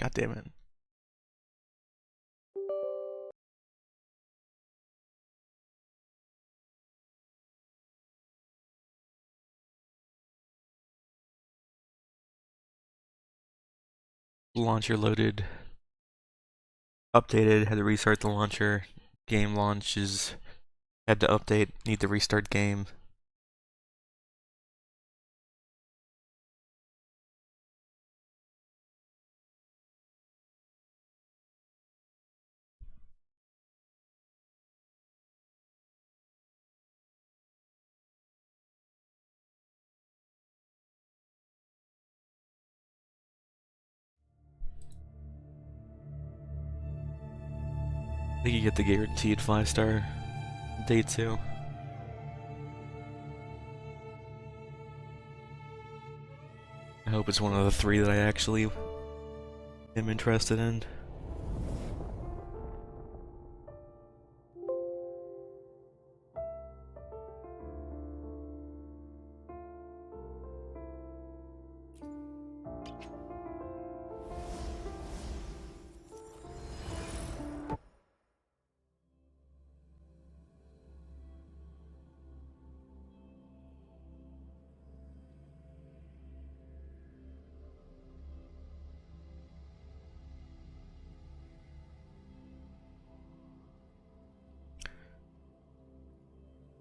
God damn it. Launcher loaded. Updated, had to restart the launcher. Game launches, had to update, need to restart game. I think you get the guaranteed 5-star day 2. I hope it's one of the 3 that I actually am interested in.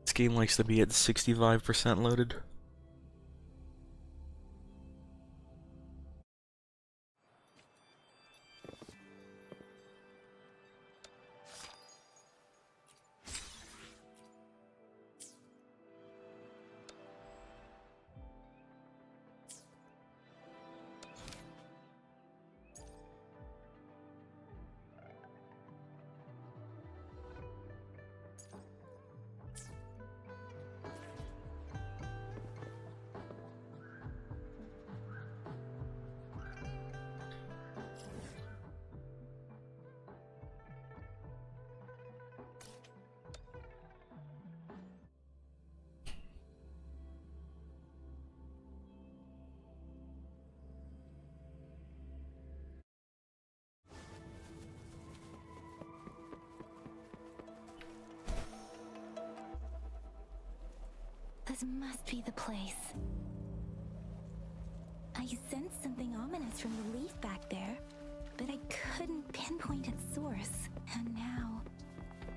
This game likes to be at 65% loaded. This must be the place. I sensed something ominous from the leaf back there, but I couldn't pinpoint its source. And now,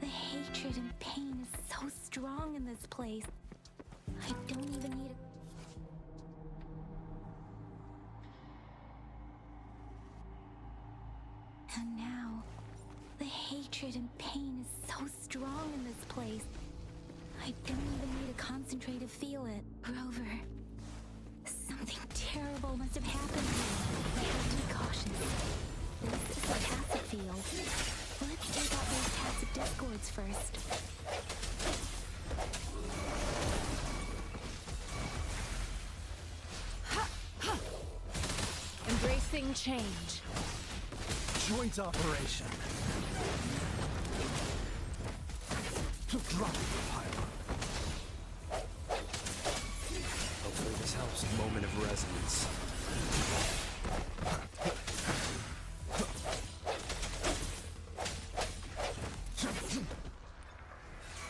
the hatred and pain is so strong in this place. I don't even need a... And now, the hatred and pain is so strong in this place. I don't even need to concentrate to feel it. Grover, something terrible must have happened here. I have to be cautious. This is a tacit field. Let's take out those tacit discords first. Embracing change. Joint operation. Drop the pylon. Hopefully this helps. Moment of resonance.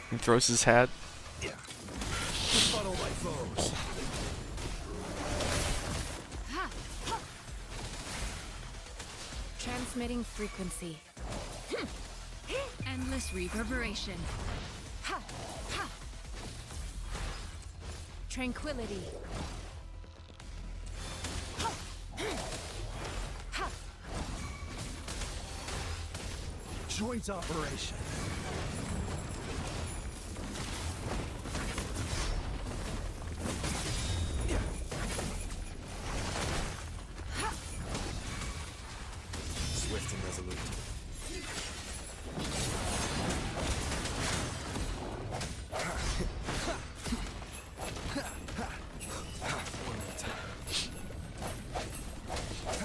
He throws his hat. Yeah. Befuddle my foes. Transmitting frequency. Endless reverberation. Tranquility. Joint operation. Swift and resolute.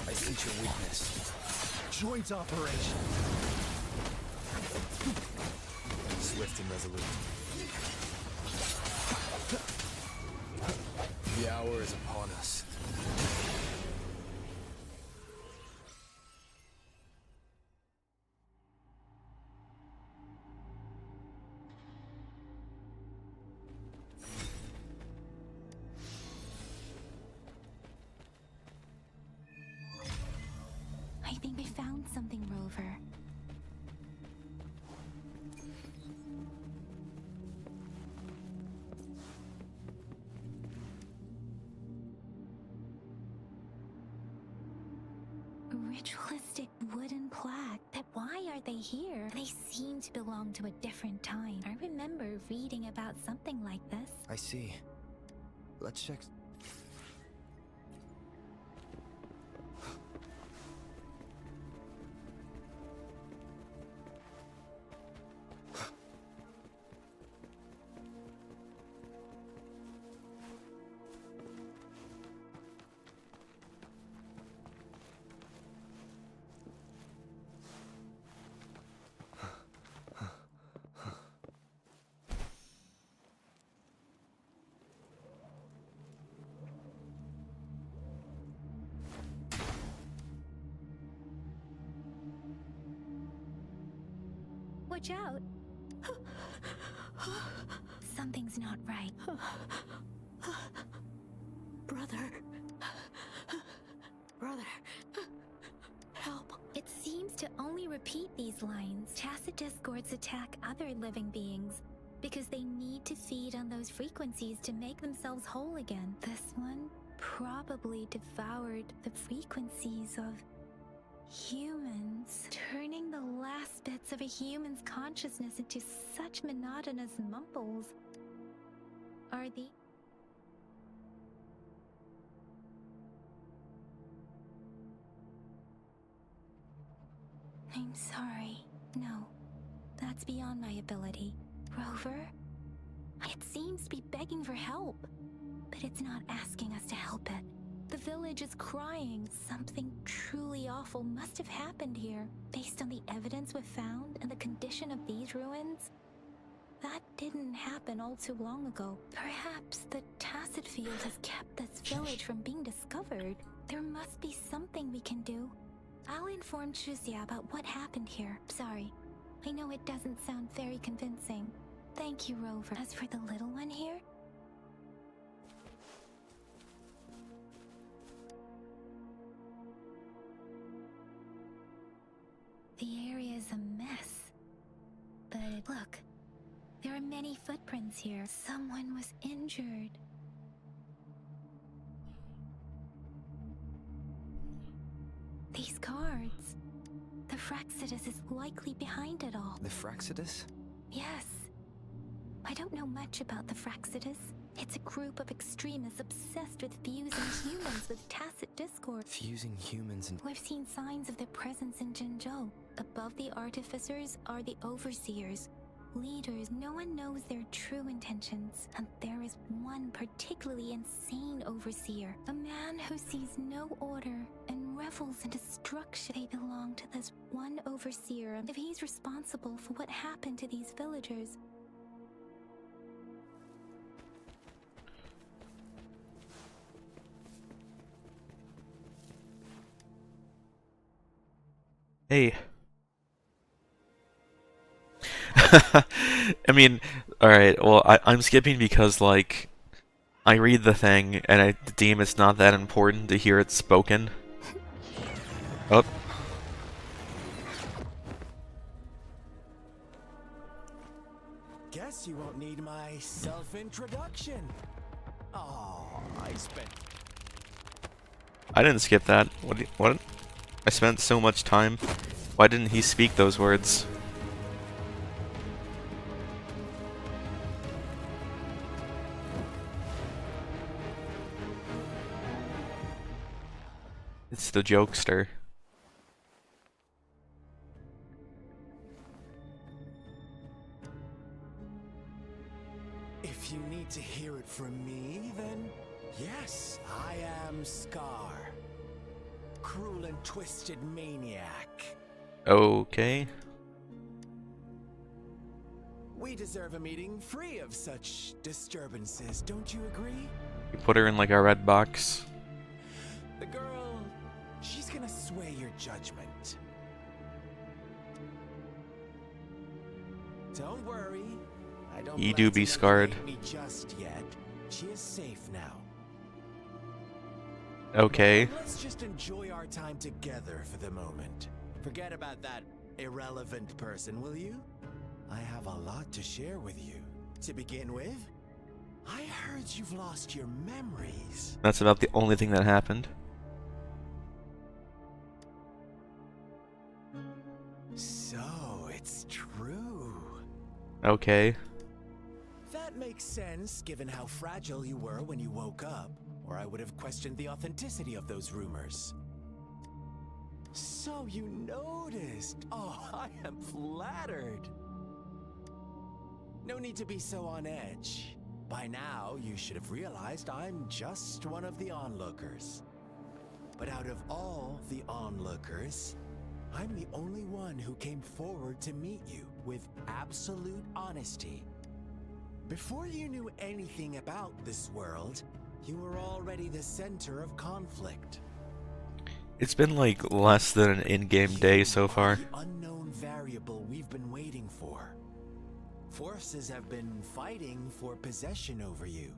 I sense your weakness. Joint operation. Swift and resolute. The hour is upon us. think I found something, Rover. Ritualistic wooden plaque. But why are they here? They seem to belong to a different time. I remember reading about something like this. I see. Let's check. Watch out! Something's not right. Brother. Brother. Help. It seems to only repeat these lines. Tacit discords attack other living beings because they need to feed on those frequencies to make themselves whole again. This one probably devoured the frequencies of humans, turning the last bits of a human's consciousness into such monotonous mumbles. Are the... I'm sorry. No, that's beyond my ability. Rover? It seems to be begging for help, but it's not asking us to help it. The village is crying. Something truly awful must have happened here. Based on the evidence we've found and the condition of these ruins, that didn't happen all too long ago. Perhaps the Tacit Field has kept this village from being discovered. There must be something we can do. I'll inform Chuzia about what happened here. Sorry, I know it doesn't sound very convincing. Thank you, Rover. As for the little one here, the area is a mess. But look, there are many footprints here. Someone was injured. These cards. The Fraxidus is likely behind it all. The Fraxidus? Yes. I don't know much about the Fraxidus. It's a group of extremists obsessed with fusing humans with tacit discord. Fusing humans and... We've seen signs of their presence in Jinzhou. Above the artificers are the overseers, leaders. No one knows their true intentions. And there is one particularly insane overseer. A man who sees no order and revels in destruction. They belong to this one overseer. If he's responsible for what happened to these villagers, Hey. I mean, alright, well, I'm skipping because, like, I read the thing, and I deem it's not that important to hear it spoken. Oh. Guess you won't need my self-introduction. Oh, I didn't skip that. What? I spent so much time. Why didn't he speak those words? It's the jokester. If you need to hear it from me, then yes, I am Scar. Cruel and twisted maniac. Okay. We deserve a meeting free of such disturbances, don't you agree? You put her in like a red box. The girl, she's gonna sway your judgment. Don't worry, I don't You plan do be to scarred. eliminate me just yet. She is safe now. Okay. Let's just enjoy our time together for the moment. Forget about that irrelevant person, will you? I have a lot to share with you. To begin with, I heard you've lost your memories. That's about the only thing that happened. So, it's true. Okay. That makes sense, given how fragile you were when you woke up, or I would have questioned the authenticity of those rumors. So you noticed. Oh, I am flattered. No need to be so on edge. By now, you should have realized I'm just one of the onlookers. But out of all the onlookers, I'm the only one who came forward to meet you with absolute honesty. Before you knew anything about this world, you were already the center of conflict. It's been like less than an in-game day so far. The unknown variable we've been waiting for. Forces have been fighting for possession over you.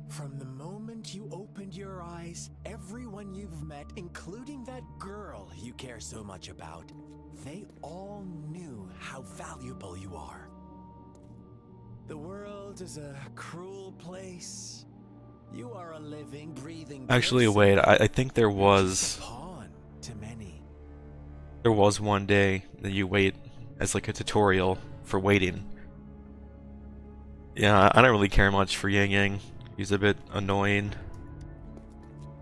From the moment you opened your eyes, everyone you've met, including that girl you care so much about, they all knew how valuable you are. The world is a cruel place. You are a living, breathing Actually, person. wait, I think there You're just was... a pawn to many. There was one day that you wait as like a tutorial for waiting. Yeah, I don't really care much for Yang Yang. He's a bit annoying.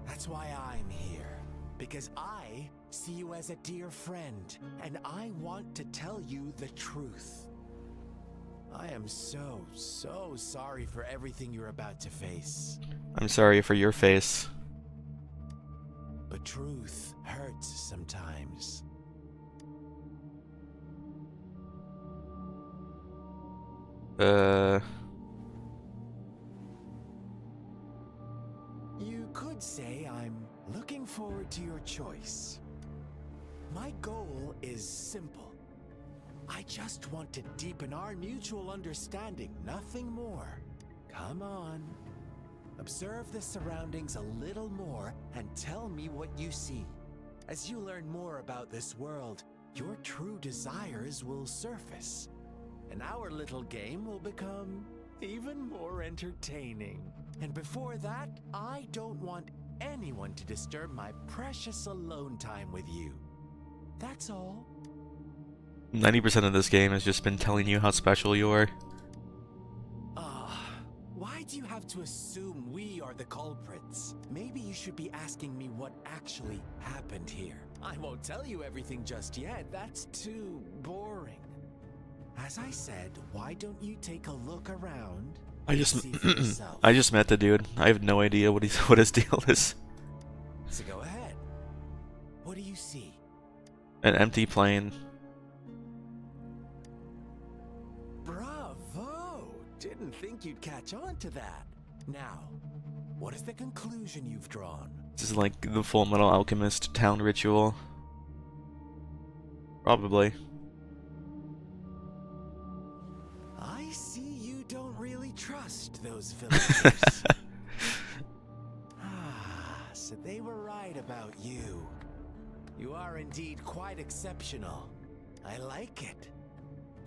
That's why I'm here. Because I see you as a dear friend, and I want to tell you the truth. I am so sorry for everything you're about to face. I'm sorry for your face. But truth hurts sometimes. You could say I'm looking forward to your choice. My goal is simple. I just want to deepen our mutual understanding, nothing more. Come on. Observe the surroundings a little more and tell me what you see. As you learn more about this world, your true desires will surface. And our little game will become even more entertaining. And before that, I don't want anyone to disturb my precious alone time with you. That's all. 90% of this game has just been telling you how special you are. Why do you have to assume we are the culprits? Maybe you should be asking me what actually happened here. I won't tell you everything just yet. That's too boring. As I said, why don't you take a look around? I just See for yourself. I just met the dude. I have no idea what his deal is. So go ahead. What do you see? An empty plane. Bravo! Didn't think you'd catch on to that. Now, what is the conclusion you've drawn? This is like the Full Metal Alchemist town ritual. Probably. I see you don't really trust those villagers. So they were right about you. You are indeed quite exceptional. I like it.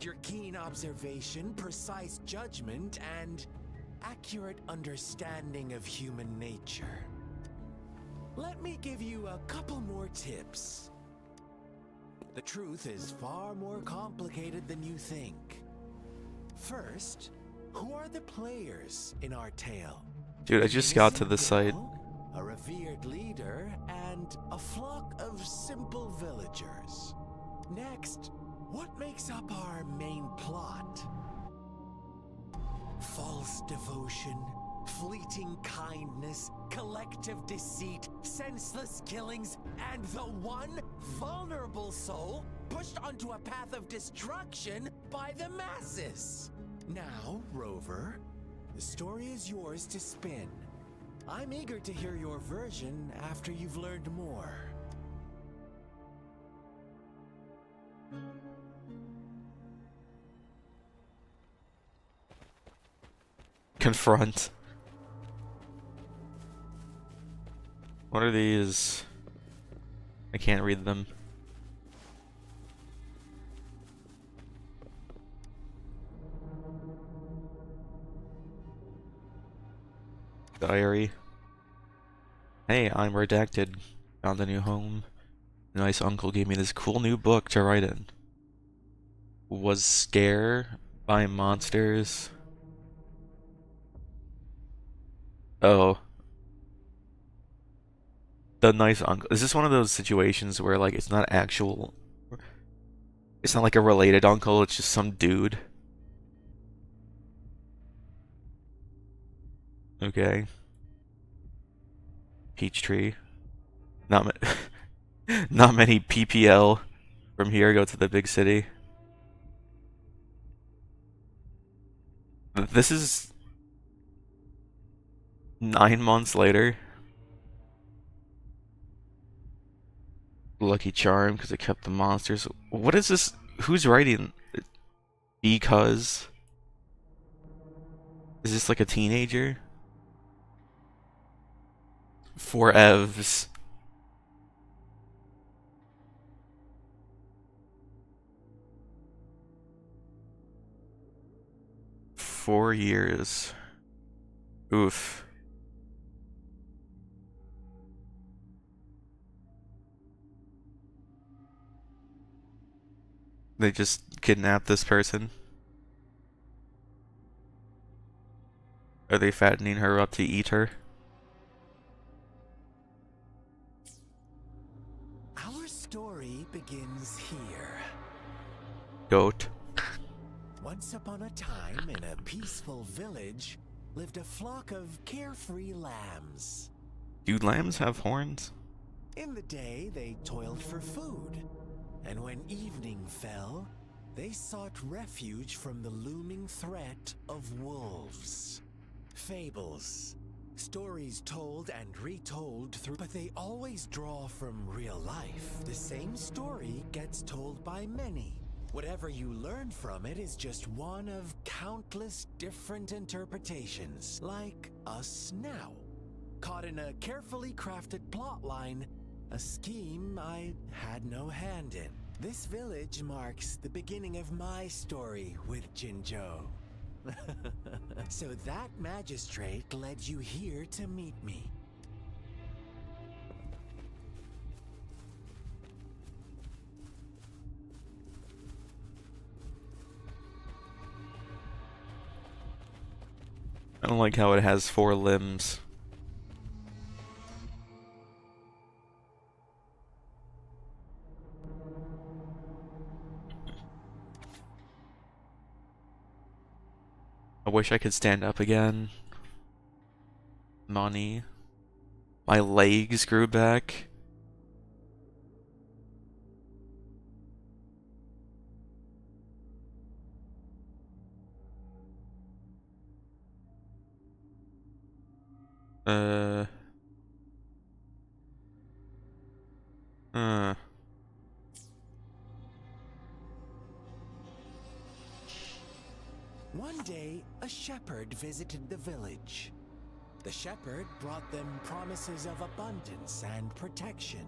Your keen observation, precise judgment, and accurate understanding of human nature. Let me give you a couple more tips. The truth is far more complicated than you think. First, who are the players in our tale? Dude, I just got to the site. A revered leader and a flock of simple villagers. Next, what makes up our main plot? False devotion, fleeting kindness, collective deceit, senseless killings, and the one vulnerable soul pushed onto a path of destruction by the masses. Now, Rover, the story is yours to spin. I'm eager to hear your version after you've learned more. Confront. What are these? I can't read them. Diary. Hey, I'm redacted. Found a new home. Nice uncle gave me this cool new book to write in. Was scare by monsters. Oh. The nice uncle. Is this one of those situations where like it's not actual, it's not like a related uncle, it's just some dude? Okay. Peachtree. Not not many PPL from here go to the big city. This is 9 months later. Lucky Charm because it kept the monsters. What is this? Who's writing? Because is this like a teenager? For Evs. Four years. Oof. They just kidnapped this person? Are they fattening her up to eat her? Our story begins here. Goat. Once upon a time, in a peaceful village, lived a flock of carefree lambs. Do lambs have horns? In the day, they toiled for food, and when evening fell, they sought refuge from the looming threat of wolves. Fables, stories told and retold through, but they always draw from real life. The same story gets told by many. Whatever you learn from it is just one of countless different interpretations, like us now. Caught in a carefully crafted plotline, a scheme I had no hand in. This village marks the beginning of my story with Jinzhou. So that magistrate led you here to meet me. I don't like how it has 4 limbs. I wish I could stand up again. Money. My legs grew back. Uh. One day, a shepherd visited the village. The shepherd brought them promises of abundance and protection.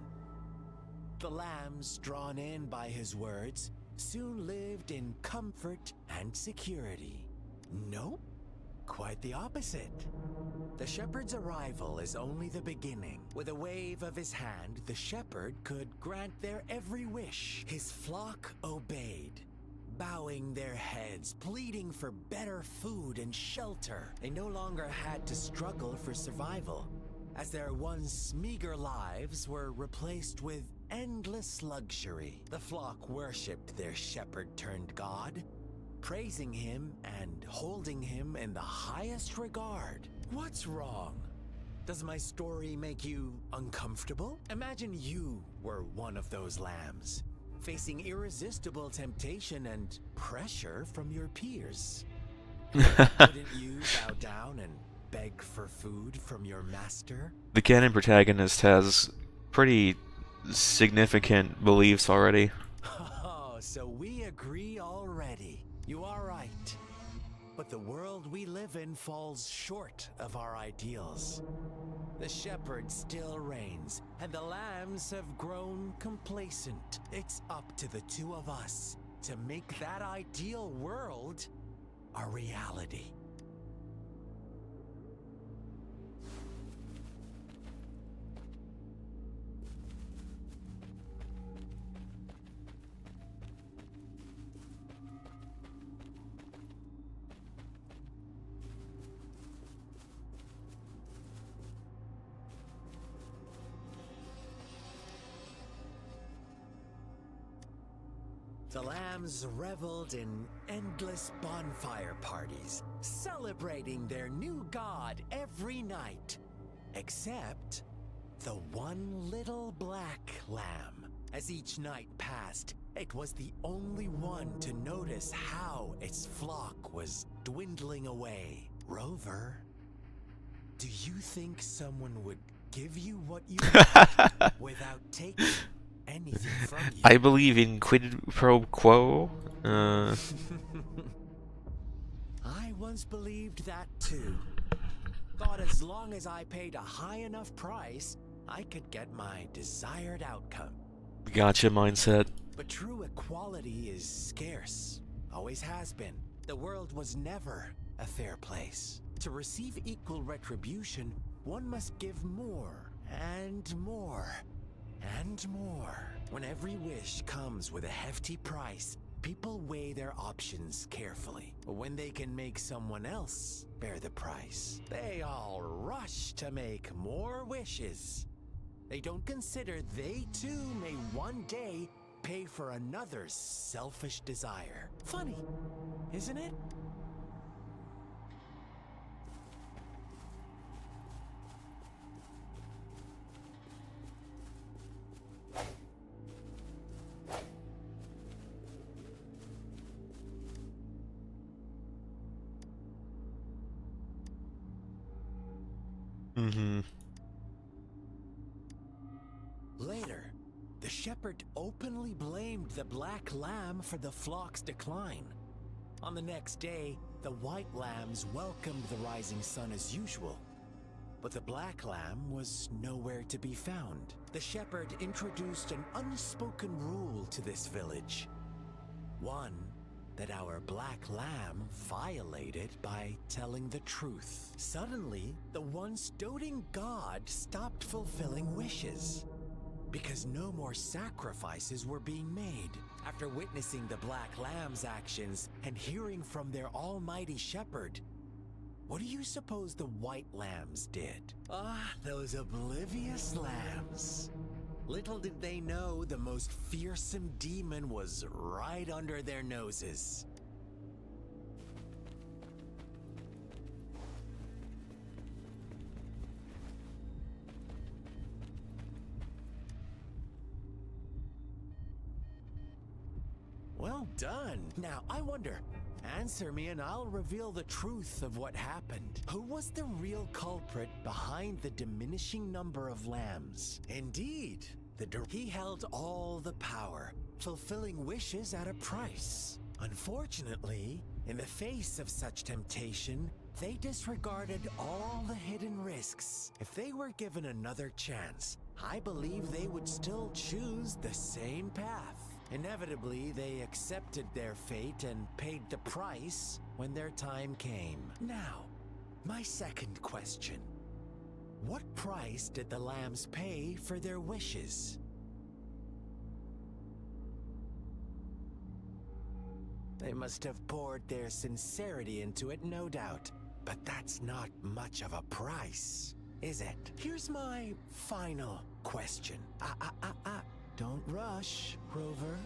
The lambs, drawn in by his words, soon lived in comfort and security. Nope, quite the opposite. The shepherd's arrival is only the beginning. With a wave of his hand, the shepherd could grant their every wish. His flock obeyed, bowing their heads, pleading for better food and shelter. They no longer had to struggle for survival, as their once meager lives were replaced with endless luxury. The flock worshipped their shepherd-turned-god, praising him and holding him in the highest regard. What's wrong? Does my story make you uncomfortable? Imagine you were one of those lambs, facing irresistible temptation and pressure from your peers. Wouldn't you bow down and beg for food from your master? The canon protagonist has pretty significant beliefs already. Oh, so we agree already. You are right. But the world we live in falls short of our ideals. The shepherd still reigns, and the lambs have grown complacent. It's up to the two of us to make that ideal world a reality. The lambs reveled in endless bonfire parties, celebrating their new god every night. Except the one little black lamb. As each night passed, it was the only one to notice how its flock was dwindling away. Rover, do you think someone would give you what you want without taking anything from you? I believe in quid pro quo. I once believed that too. Thought as long as I paid a high enough price, I could get my desired outcome. Gotcha mindset. But true equality is scarce. Always has been. The world was never a fair place. To receive equal retribution, one must give more and more and more. When every wish comes with a hefty price, people weigh their options carefully. When they can make someone else bear the price, they all rush to make more wishes. They don't consider they too may one day pay for another's selfish desire. Funny, isn't it? Mm-hmm. Later, the shepherd openly blamed the black lamb for the flock's decline. On the next day, the white lambs welcomed the rising sun as usual. But the black lamb was nowhere to be found. The shepherd introduced an unspoken rule to this village. One that our black lamb violated by telling the truth. Suddenly, the once doting god stopped fulfilling wishes, because no more sacrifices were being made. After witnessing the black lamb's actions and hearing from their almighty shepherd, what do you suppose the white lambs did? Ah, those oblivious lambs. Little did they know the most fearsome demon was right under their noses. Well done. Now, I wonder, answer me and I'll reveal the truth of what happened. Who was the real culprit behind the diminishing number of lambs? Indeed, he held all the power, fulfilling wishes at a price. Unfortunately, in the face of such temptation, they disregarded all the hidden risks. If they were given another chance, I believe they would still choose the same path. Inevitably, they accepted their fate and paid the price when their time came. Now, my second question. What price did the lambs pay for their wishes? They must have poured their sincerity into it, no doubt. But that's not much of a price, is it? Here's my final question. Don't rush, Rover.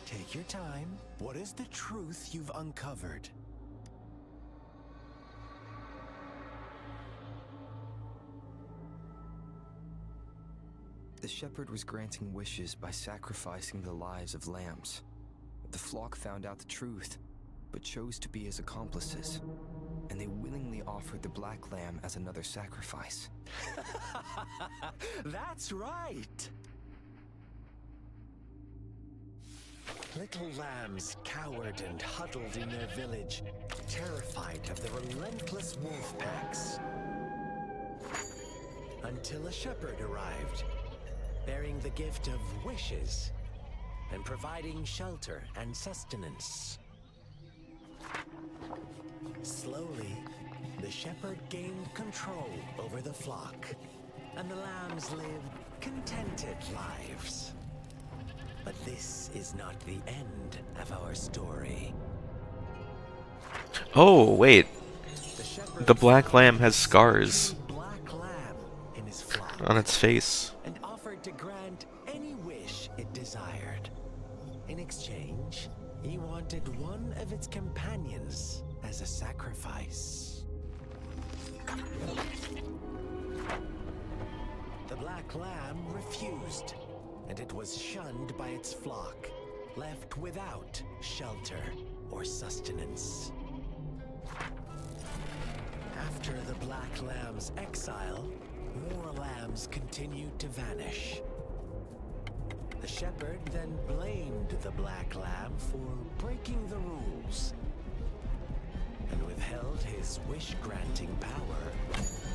Take your time. What is the truth you've uncovered? The shepherd was granting wishes by sacrificing the lives of lambs. The flock found out the truth, but chose to be his accomplices, and they willingly offered the black lamb as another sacrifice. That's right! Little lambs cowered and huddled in their village, terrified of the relentless wolf packs. until a shepherd arrived, bearing the gift of wishes and providing shelter and sustenance. Slowly, the shepherd gained control over the flock, and the lambs lived contented lives. But this is not the end of our story. Oh, wait. The shepherd The black found lamb has a scars black lamb in his flock on its face. and offered to grant any wish it desired. In exchange, he wanted one of its companions as a sacrifice. The black lamb refused, and it was shunned by its flock, left without shelter or sustenance. After the black lamb's exile, more lambs continued to vanish. The shepherd then blamed the black lamb for breaking the rules and withheld his wish-granting power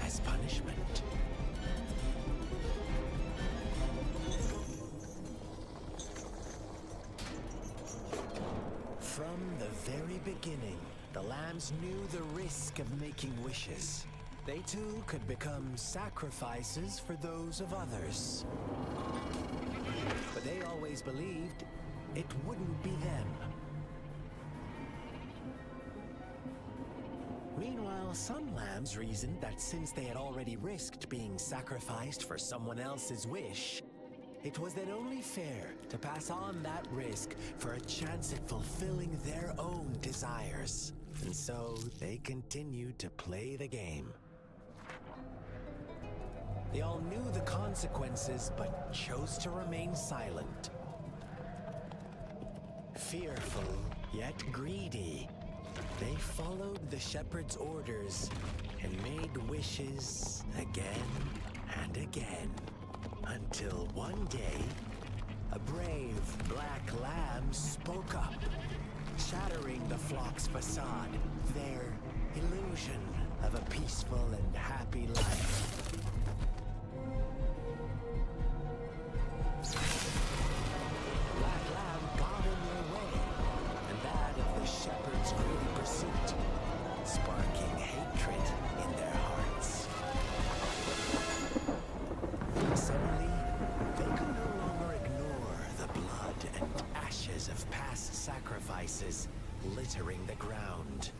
as punishment. From the very beginning, the lambs knew the risk of making wishes. They too could become sacrifices for those of others. But they always believed it wouldn't be them. Meanwhile, some lambs reasoned that since they had already risked being sacrificed for someone else's wish, it was then only fair to pass on that risk for a chance at fulfilling their own desires. And so they continued to play the game. They all knew the consequences, but chose to remain silent. Fearful, yet greedy, they followed the shepherd's orders and made wishes again and again. Until one day, a brave black lamb spoke up, shattering the flock's facade, their illusion of a peaceful and happy life. Black lamb got in their way, and that of the shepherd's greedy pursuit, sparking hatred in their hearts. Suddenly, they could no longer ignore the blood and ashes of past sacrifices littering the ground.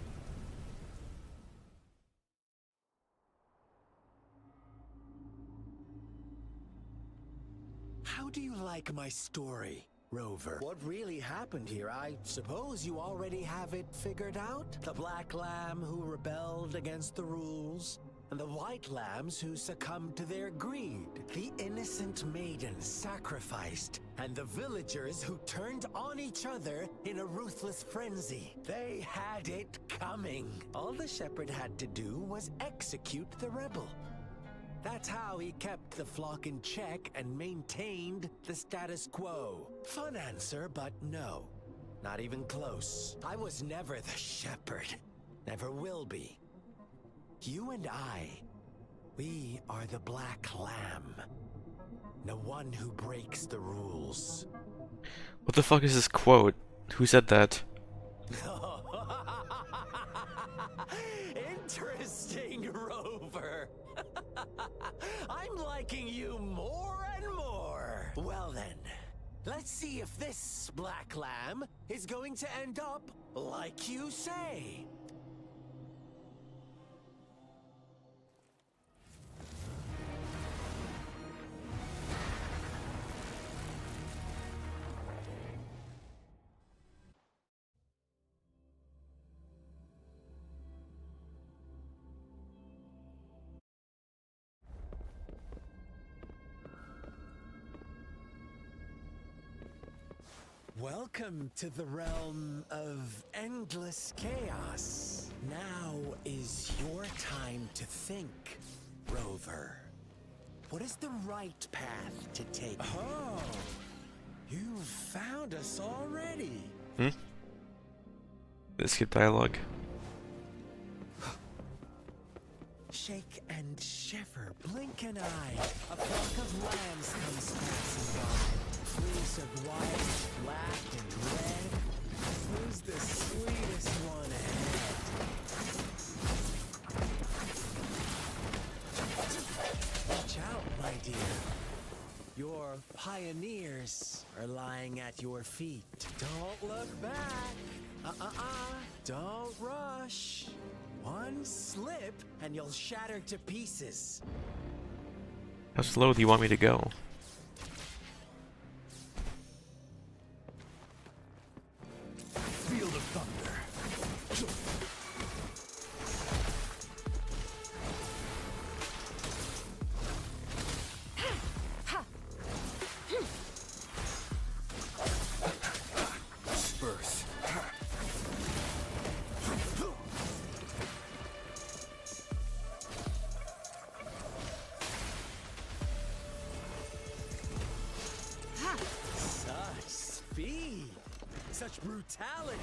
How do you like my story, Rover? What really happened here? I suppose you already have it figured out? The black lamb who rebelled against the rules, and the white lambs who succumbed to their greed. The innocent maidens sacrificed, and the villagers who turned on each other in a ruthless frenzy. They had it coming. All the shepherd had to do was execute the rebel. That's how he kept the flock in check and maintained the status quo. Fun answer, but no. Not even close. I was never the shepherd. Never will be. You and I, we are the black lamb. The one who breaks the rules. What the fuck is this quote? Who said that? Interesting, Rover. I'm liking you more and more. Well then, let's see if this black lamb is going to end up like you say. Welcome to the realm of endless chaos. Now is your time to think, Rover. What is the right path to take? Oh, you've found us already. Let's skip dialogue. Shake and shiver, blink an eye. A flock of lambs comes passing by. Fleece of white, black, and red. Who's the sweetest one ahead? Watch out, my dear. Your pioneers are lying at your feet. Don't look back. Don't rush. One slip and you'll shatter to pieces. How slow do you want me to go? Field of thunder. Birth. Such speed. Such brutality.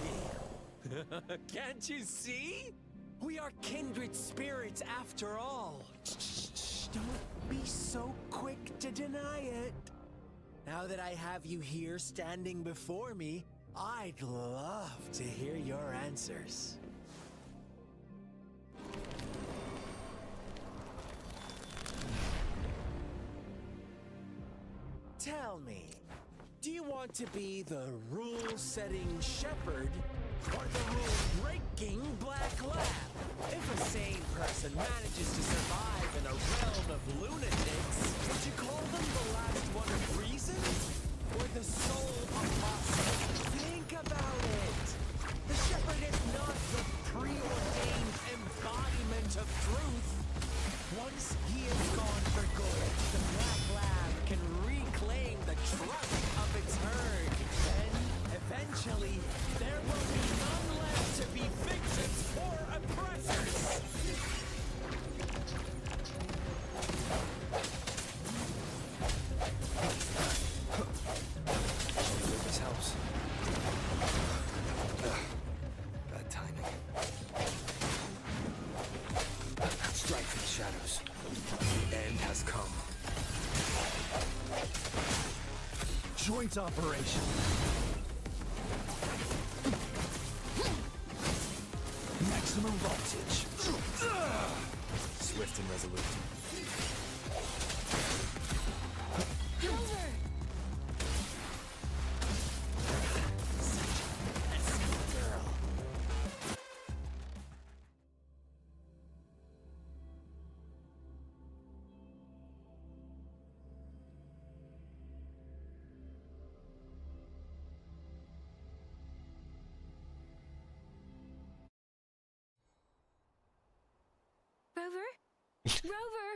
Can't you see? We are kindred spirits after all. Shh, don't be so quick to deny it. Now that I have you here standing before me, I'd love to hear your answers. Tell me, do you want to be the rule-setting shepherd or the rule-breaking black lab? If a sane person manages to survive in a realm of lunatics, would you call them the last one of reason? Or the sole apostle? Think about it. The shepherd is not the preordained embodiment of truth. Once he is gone for good, the black lab can reclaim the trust of its herd. Then, eventually, there will be none left to be victims or oppressors. This house. Bad timing. Strike for the shadows. The end has come. Joint operation. Maximum voltage. Swift and resolute. Rover! Girl. Rover? Rover!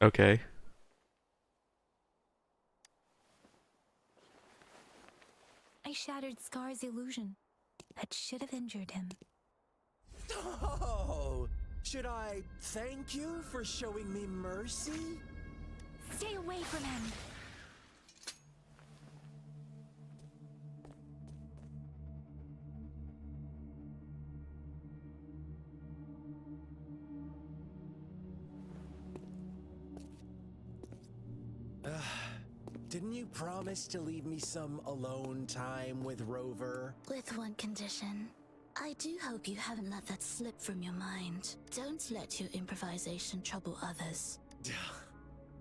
Okay. I shattered Scar's illusion. That should have injured him. Oh, should I thank you for showing me mercy? Stay away from him! Didn't you promise to leave me some alone time with Rover? With one condition. I do hope you haven't let that slip from your mind. Don't let your improvisation trouble others.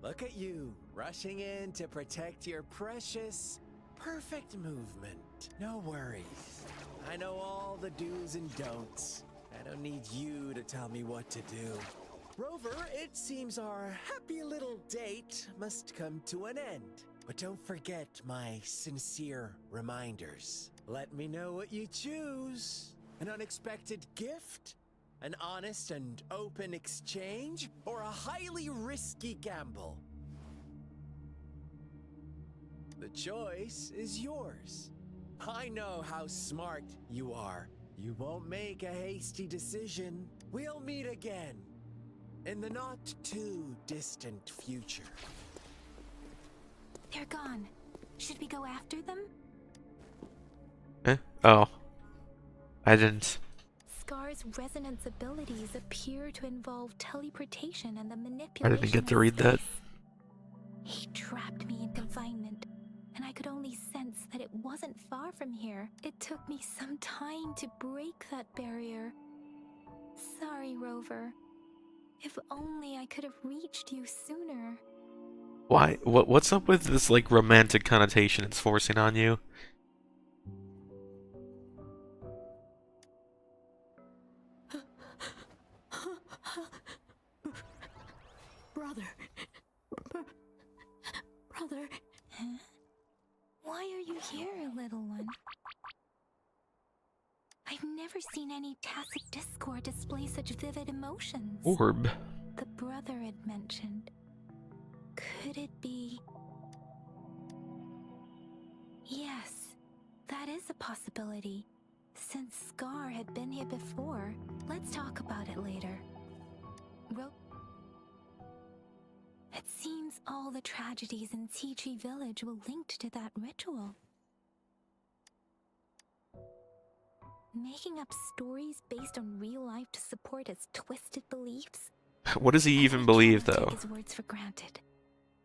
Look at you, rushing in to protect your precious, perfect movement. No worries. I know all the do's and don'ts. I don't need you to tell me what to do. Rover, it seems our happy little date must come to an end. But don't forget my sincere reminders. Let me know what you choose. An unexpected gift? An honest and open exchange? Or a highly risky gamble? The choice is yours. I know how smart you are. You won't make a hasty decision. We'll meet again in the not too distant future. They're gone. Should we go after them? Oh. I didn't. Scar's resonance abilities appear to involve teleportation and the I manipulation didn't get to of read that. space. He trapped me in confinement, and I could only sense that it wasn't far from here. It took me some time to break that barrier. Sorry, Rover. If only I could have reached you sooner. Why? What's up with this, like, romantic connotation it's forcing on you? Brother. Brother. Huh? Why are you here, little one? I've never seen any tacit discord display such vivid emotions. Orb. The brother had mentioned. Could it be... Yes, that is a possibility. Since Scar had been here before, let's talk about it later. It seems all the tragedies in Tea Tree Village were linked to that ritual. Making up stories based on real life to support his twisted beliefs? What does he even We believe, cannot though? take his words for granted.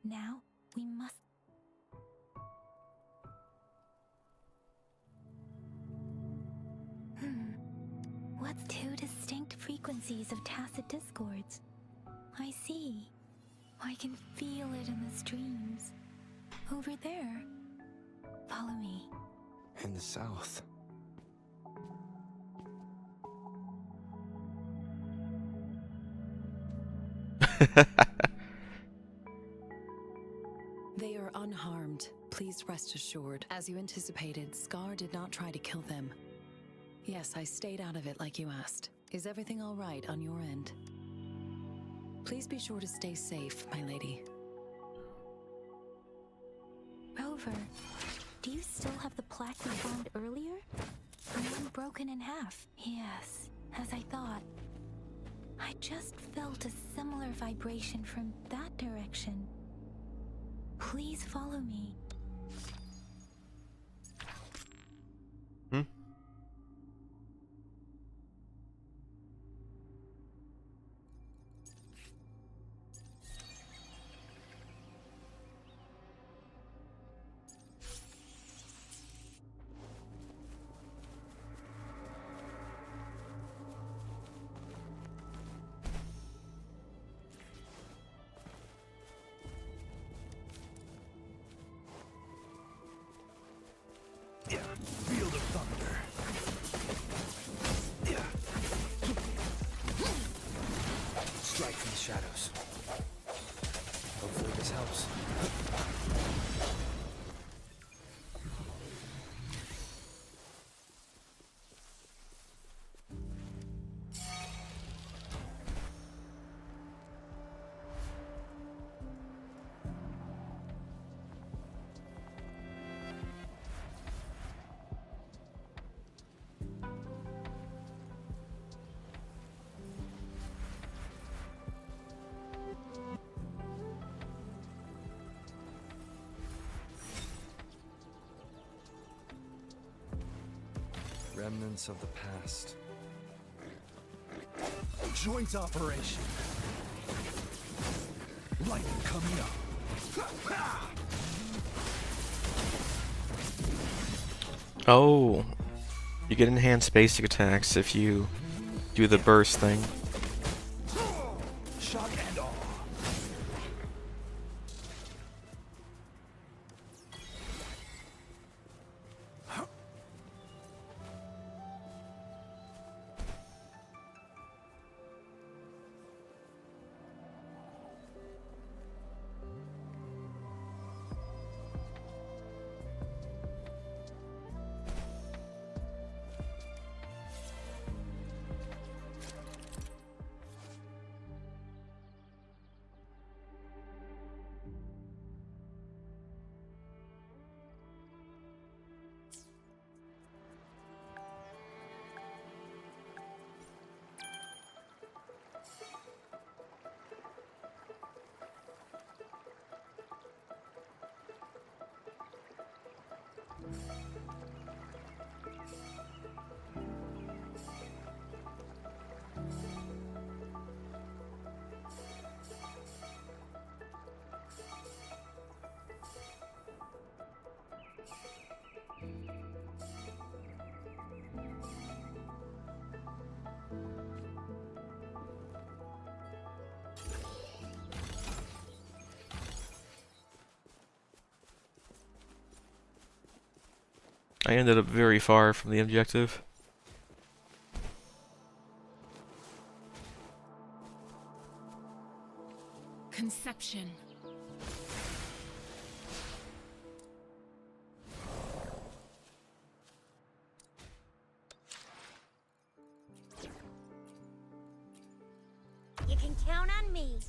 Now, we must... What's two distinct frequencies of tacit discords? I see. I can feel it in the streams. Over there. Follow me. In the south. They are unharmed. Please rest assured. As you anticipated, Scar did not try to kill them. Yes, I stayed out of it like you asked. Is everything all right on your end? Please be sure to stay safe, my lady. Rover, do you still have the plaque we found earlier? The one broken in half. Yes, as I thought. I just felt a similar vibration from that direction. Please follow me. Yeah, field of thunder. Yeah. Strike from the shadows. Hopefully this helps. Remnants of the past. Joint operation. Lightning coming up. Oh, you get enhanced basic attacks if you do the burst thing. Shock and awe. I ended up very far from the objective. Conception. You can count on me.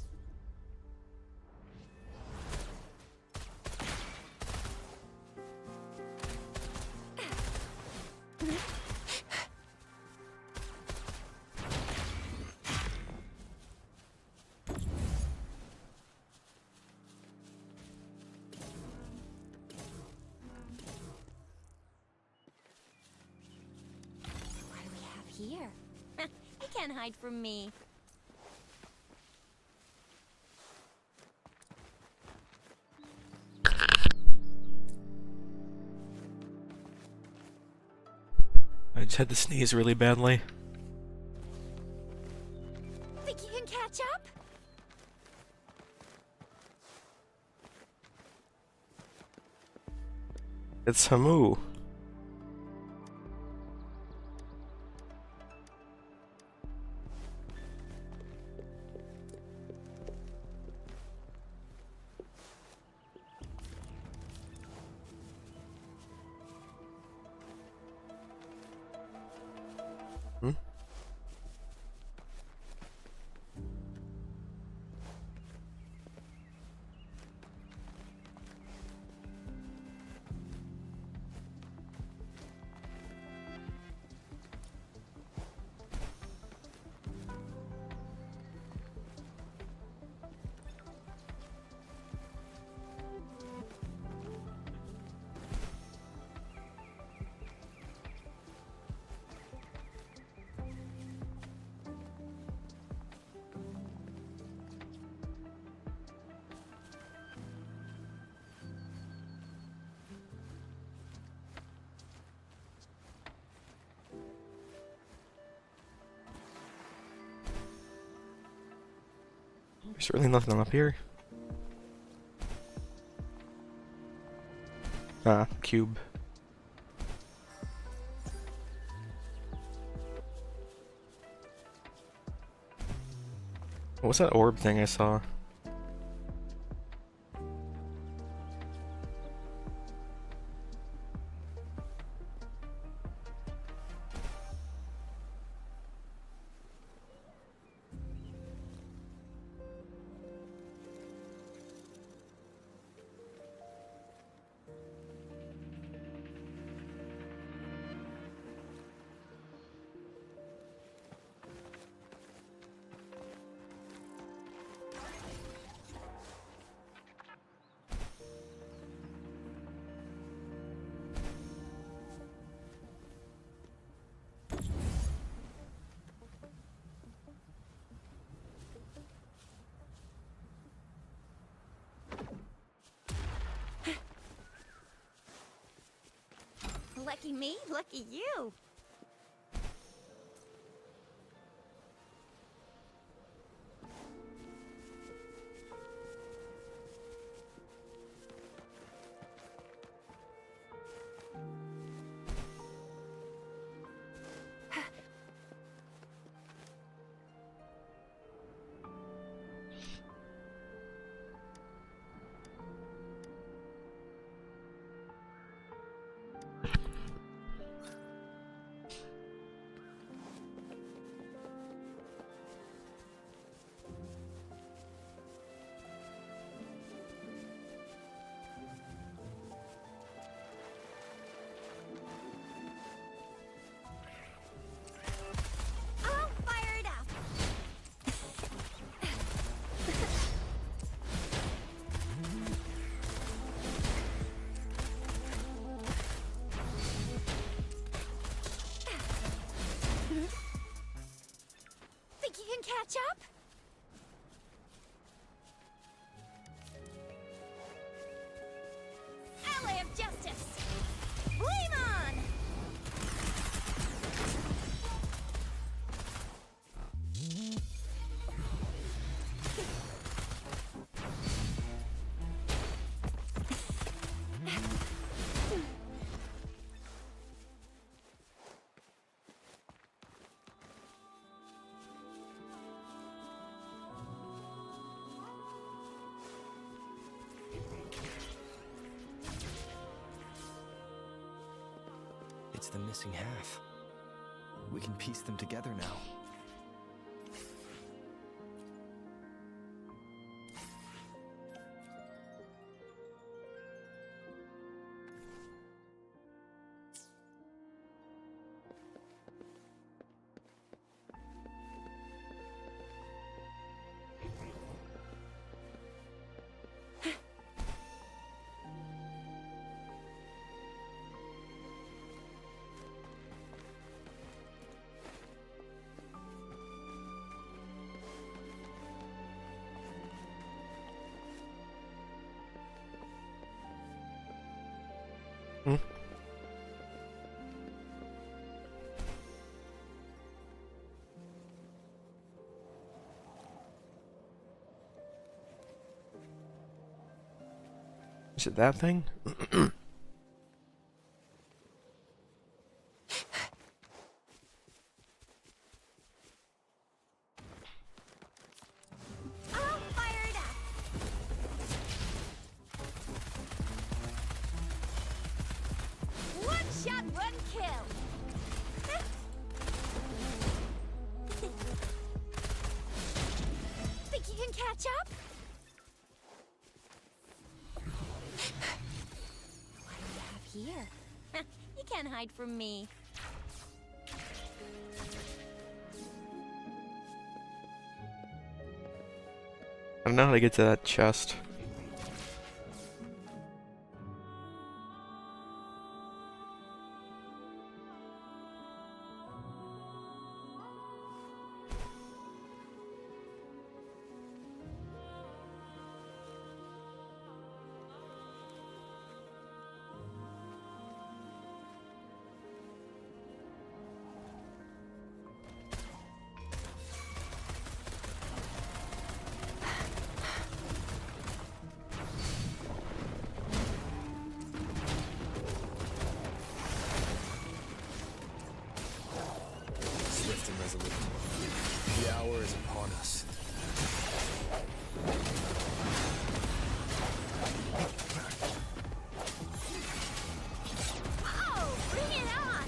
What do we have here? You can't hide from me. I just had to sneeze really badly. Think you can catch up? It's Hamu. Hmm? There's really nothing up here. Ah, cube. What was that orb thing I saw? Lucky me, lucky you. I'll fire it up. Think you can catch up? Ally of justice! Flame on! It's the missing half. We can piece them together now. Hmm? Is it that thing? All fired up. One shot, one kill. Think you can catch up? What do you have here? You can't hide from me. I don't know how to get to that chest. Swift and resolute. The hour is upon us. Oh, bring it on!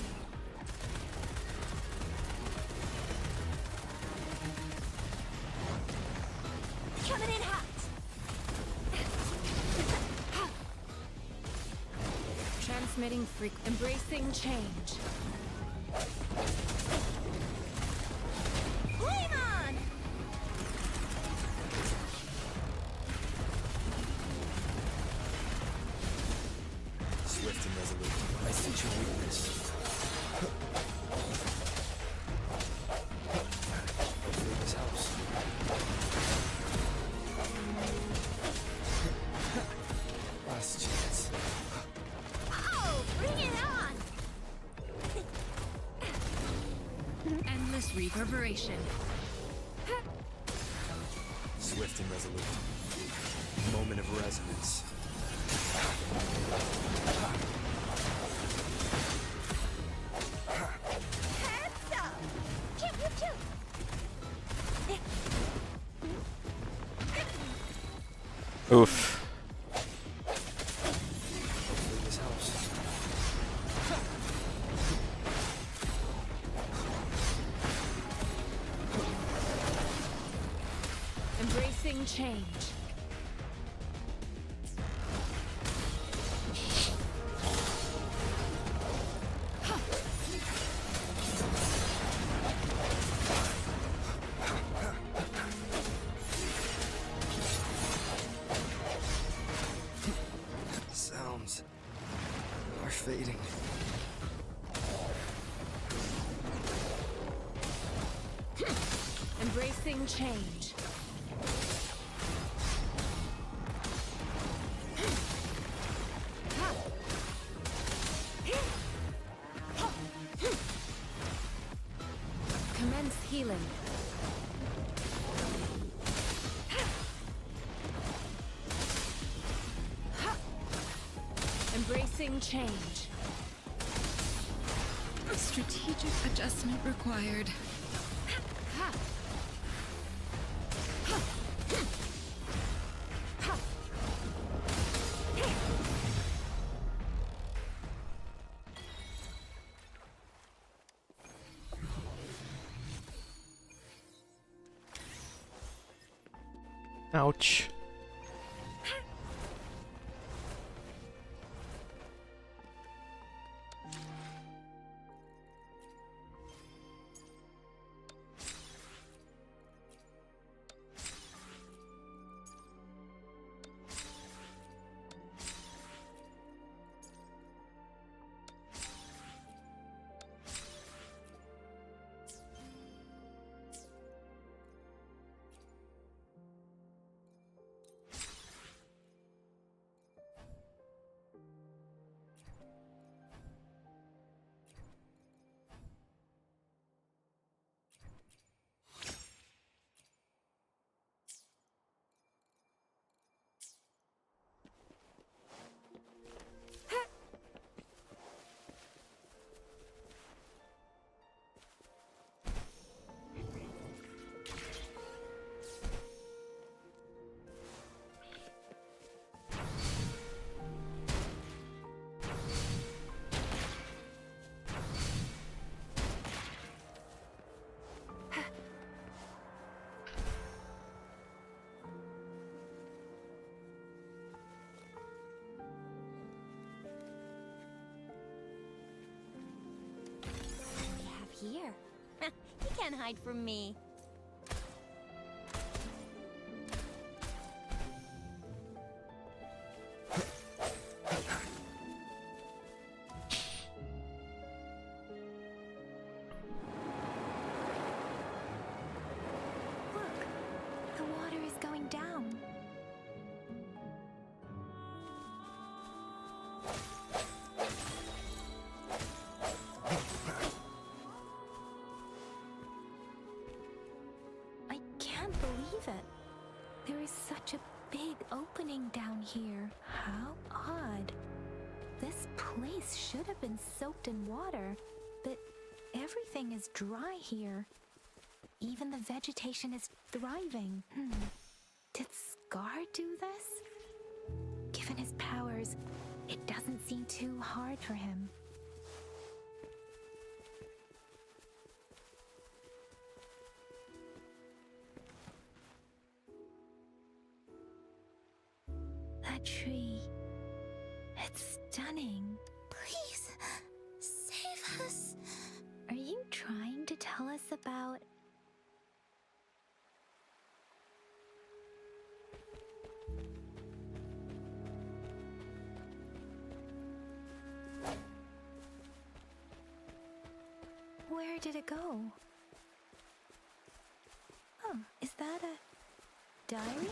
Coming in hot. Transmitting embracing change. Flame on! Swift and resolute. I sense your weakness. Hopefully this helps. Last chance. Oh, bring it on! Endless reverberation. Swift and resolute. Moment of resonance. Heads up! Chip, chip, chip! Oof. Hopefully this helps. Embracing change. Sounds are fading. Embracing change. Commence healing. Embracing change. Strategic adjustment required. Ouch. Here. You can't hide from me. Look, the water is going down. I can't believe it. There is such a big opening down here. How odd. This place should have been soaked in water, but everything is dry here. Even the vegetation is thriving. Did Scar do this? Given his powers, it doesn't seem too hard for him. That tree. It's stunning. Please, save us. Are you trying to tell us about... Where did it go? Oh, is that a diary?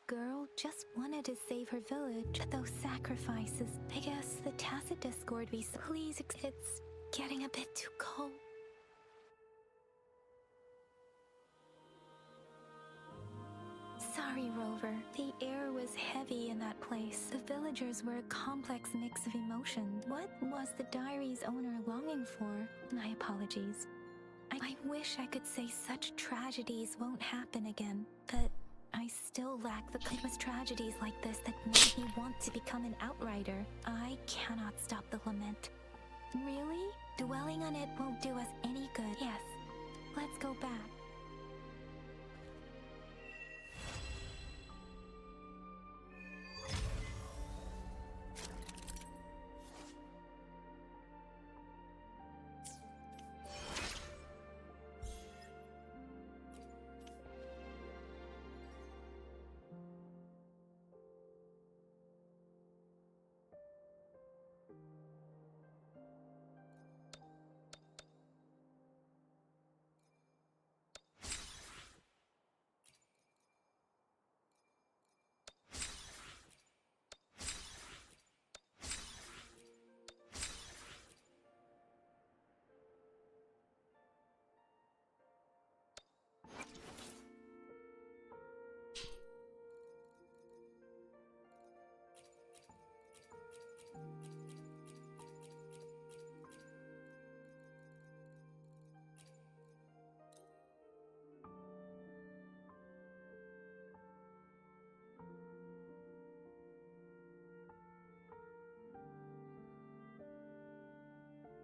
girl just wanted to save her village. But those sacrifices, I guess the tacit discord we please, it's getting a bit too cold. Sorry, Rover. The air was heavy in that place. The villagers were a complex mix of emotions. What was the diary's owner longing for? My apologies. I wish I could say such tragedies won't happen again, but I still lack the countless tragedies like this that made me want to become an outrider. I cannot stop the lament. Really? Dwelling on it won't do us any good. Yes, let's go back.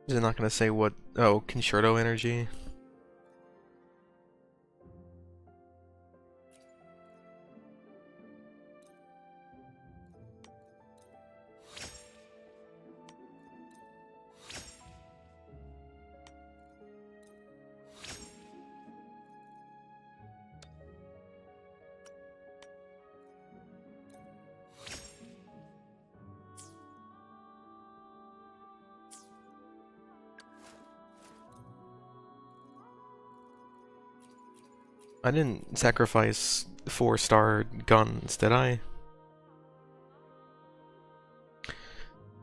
Is it not gonna say what? Oh, concerto energy. I didn't sacrifice 4-star guns, did I?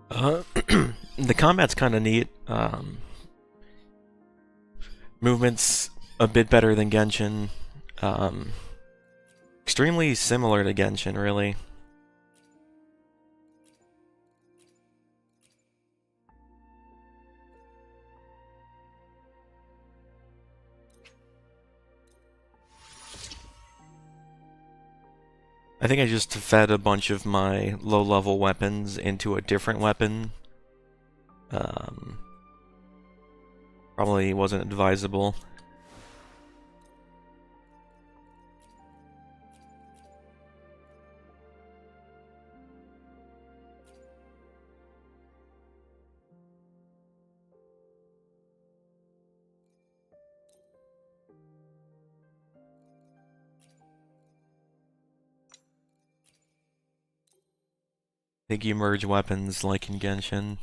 The combat's kind of neat. Movement's a bit better than Genshin. Extremely similar to Genshin, really. I think I just fed a bunch of my low-level weapons into a different weapon. Probably wasn't advisable. I think you merge weapons like in Genshin.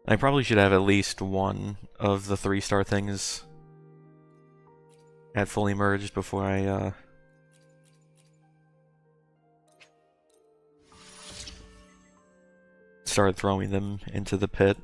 I probably should have at least one of the 3-star things at fully merged before I start throwing them into the pit.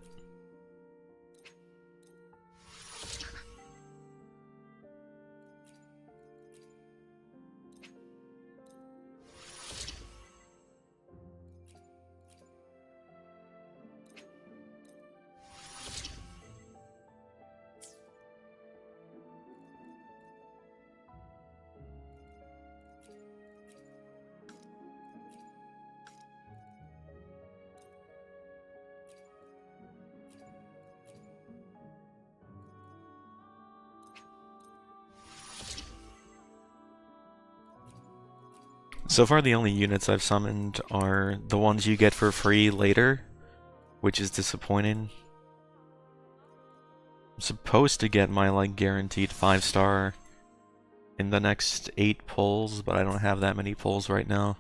So far, the only units I've summoned are the ones you get for free later, which is disappointing. I'm supposed to get my, like, guaranteed 5-star in the next 8 pulls, but I don't have that many pulls right now.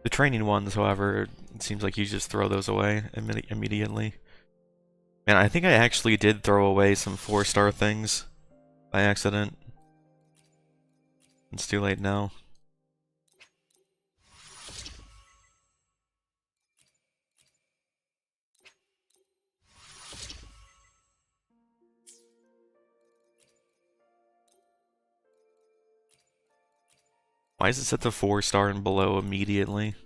The training ones, however, it seems like you just throw those away immediately. Man, I think I actually did throw away some 4-star things by accident. It's too late now. Why is it set to 4-star and below immediately?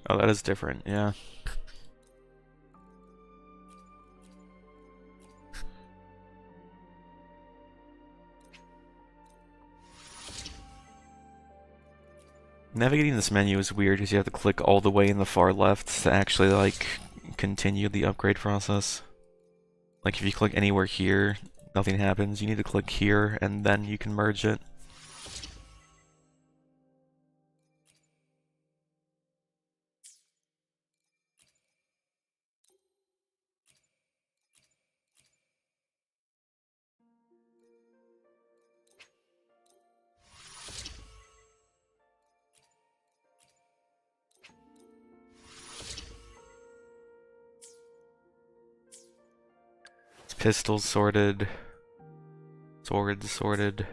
Oh, that is different, yeah. Navigating this menu is weird because you have to click all the way in the far left to actually, like, continue the upgrade process. Like, if you click anywhere here, nothing happens. You need to click here, and then you can merge it. Pistols sorted. Swords sorted.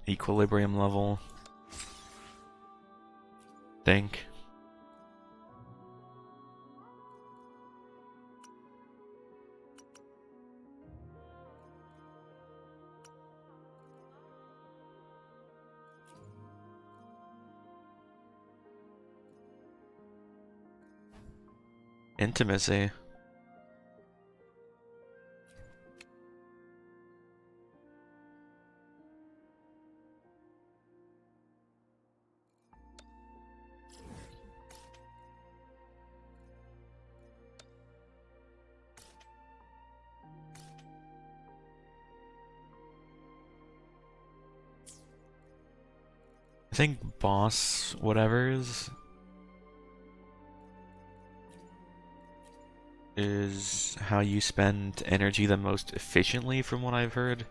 Equilibrium level. Think. Intimacy. I think boss whatever's is how you spend energy the most efficiently from what I've heard.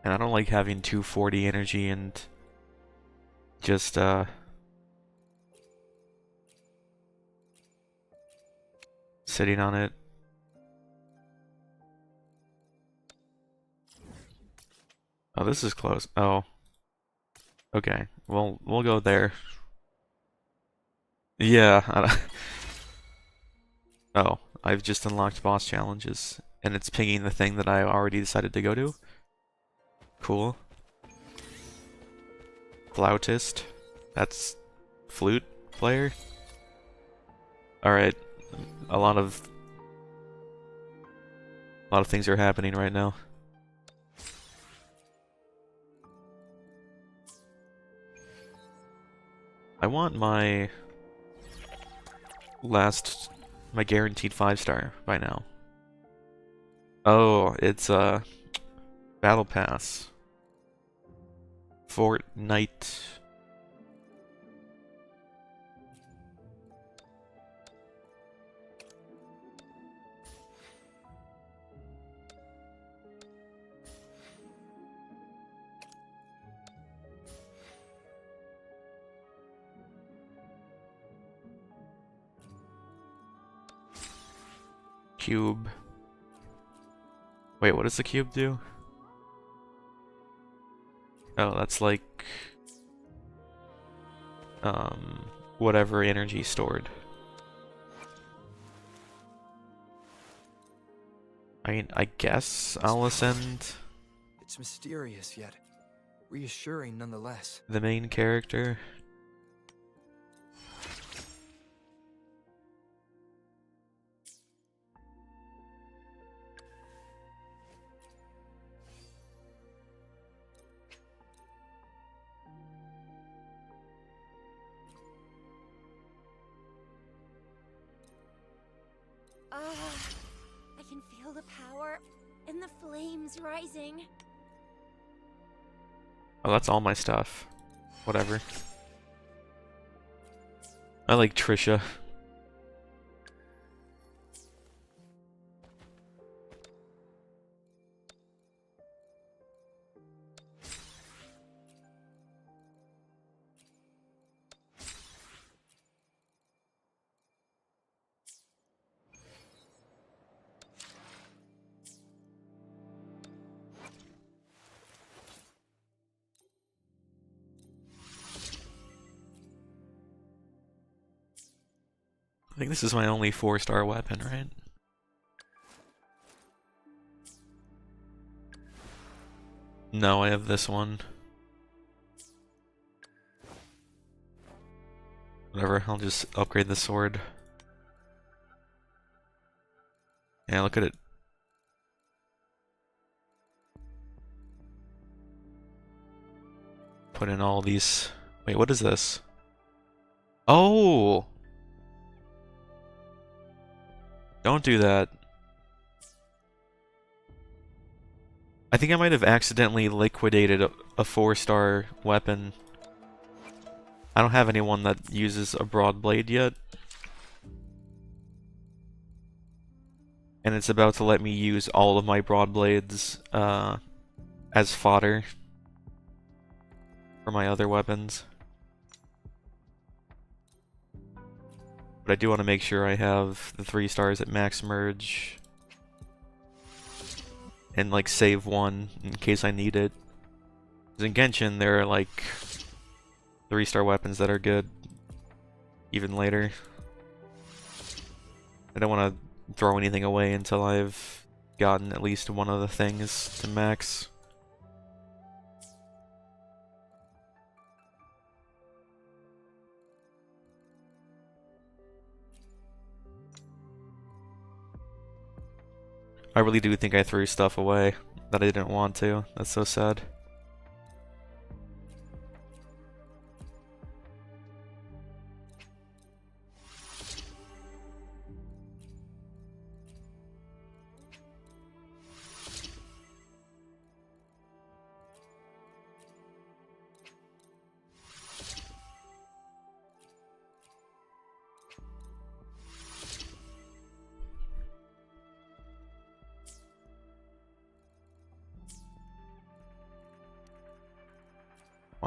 And I don't like having 240 energy and just sitting on it. Oh, this is close. Oh. Okay. Well, we'll go there. Yeah. Oh, I've just unlocked boss challenges, and it's pinging the thing that I already decided to go to. Cool. Flautist. That's flute player. Alright. A lot of things are happening right now. I want my guaranteed 5-star by now. Oh, it's Battle Pass. Fortnite. Cube. Wait, what does the cube do? Oh, that's like whatever energy stored. I mean, I guess I'll ascend It's mysterious yet reassuring nonetheless. the main character. I can feel the power and the flames rising. Oh, that's all my stuff. Whatever. I like Trisha. I think this is my only 4-star weapon, right? No, I have this one. Whatever, I'll just upgrade the sword. Yeah, look at it. Put in all these... Wait, what is this? Oh! Don't do that. I think I might have accidentally liquidated a 4-star weapon. I don't have anyone that uses a broad blade yet. And it's about to let me use all of my broad blades as fodder for my other weapons. But I do want to make sure I have the 3 stars at max merge. And like save one in case I need it. 'Cause in Genshin there are like 3-star weapons that are good even later. I don't want to throw anything away until I've gotten at least one of the things to max. I really do think I threw stuff away that I didn't want to. That's so sad.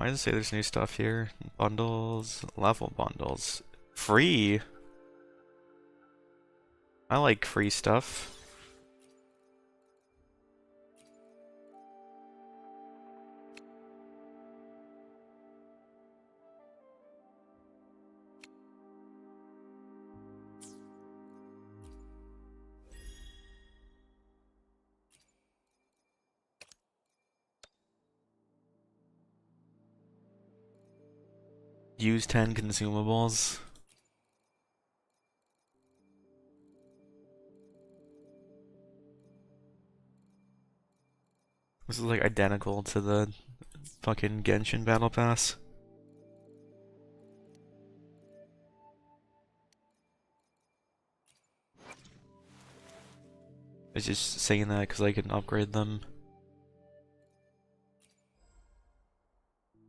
Why does it say there's new stuff here? Bundles, level bundles. Free? I like free stuff. Use 10 consumables. This is like identical to the fucking Genshin Battle Pass. It's just saying that because I can upgrade them.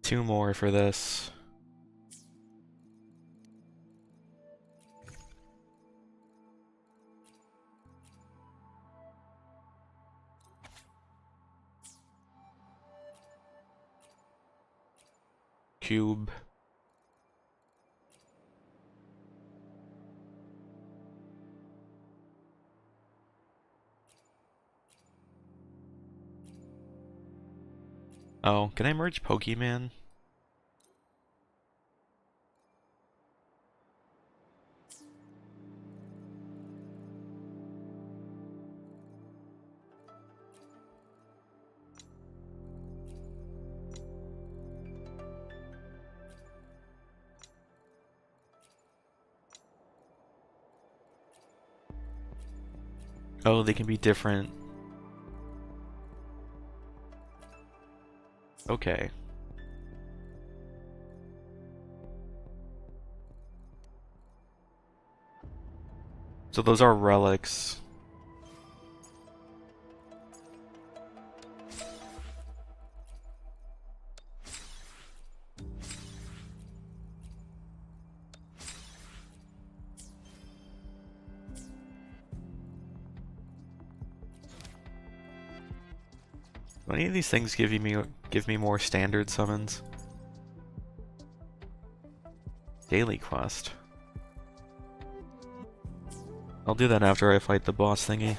2 more for this. Cube. Oh, can I merge Pokemon? Oh, they can be different. Okay. So those are relics. Do any of these things give me more standard summons? Daily quest. I'll do that after I fight the boss thingy.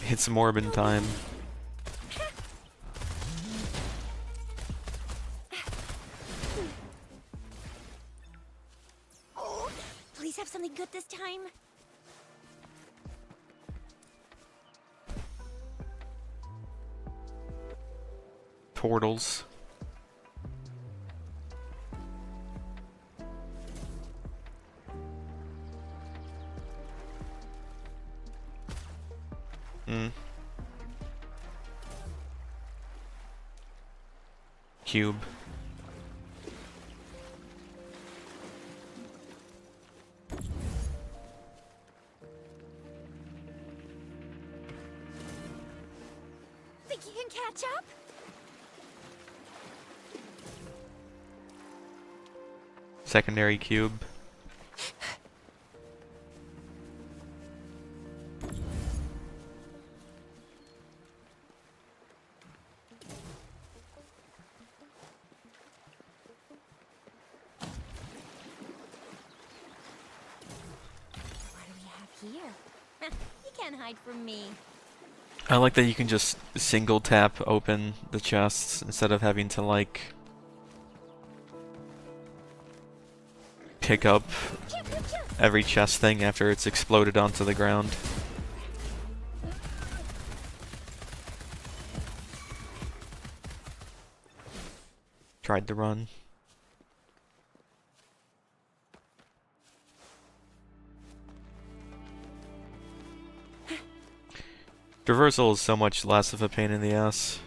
It's Morbin time. Oh, please have something good this time. Portals. Cube. Think you can catch up? Secondary cube. Here. You can't hide from me. I like that you can just single tap open the chests instead of having to like pick up every chest thing after it's exploded onto the ground. tried to run. Traversal is so much less of a pain in the ass.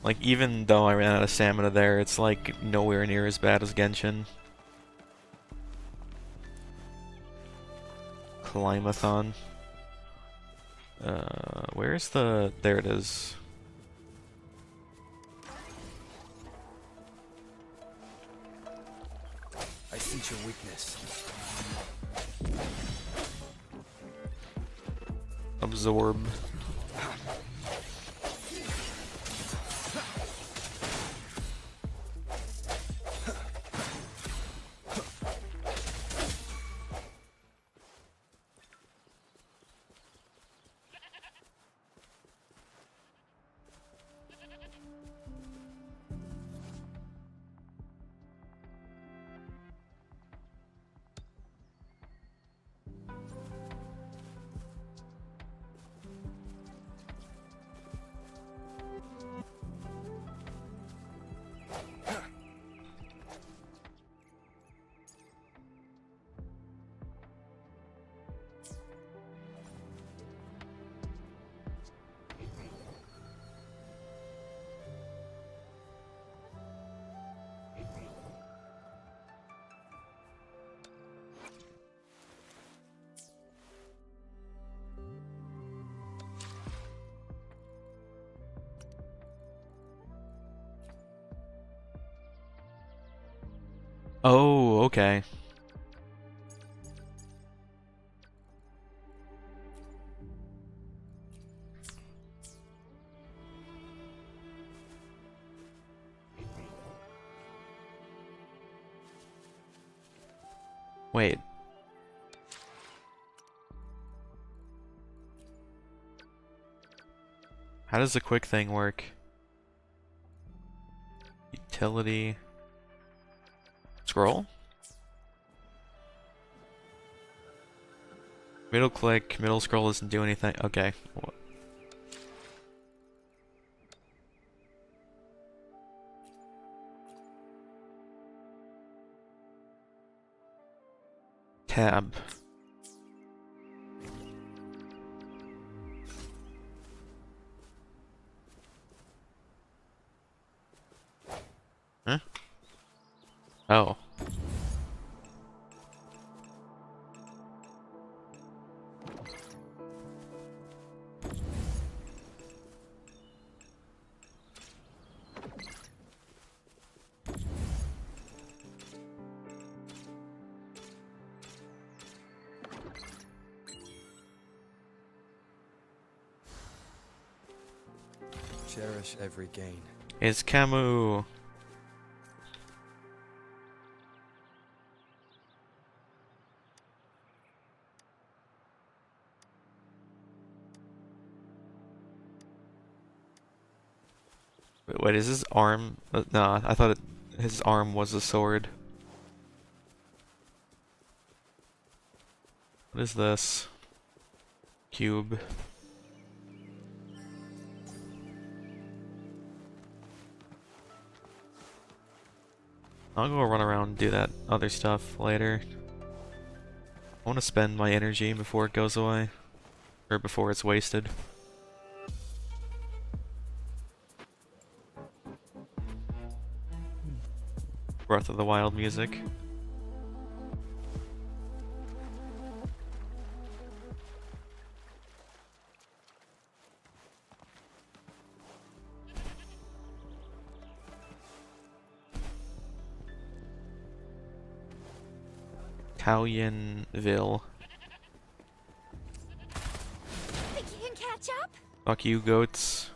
Like, even though I ran out of stamina there, it's like nowhere near as bad as Genshin. Climathon. Where's the... There it is. I sense your weakness. Absorb. Oh, okay. Wait. How does the quick thing work? Utility. Scroll? Middle click, middle scroll doesn't do anything. Okay. Tab. Huh? Oh. Cherish every gain. It's Camus. Wait, is his arm? Nah, I thought his arm was a sword. What is this? Cube. I'll go run around and do that other stuff later. I want to spend my energy before it goes away. Or before it's wasted. Breath of the Wild music. Italianville. Think you can catch up? Fuck you, goats.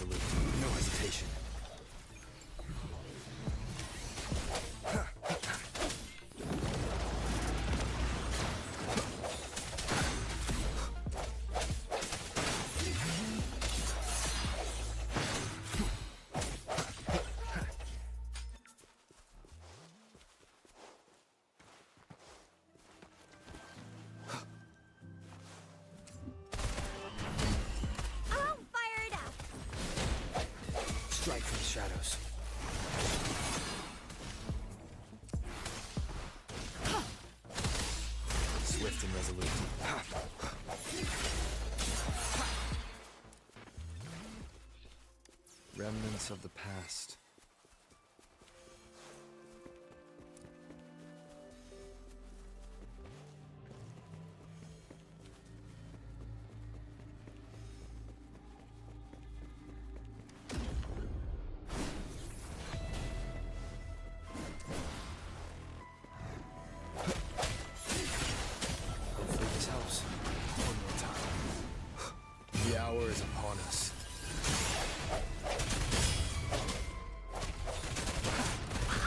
resolute. No hesitation. I'll fire it up. Strike from the shadows. Swift and resolute. Remnants of the past. Hopefully this helps. One more time. The hour is upon us.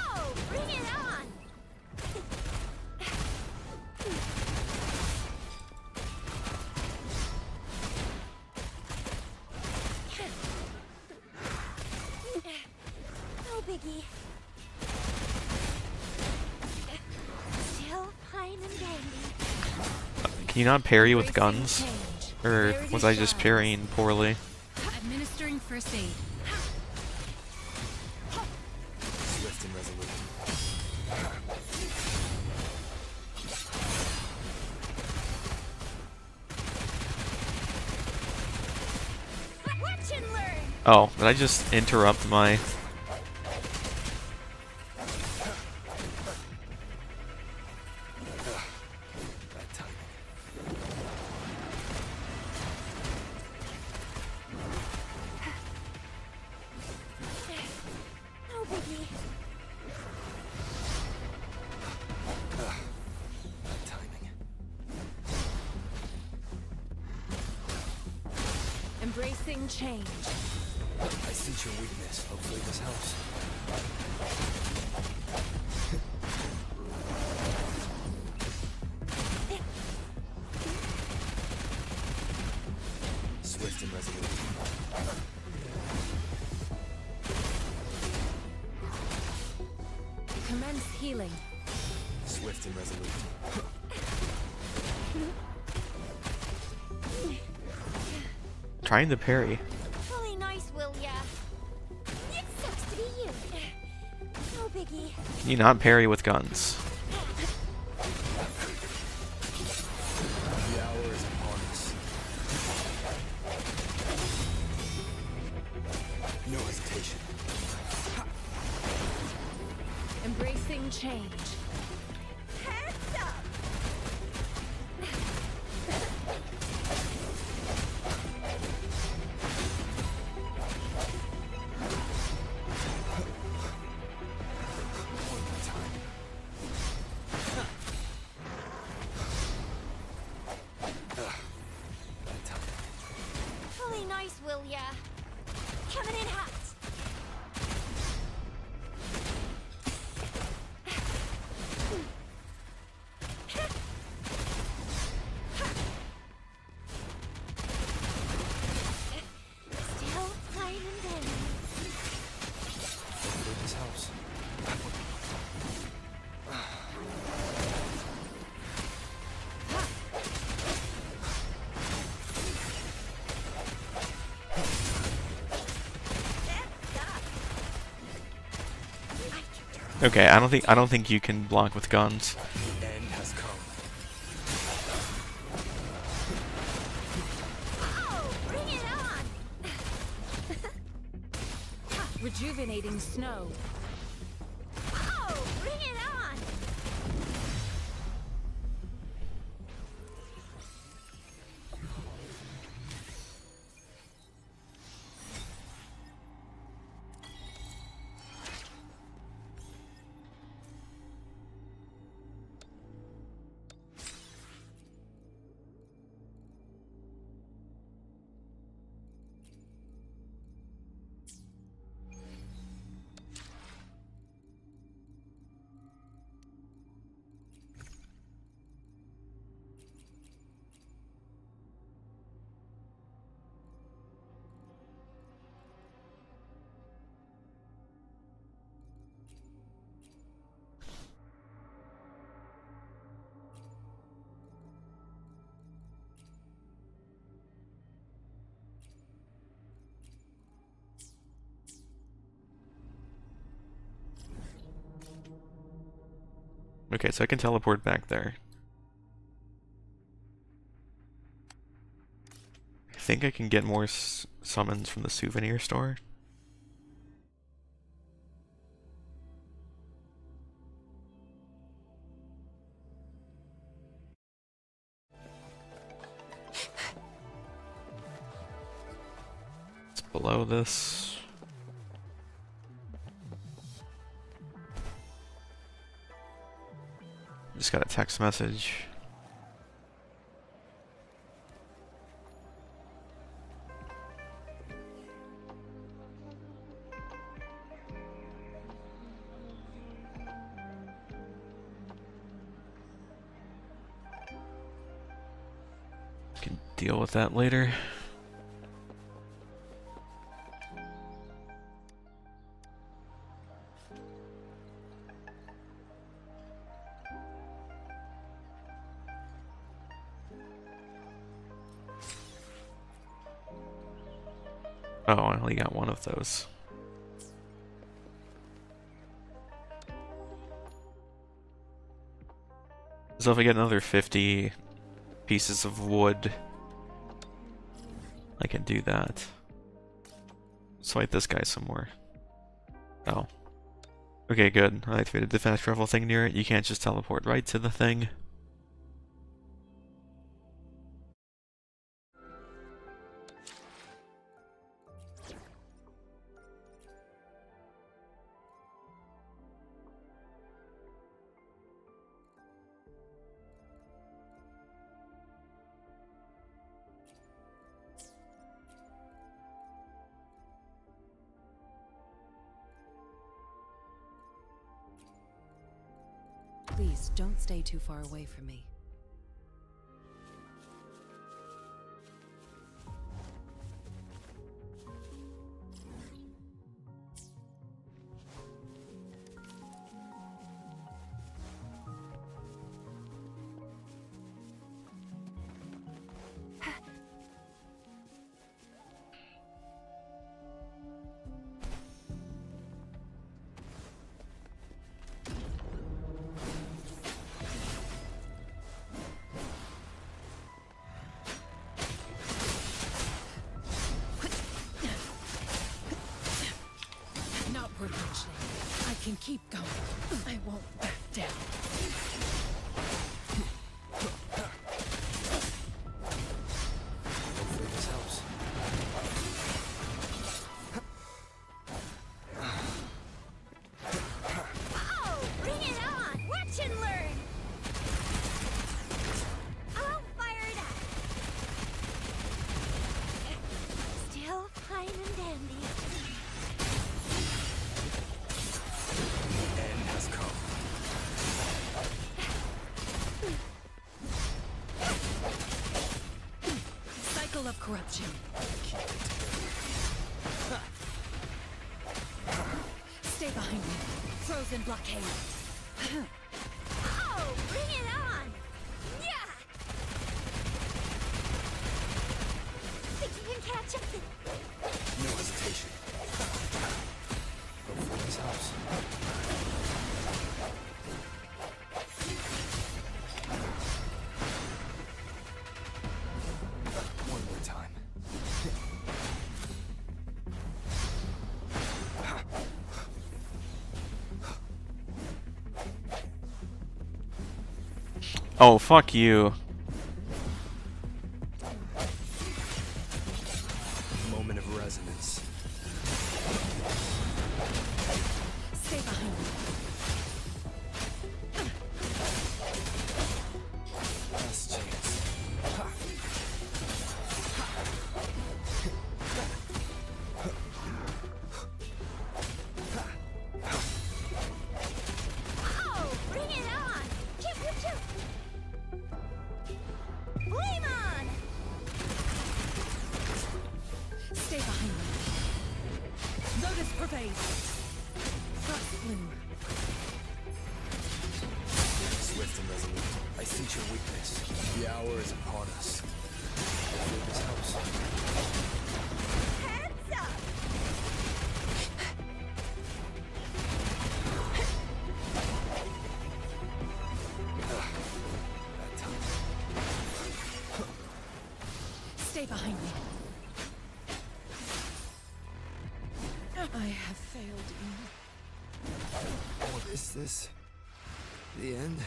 Oh, bring it on! No biggie. Still fine and dandy. Can you not parry with Embracing guns? change. Or Rarity was I just shines. parrying poorly? Administering first aid. Swift and resolute. Watch and learn! Oh, did I just interrupt my... Bad timing. No biggie. Bad timing. Embracing change. I sense your weakness. Hopefully this helps. Swift and resolute. Commence healing. Swift and resolute. Trying to parry. Really nice, will ya? It sucks to be you. No biggie. Can you not parry with guns? The hour is upon us. No hesitation. Embracing change. Heads up! One more time. Bad timing. Really nice, will ya? Coming in hot. Still fine and dandy. Hopefully this helps. Okay, I don't think you can block with guns. The end has come. Oh, bring it on! Rejuvenating snow. Oh, bring it on! Okay, so I can teleport back there. I think I can get more summons from the souvenir store. It's below this. Just got a text message. Can deal with that later. Oh, I only got one of those. So if I get another 50 pieces of wood, I can do that. Let's fight this guy some more. Oh. Okay, good. I activated the fast travel thing near it. You can't just teleport right to the thing. Please, don't stay too far away from me. Not worth mentioning. I can keep going. I won't back down. Hopefully this helps. Oh, bring it on! Watch and learn! I'll fire it up! Still fine and dandy. The end has come. Cycle of corruption. Stay behind me. Frozen blockade. Oh, bring it on! Yeah! Think you can catch up? No hesitation. Hopefully this helps. One more time. Oh, fuck you. Moment of resonance. Stay behind me. Last chance. Oh, bring it on! Chip, chip, chip! Flame on! Stay behind me. Lotus pervade. Frost bloom. Swift and resolute. I sense your weakness. The hour is upon us. Hopefully this helps. Heads up! Stay behind me. I have failed you. Is this the end?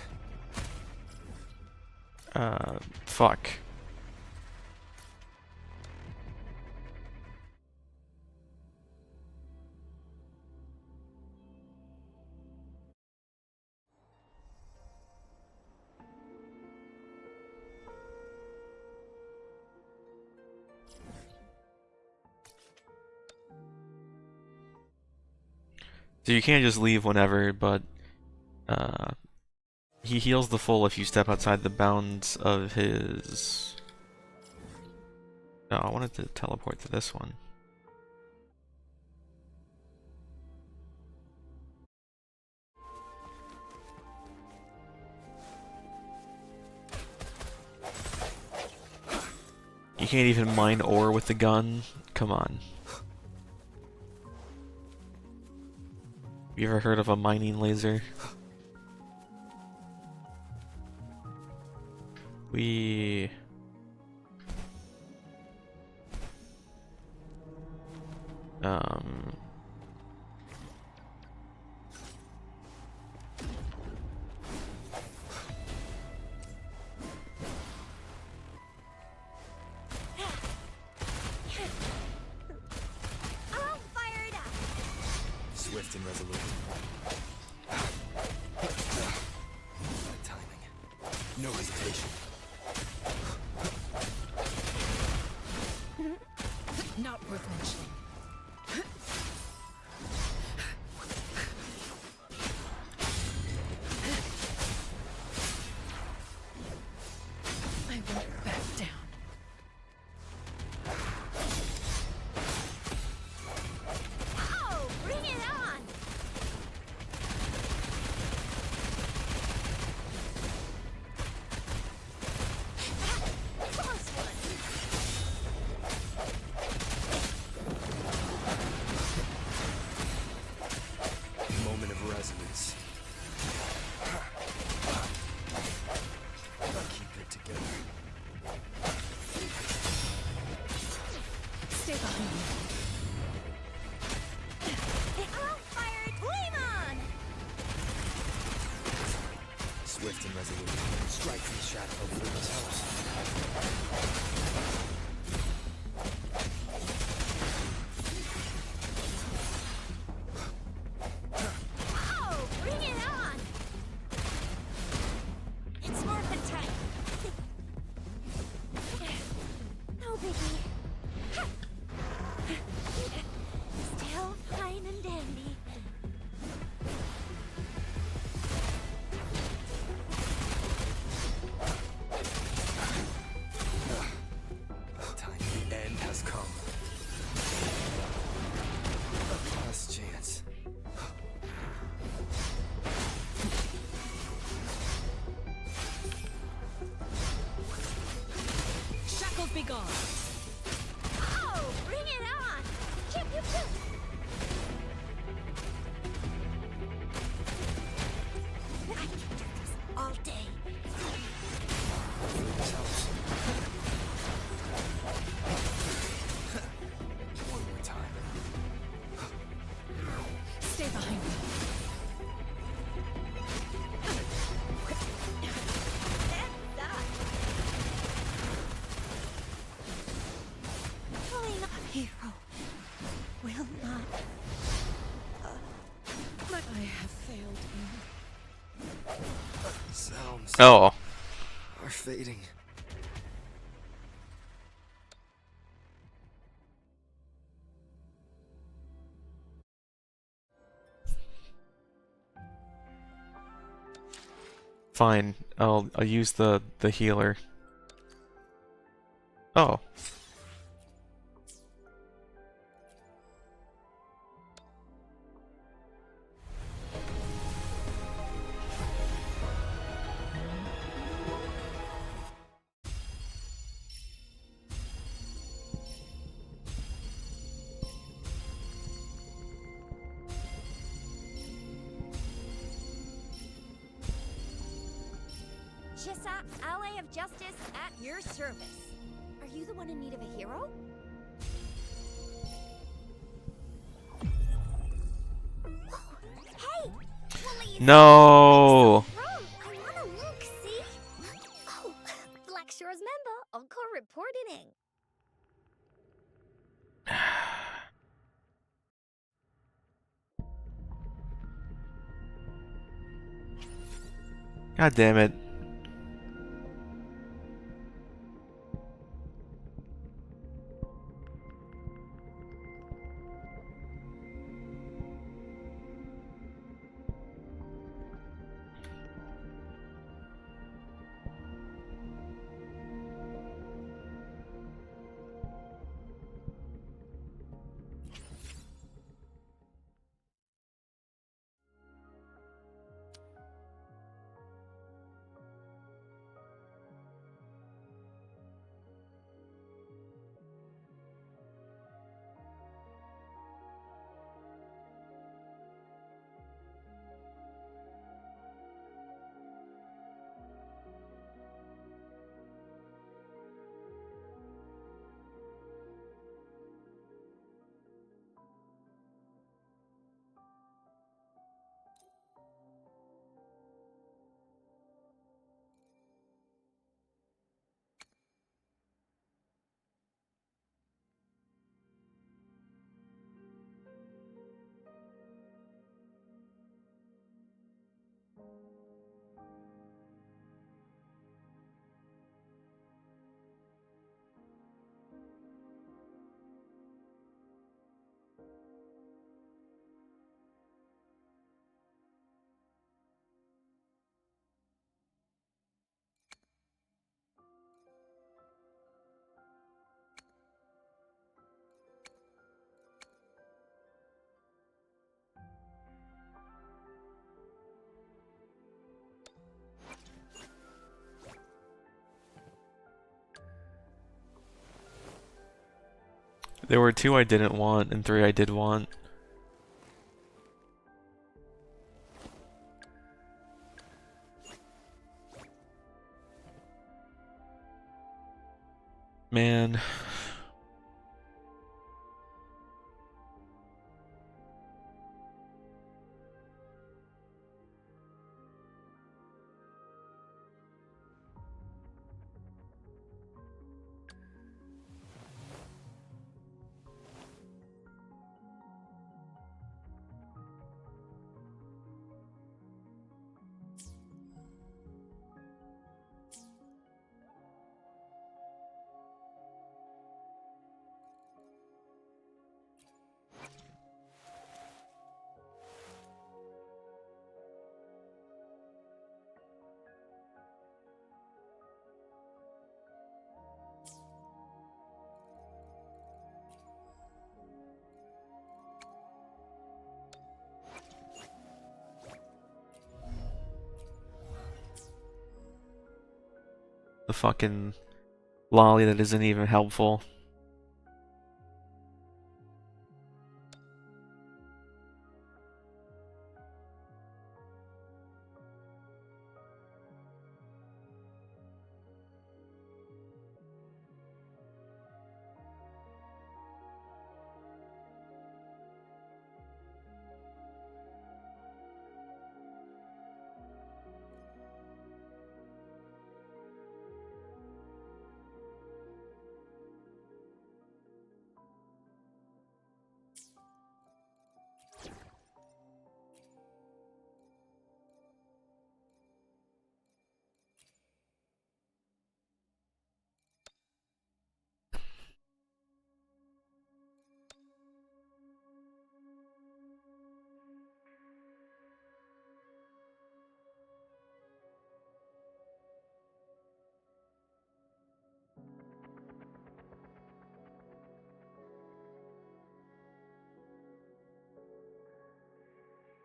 Fuck. So you can't just leave whenever, but he heals the full if you step outside the bounds of his... No, I wanted to teleport to this one. You can't even mine ore with the gun? Come on. You ever heard of a mining laser? We... All fired up. Swift and resolute. That timing. No hesitation. Not worth mentioning. I won't back down. Oh, bring it on. Close one. Moment of resonance. Keep it together. Stay behind me. All fired. Flame on. Swift and resolute. Strike from the shadow of Luna's house. Oh, bring it on. It's morphin' time. No biggie. Still fine and dandy. Time. The end has come. Last chance. Shackles be gone. Oh, bring it on. Pew, pew, pew. I can do this all day. Luna's house. One more time. Stay behind me. That's that. Pulling a hero will not. I have failed you. Sounds Oh. are fading. Fine. I'll use the healer. Oh. Chissa, Ally of Justice, at your service. Are you the one in need of a hero? Hey! Please! No. I wanna look, see? Oh, Black Shore's member, Encore reporting. God damn it. There were 2 I didn't want and 3 I did want. Man. The fucking lolly that isn't even helpful.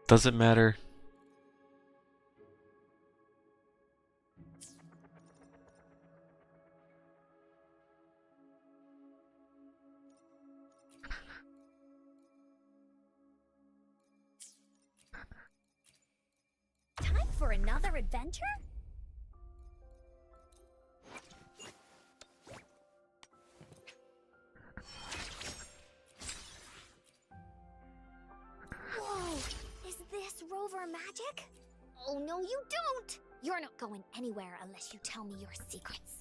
Doesn't matter. Time for another adventure? Rover magic? Oh, no, you don't! You're not going anywhere unless you tell me your secrets.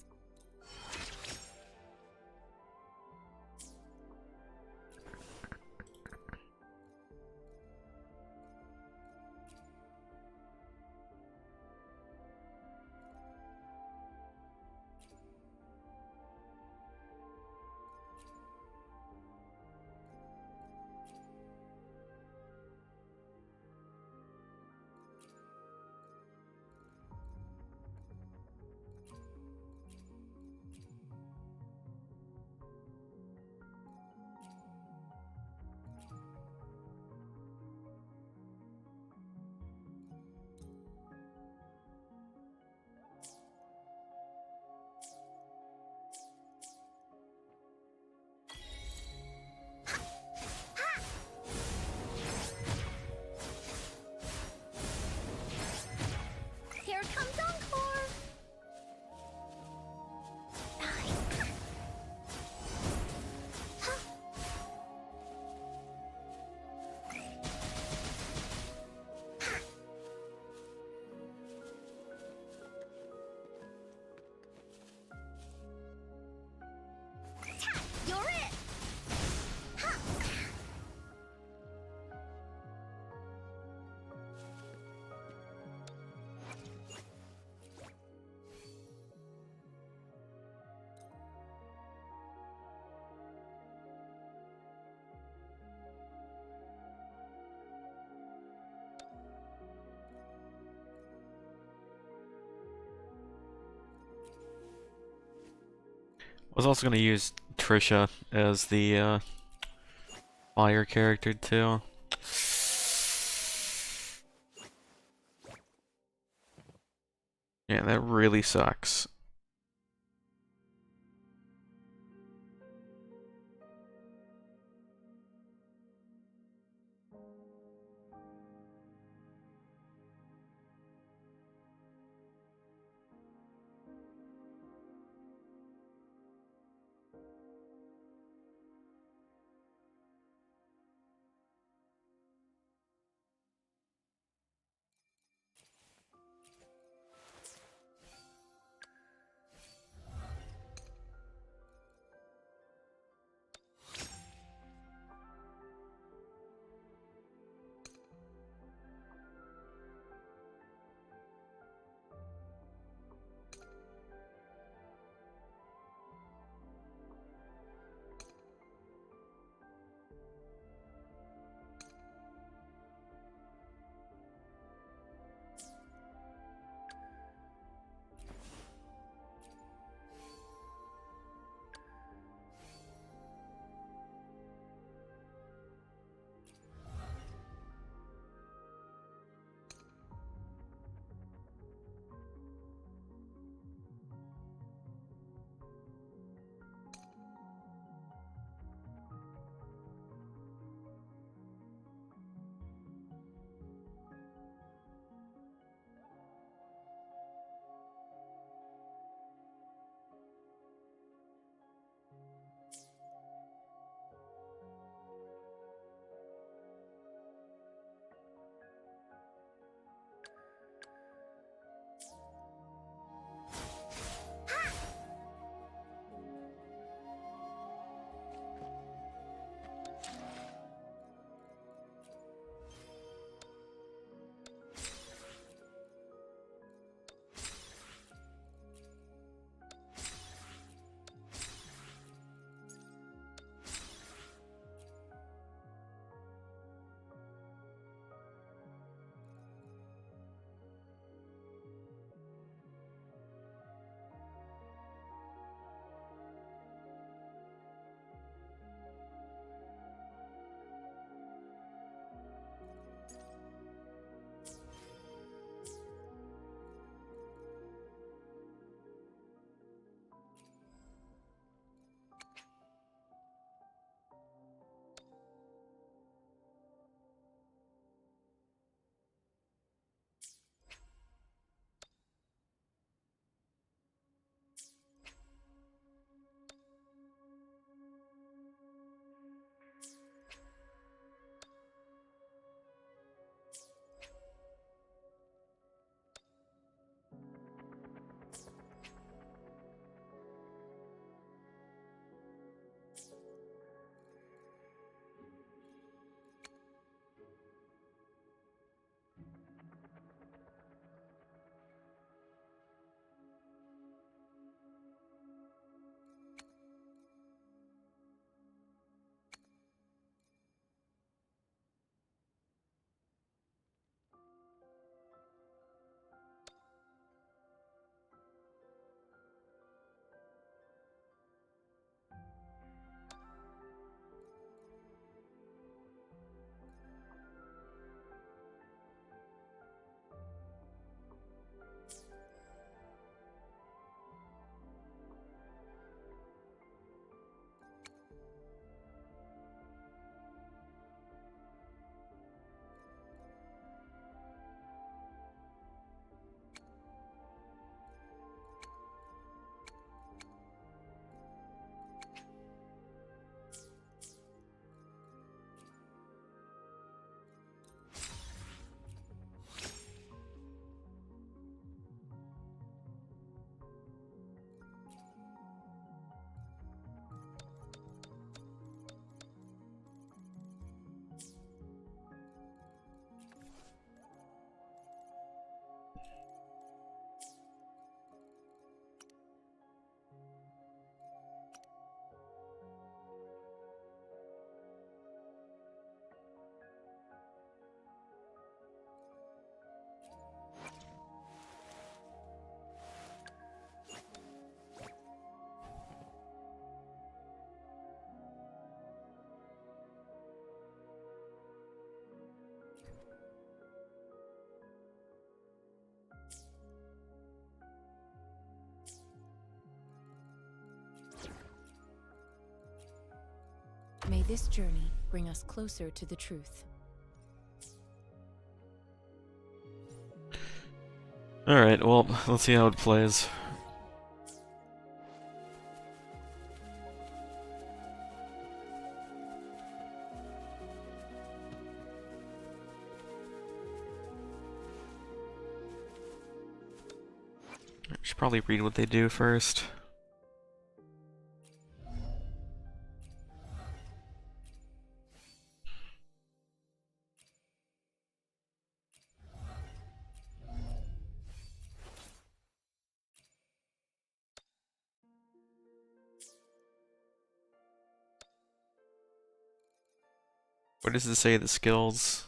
Here comes Encore! You're it! I was also gonna use Trisha as the fire character too. Yeah, that really sucks. May this journey bring us closer to the truth. Alright, well, let's see how it plays. I should probably read what they do first. What does it say, the skills?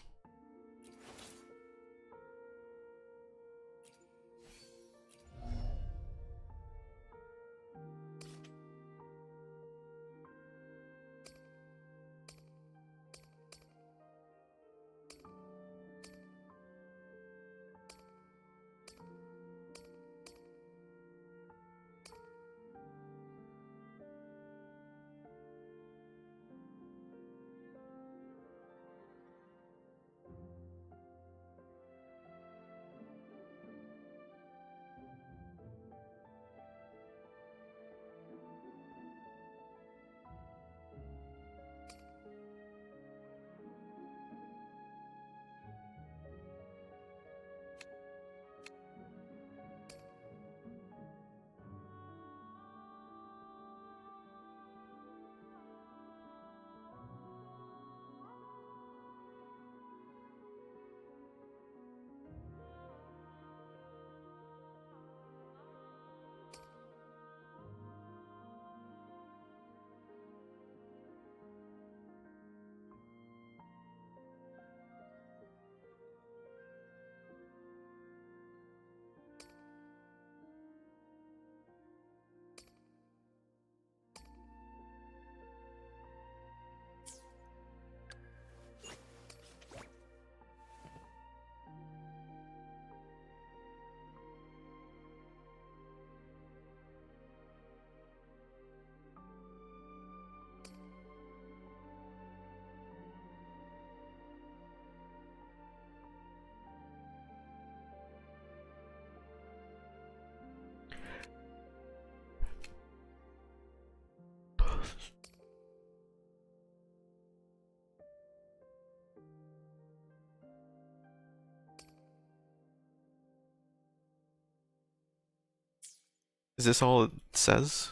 Is this all it says?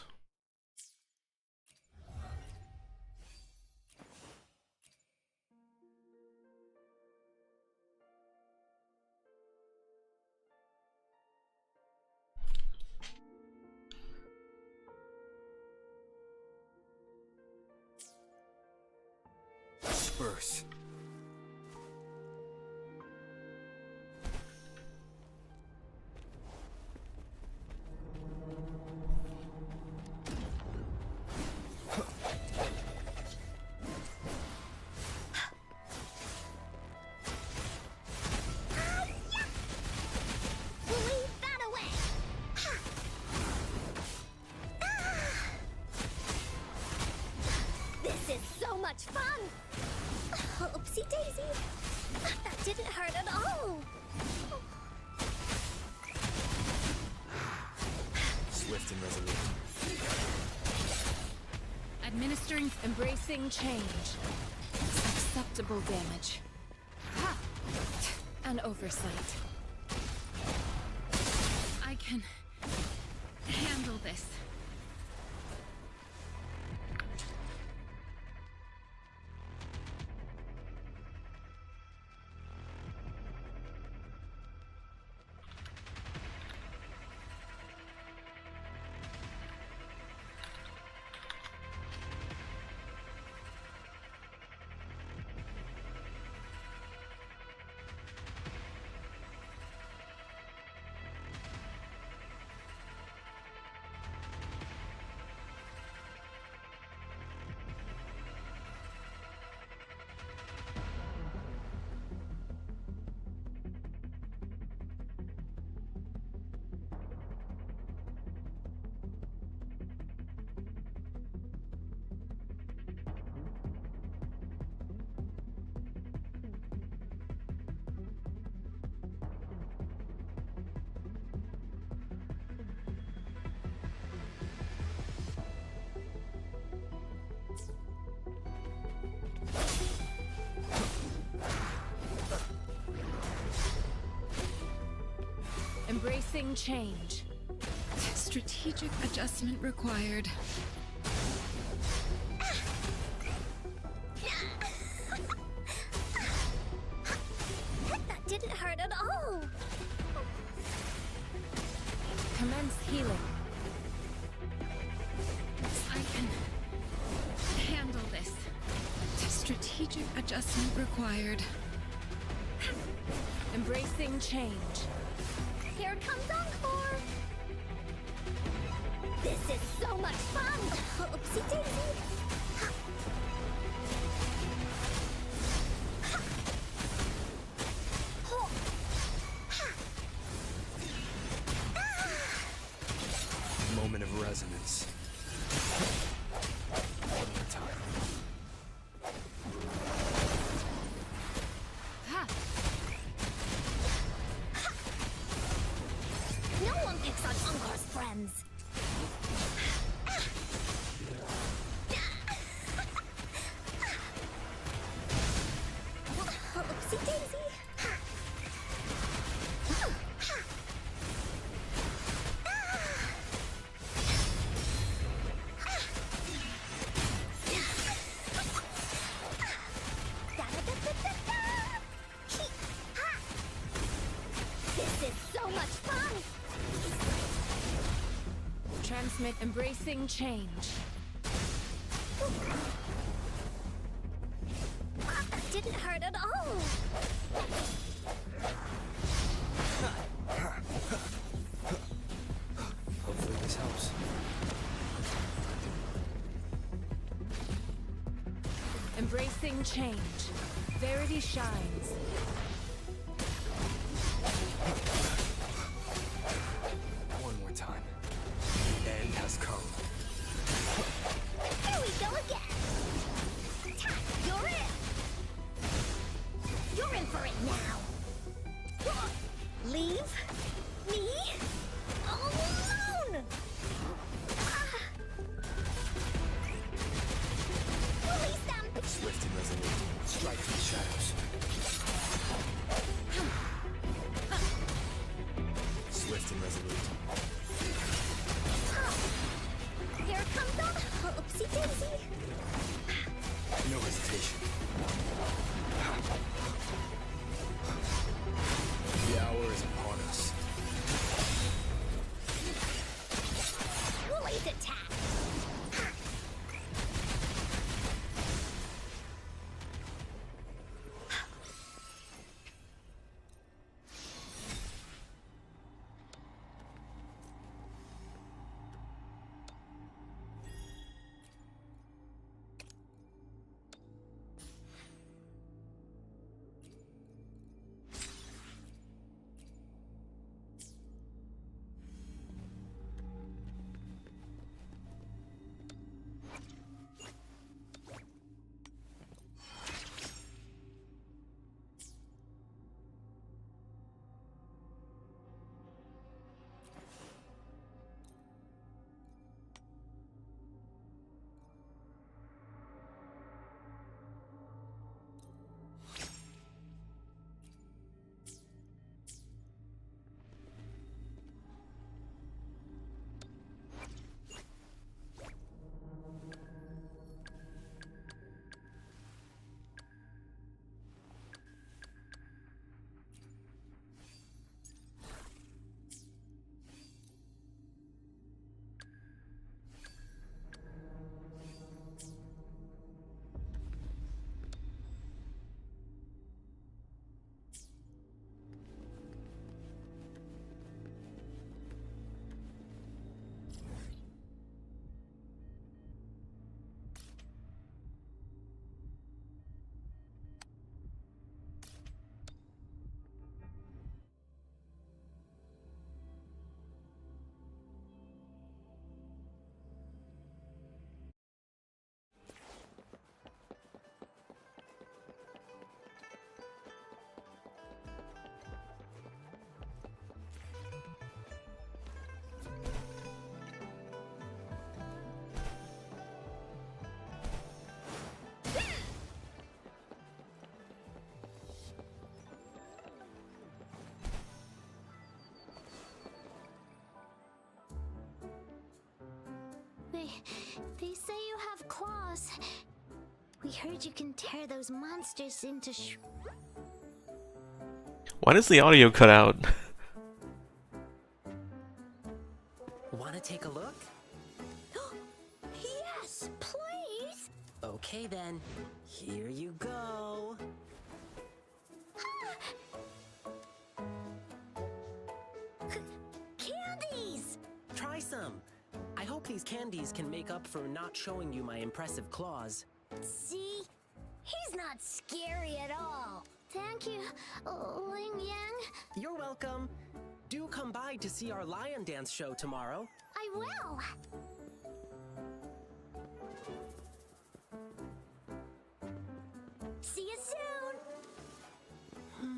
Spurs. Leave that away! Ha! This is so much fun! Oopsie daisy! That didn't hurt at all! Swift and resolute. Administering, embracing change. Acceptable damage. Ha! And oversight. I can handle this. Embracing change. Strategic adjustment required. That didn't hurt at all. Commence healing. I can handle this. Strategic adjustment required. Embracing change. Here comes Encore. This is so much fun. Oopsie daisy. Moment of resonance. One more time. No one picks on Encore's friends. Oopsie daisy. This is so much fun. Transmit. Embracing change. That didn't hurt at all. Hopefully this helps. Embracing change. Verity shines. One more time. The end has come. Here we go again. You're in. You're in for it now. Leave me alone. Release them. Swift and resolute. Strike from the shadows. They say you have claws. We heard you can tear those monsters into Why does the audio cut out? Wanna take a look? Yes, please! Okay then, here you go. Candies! Try some. I hope these candies can make up for not showing you my impressive claws. See? He's not scary at all. Thank you, Ling Yang. You're welcome. Do come by to see our lion dance show tomorrow. I will. See you soon.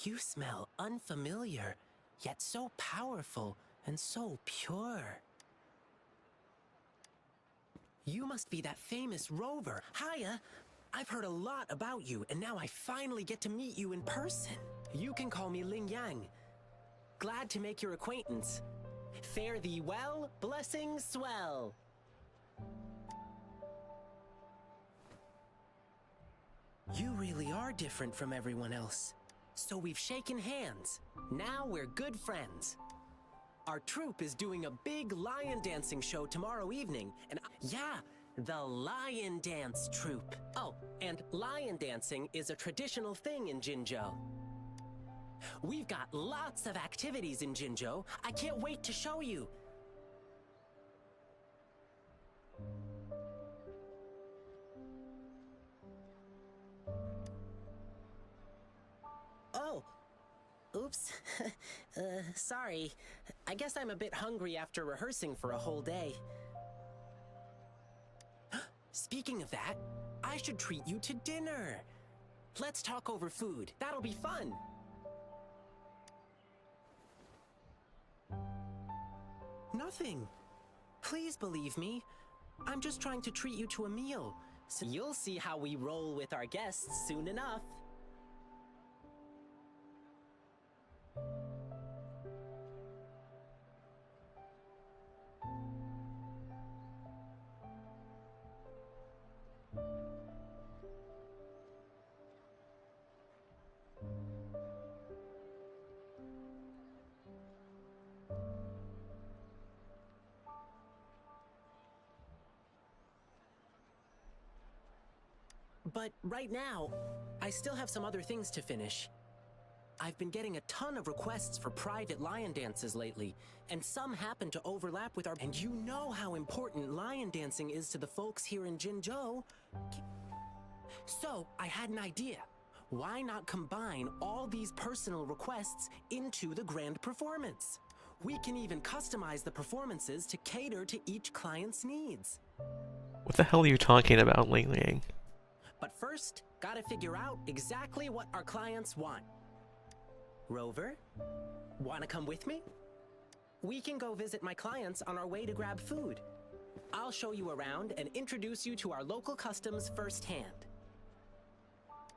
You smell unfamiliar, yet so powerful and so pure. You must be that famous rover. Hiya! I've heard a lot about you, and now I finally get to meet you in person. You can call me Ling Yang. Glad to make your acquaintance. Fare thee well, blessings swell. You really are different from everyone else. So we've shaken hands. Now we're good friends. Our troupe is doing a big lion dancing show tomorrow evening, and yeah, the Lion Dance Troupe. Oh, and lion dancing is a traditional thing in Jinzhou. We've got lots of activities in Jinzhou. I can't wait to show you. Oh, oops. Sorry. I guess I'm a bit hungry after rehearsing for a whole day. Speaking of that, I should treat you to dinner. Let's talk over food. That'll be fun. Nothing. Please believe me. I'm just trying to treat you to a meal. So you'll see how we roll with our guests soon enough. But right now, I still have some other things to finish. I've been getting a ton of requests for private lion dances lately, and some happen to overlap with our— And you know how important lion dancing is to the folks here in Jinzhou. So, I had an idea. Why not combine all these personal requests into the grand performance? We can even customize the performances to cater to each client's needs. What the hell are you talking about, Ling Liang? But first, gotta figure out exactly what our clients want. Rover, wanna come with me? We can go visit my clients on our way to grab food. I'll show you around and introduce you to our local customs firsthand.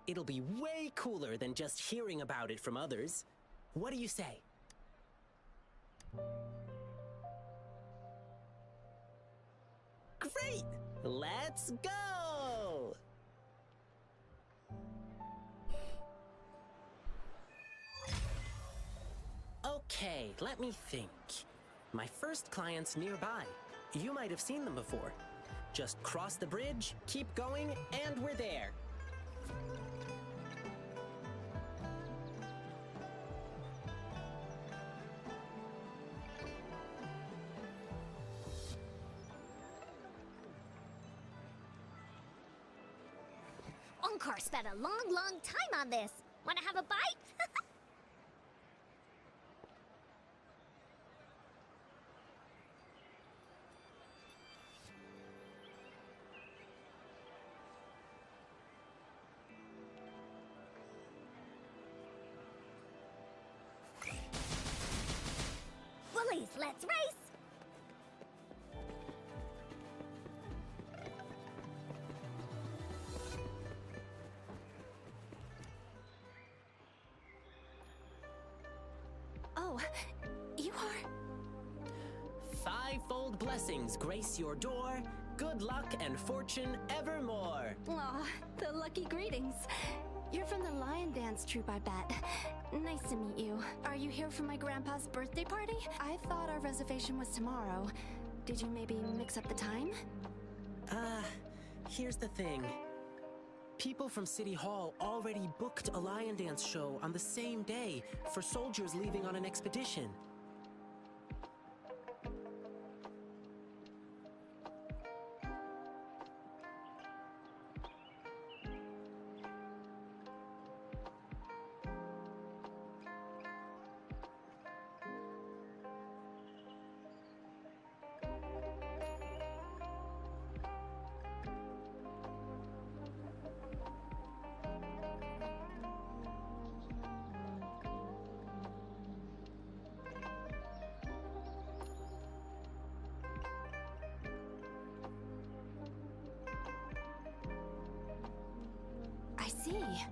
It'll be way cooler than just hearing about it from others. What do you say? Great! Let's go! Okay, let me think. My first client's nearby. You might have seen them before. Just cross the bridge, keep going, and we're there. Onkar spent a long time on this. Wanna have a bite? Willies, let's race! Oh, you are... Threefold blessings grace your door. Good luck and fortune evermore. Aw, the lucky greetings. You're from the lion dance troupe, I bet. Nice to meet you. Are you here for my grandpa's birthday party? I thought our reservation was tomorrow. Did you maybe mix up the time? Here's the thing. People from City Hall already booked a lion dance show on the same day for soldiers leaving on an expedition.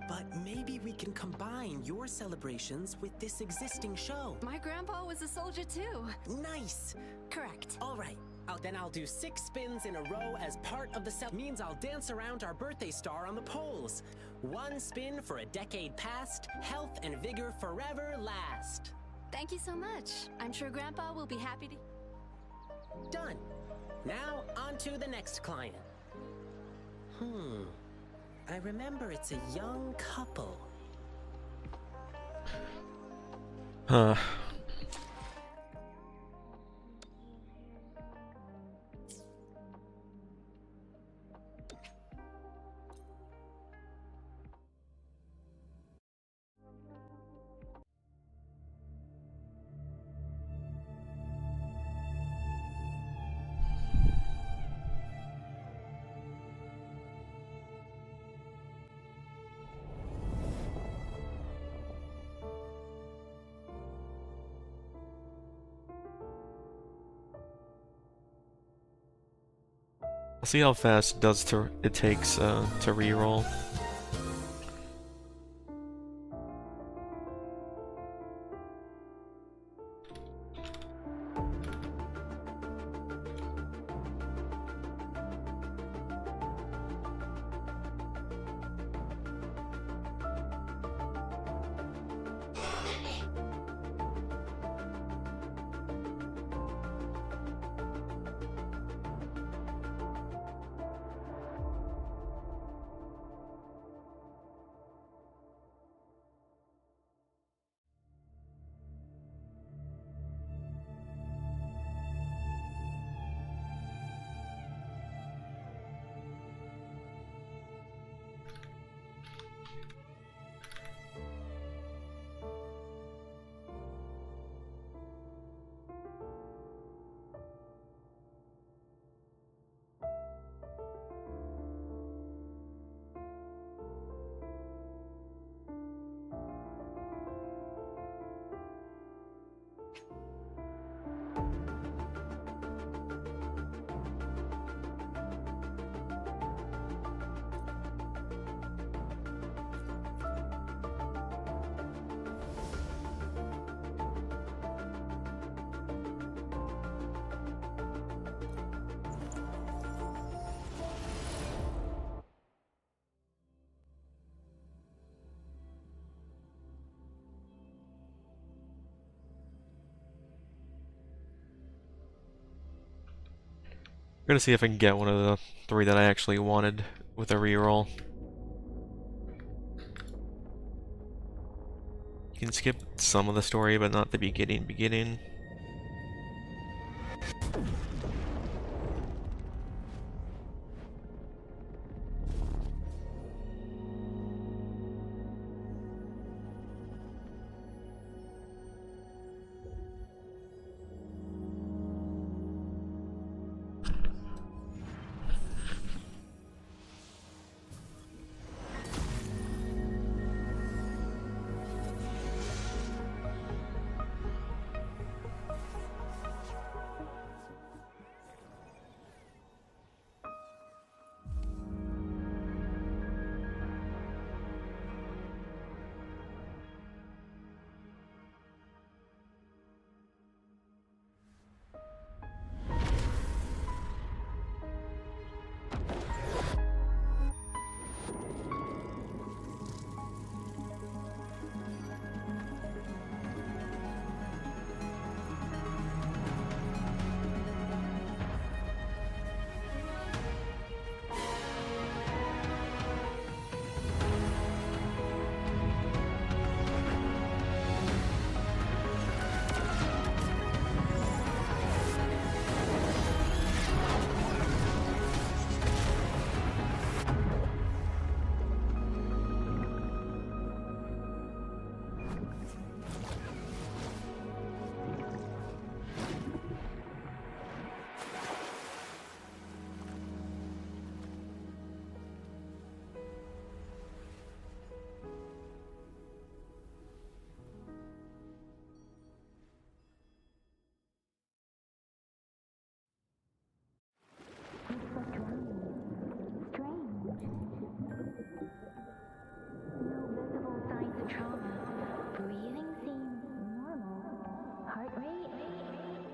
But maybe we can combine your celebrations with this existing show. My grandpa was a soldier too. Nice! Correct. All right. Then I'll do 6 spins in a row as part of the means I'll dance around our birthday star on the poles. 1 spin for a decade past, health and vigor forever last. Thank you so much. I'm sure grandpa will be happy to... Done. Now, on to the next client. I remember it's a young couple. Huh. I'll see how fast it takes to reroll. I'm gonna see if I can get one of the 3 that I actually wanted with a reroll. You can skip some of the story, but not the beginning.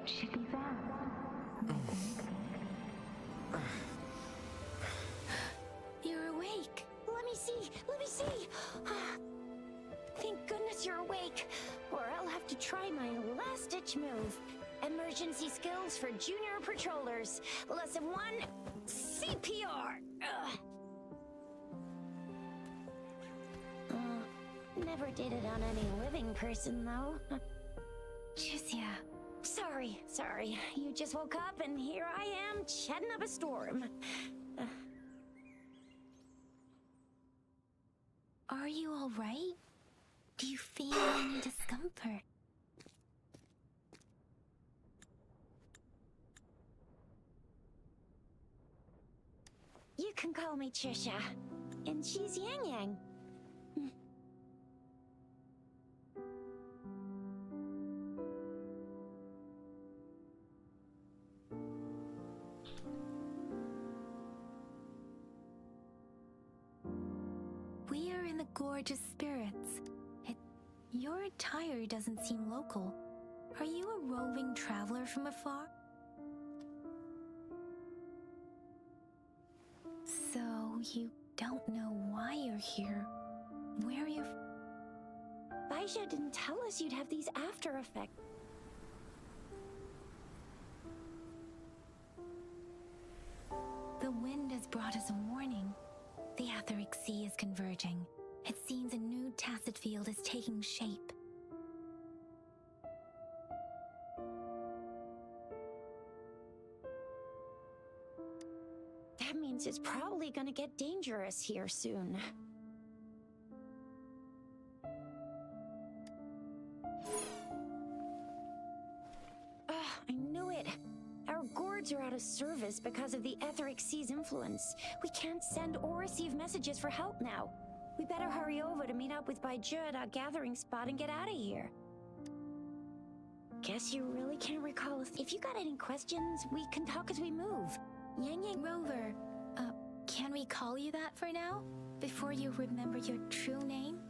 Should be fast. You're awake. Let me see. Let me see. Thank goodness you're awake, or I'll have to try my last-ditch move. Emergency skills for junior patrollers. Lesson 1, CPR. Never did it on any living person, though. Jusia. Sorry. You just woke up, and here I am, chatting up a storm. Are you all right? Do you feel any discomfort? You can call me Trisha, and she's Yang Yang. We are in the gorgeous spirits. Your attire doesn't seem local. Are you a roving traveler from afar? So, you don't know why you're here. Where you're... Baisha didn't tell us you'd have these after effects. The wind has brought us a warning. The Etheric Sea is converging. It seems a new tacit field is taking shape. That means it's probably gonna get dangerous here soon. I knew it! Our gourds are out of service because of the Etheric Sea's influence. We can't send or receive messages for help now. We better hurry over to meet up with Baiju at our gathering spot and get out of here. Guess you really can't recall if you got any questions, we can talk as we move. Yang Yang Rover, can we call you that for now? Before you remember your true name?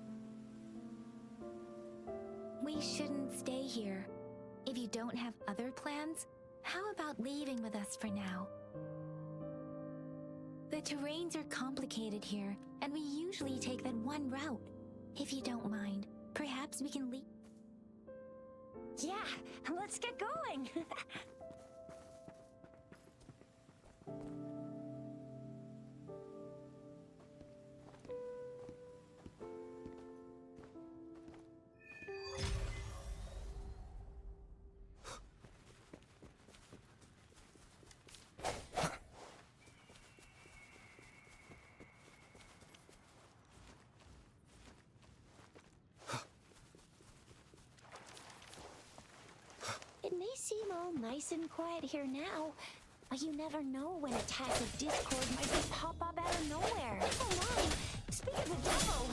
We shouldn't stay here. If you don't have other plans, how about leaving with us for now? The terrains are complicated here, and we usually take that one route. If you don't mind, perhaps we can leave. Yeah, let's get going! It may seem all nice and quiet here now, but you never know when attacks of discord might just pop up out of nowhere. Oh my! Speak of the devil!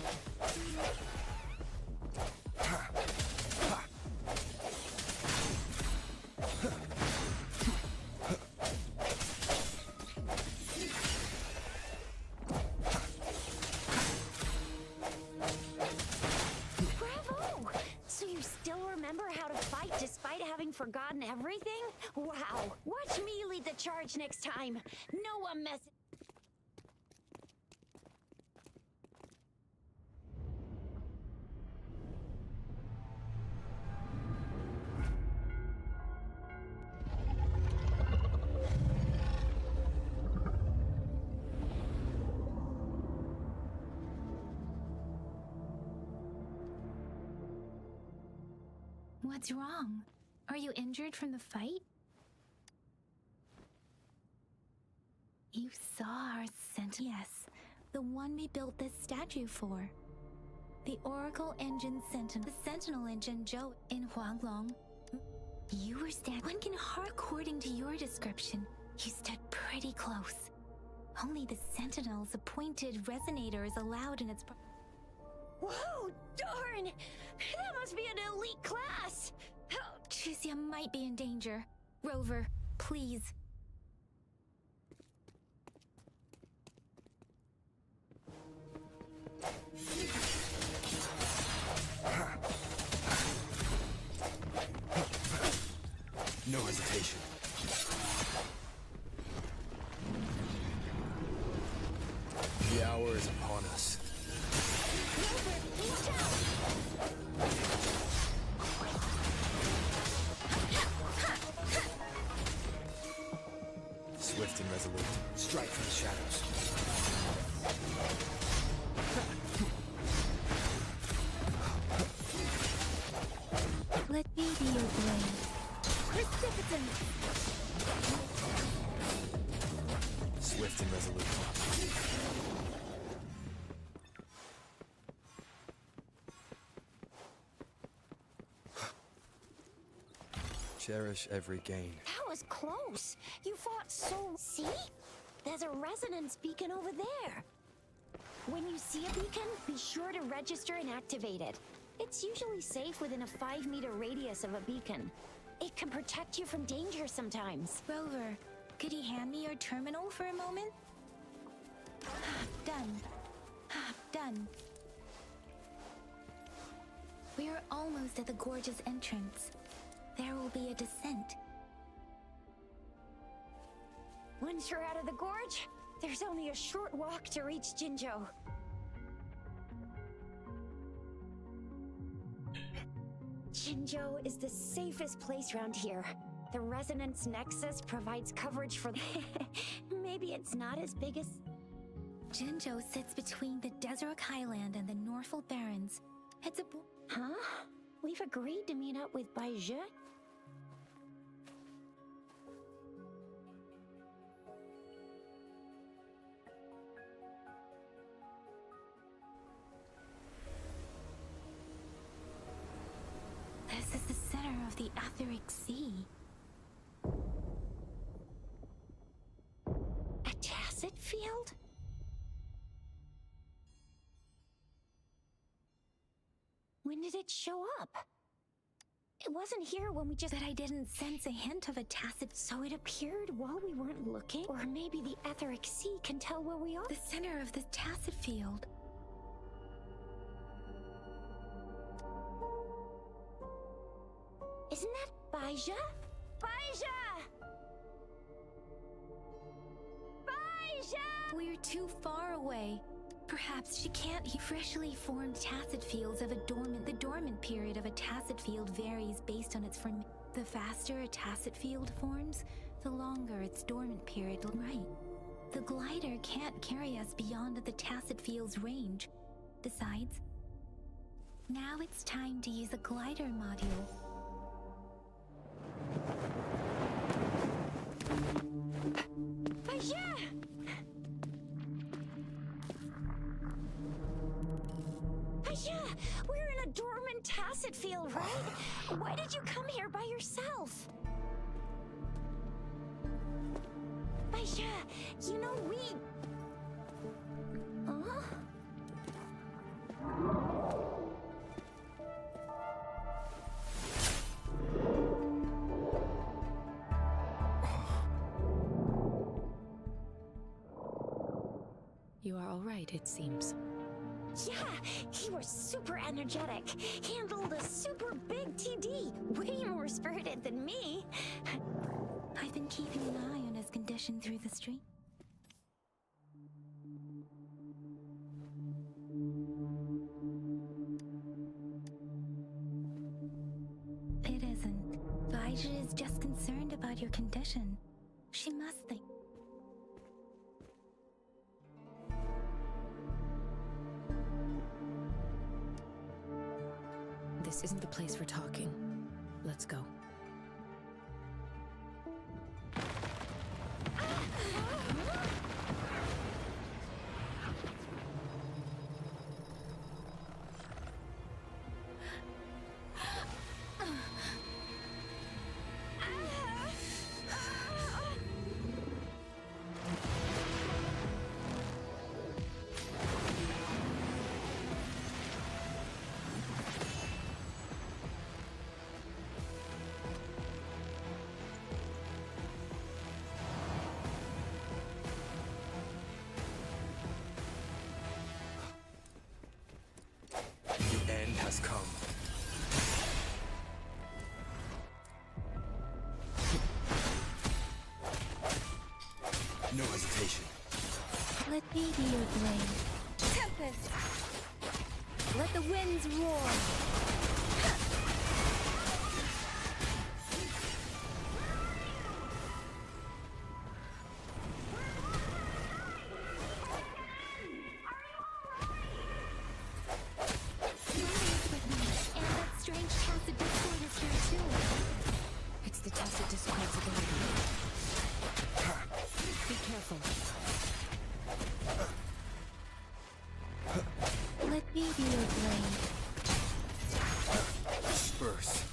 Bravo! So you still remember how to fight despite having forgotten everything? Wow! Watch me lead the charge next time. No one mess. What's wrong? Are you injured from the fight? You saw our sentinel? Yes, the one we built this statue for. The Oracle Engine Sentinel. The Sentinel Engine Joe in Huanglong. You were one can according to your description. You stood pretty close. Only the Sentinel's appointed resonator is allowed in its... Whoa, darn! That must be an elite class! Oh, Tricia might be in danger. Rover, please. No hesitation. The hour is upon us. Swift and resolute. Strike from the shadows. Let me be your blade. Precipitant! Swift and resolute. Cherish every gain. That was close. You fought so... See? There's a resonance beacon over there. When you see a beacon, be sure to register and activate it. It's usually safe within a 5-meter radius of a beacon. It can protect you from danger sometimes. Rover, could you hand me your terminal for a moment? Done. Done. We are almost at the gorge's entrance. There will be a descent. Once you're out of the gorge, there's only a short walk to reach Jinzhou. Jinzhou is the safest place around here. The Resonance Nexus provides coverage for... Maybe it's not as big as... Jinzhou sits between the Desert Highland and the Norfolk Barrens. It's a... Huh? We've agreed to meet up with Baizhe? This is the center of the Etheric Sea. A tacit field? When did it show up? It wasn't here when we just... But I didn't sense a hint of a tacit... So it appeared while we weren't looking? Or maybe the Etheric Sea can tell where we are? The center of the tacit field. Isn't that Baizhe? Baizhe! Baizhe! We're too far away. Perhaps she can't hear freshly formed tacit fields of a dormant... The dormant period of a tacit field varies based on its form... The faster a tacit field forms, the longer its dormant period... Right. The glider can't carry us beyond the tacit field's range. Besides, now it's time to use the glider module. Baizhe! Baizhe, we're in a dormant tacit field, right? Why did you come here by yourself? Baizhe, you know we... Huh? You are all right, it seems. Yeah, he was super energetic. Handled a super big TD. Way more spirited than me. I've been keeping an eye on his condition through the street. It isn't. Baizhe is just concerned about your condition. She must think. This isn't the place for talking. Let's go. The end has come. No hesitation. Let me be your blade. Tempest! Let the winds roar! And that strange tacit discord is here too. It's the tacit discord's ability. Be careful. Let me be your blade. Spurs.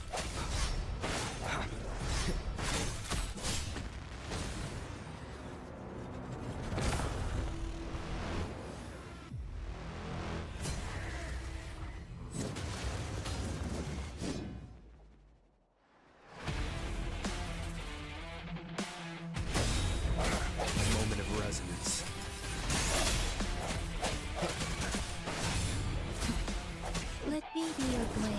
Moment of resonance. Let me be your blade.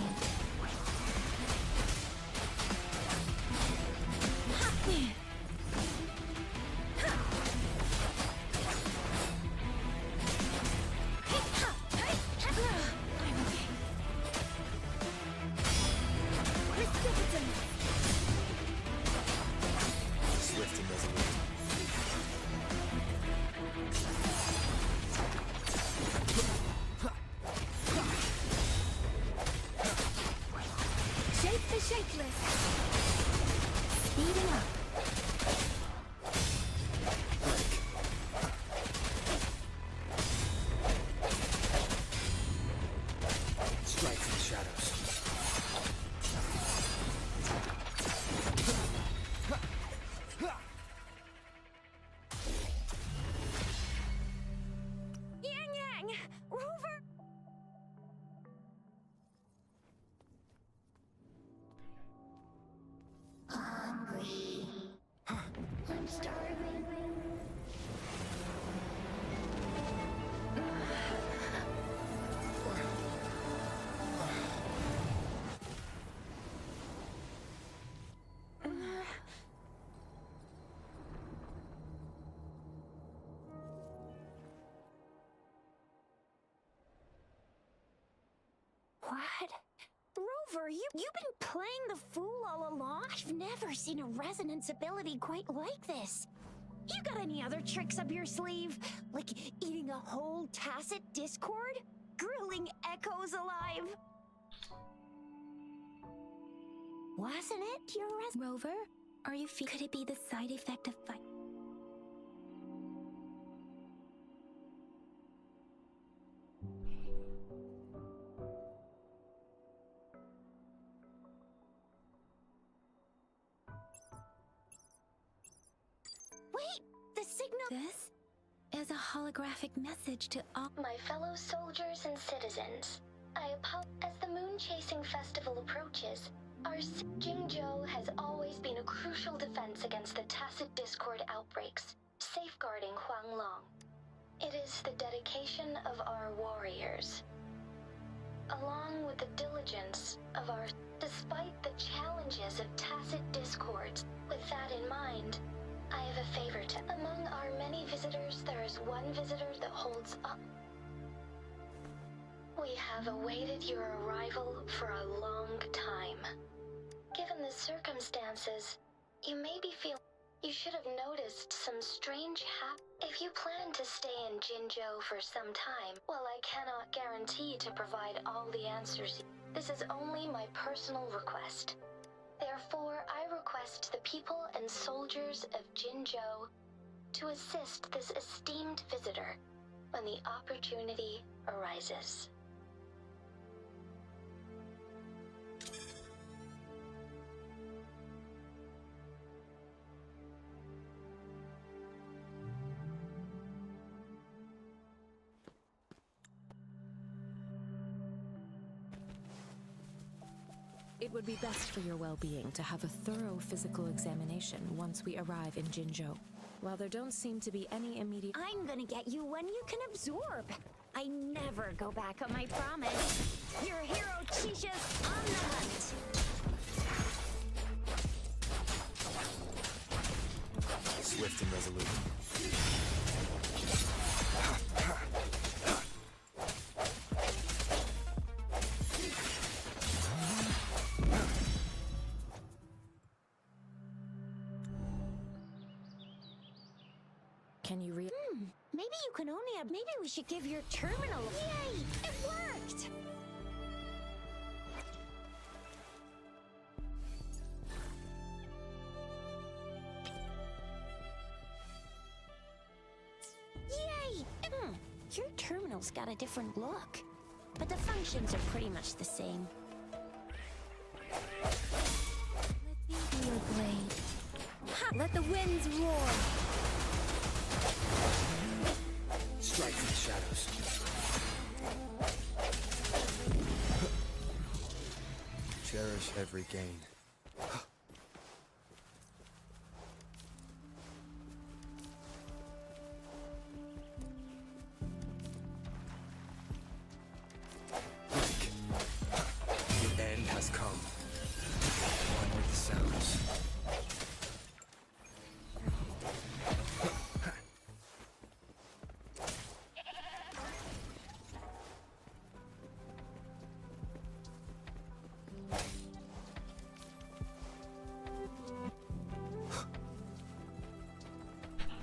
Swift and resolute. Shape the shapeless! Speeding up. Strike in the shadows. Yang Yang! Rover! I'm starving. What? Rover, you've been playing the fool all along? I've never seen a resonance ability quite like this. You got any other tricks up your sleeve? Like eating a whole tacit discord? Grilling echoes alive? Wasn't it your Rover, are you Could it be the side effect of fight? Wait, the signal... This is a holographic message to all My fellow soldiers and citizens, as the Moon Chasing Festival approaches, our Jingzhou has always been a crucial defense against the tacit discord outbreaks, safeguarding Huanglong. It is the dedication of our warriors, along with the diligence of our... Despite the challenges of tacit discords, with that in mind, I have a favor to... Among our many visitors, there is one visitor that holds up. We have awaited your arrival for a long time. Given the circumstances, you may be feeling... You should have noticed some strange If you plan to stay in Jinzhou for some time, while I cannot guarantee to provide all the answers, this is only my personal request. Therefore, I request the people and soldiers of Jinzhou to assist this esteemed visitor when the opportunity arises. It would be best for your well-being to have a thorough physical examination once we arrive in Jinzhou. While there don't seem to be any immediate... I'm gonna get you when you can absorb. I never go back on my promise. Your hero Chisha's on the hunt. Swift and resolute. Can you read? Maybe you can only have. Maybe we should give your terminal. Yay! It worked! Yay! Your terminal's got a different look, but the functions are pretty much the same. Let me be your blade. Ha! Let the winds roar. Strike from the shadows. Cherish every gain. The end has come. One with the sounds.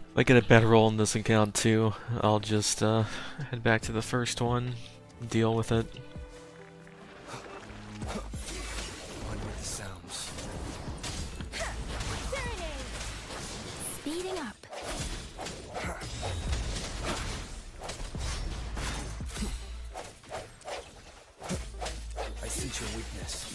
If I get a better roll in this account too, I'll just head back to the first one, deal with it. One with the sounds. Speeding up. I sense your weakness.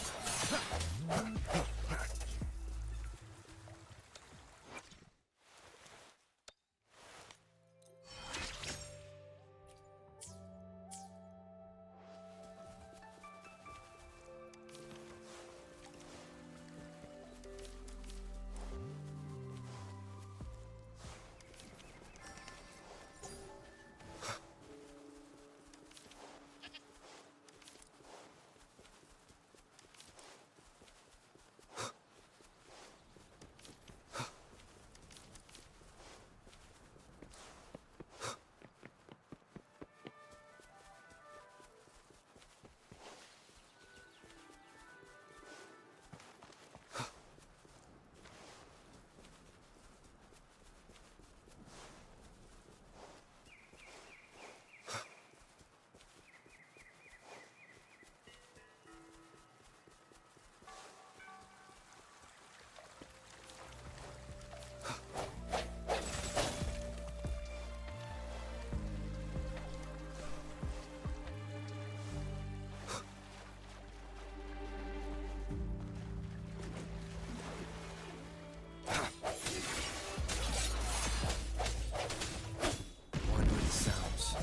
One with the sounds.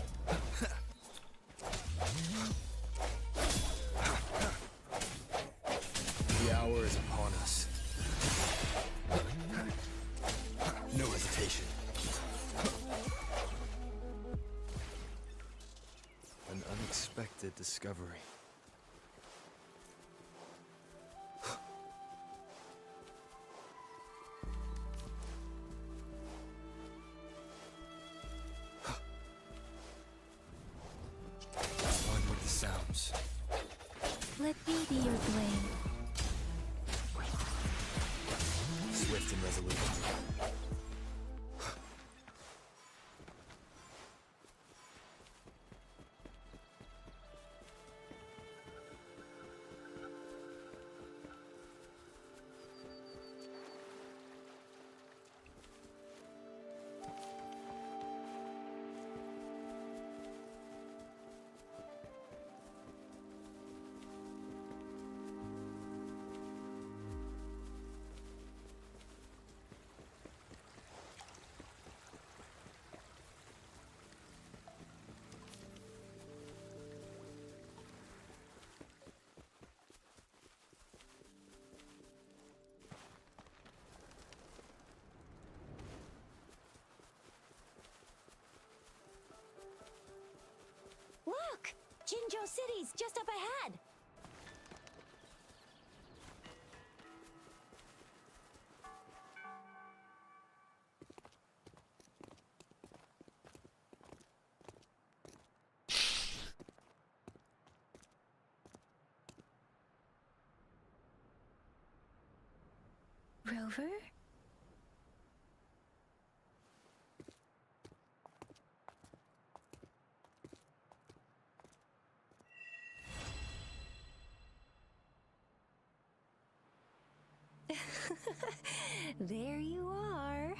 The hour is upon us. No hesitation. An unexpected discovery. One with the sounds. Let me be your blade. Swift and resolute. Look! Jinzhou City's just up ahead. Rover? There you are.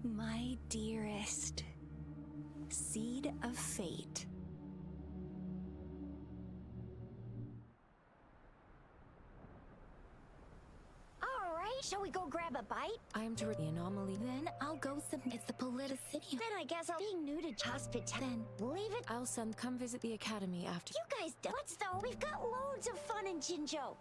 My dearest. Seed of fate. Alright, shall we go grab a bite? I am to the anomaly. Then I'll go submit the politicity. Then I guess I'll be new to hospitality. Then leave it. I'll come visit the academy after. You guys do. What's though? We've got loads of fun in Jinzhou.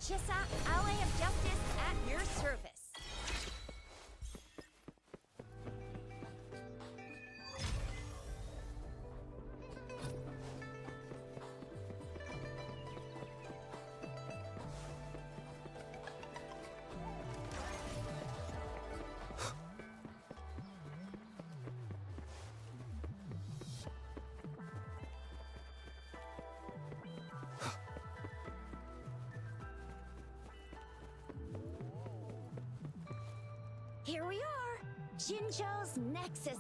Chissa, ally of justice at your service. Here we are, Jinzhou's Nexus.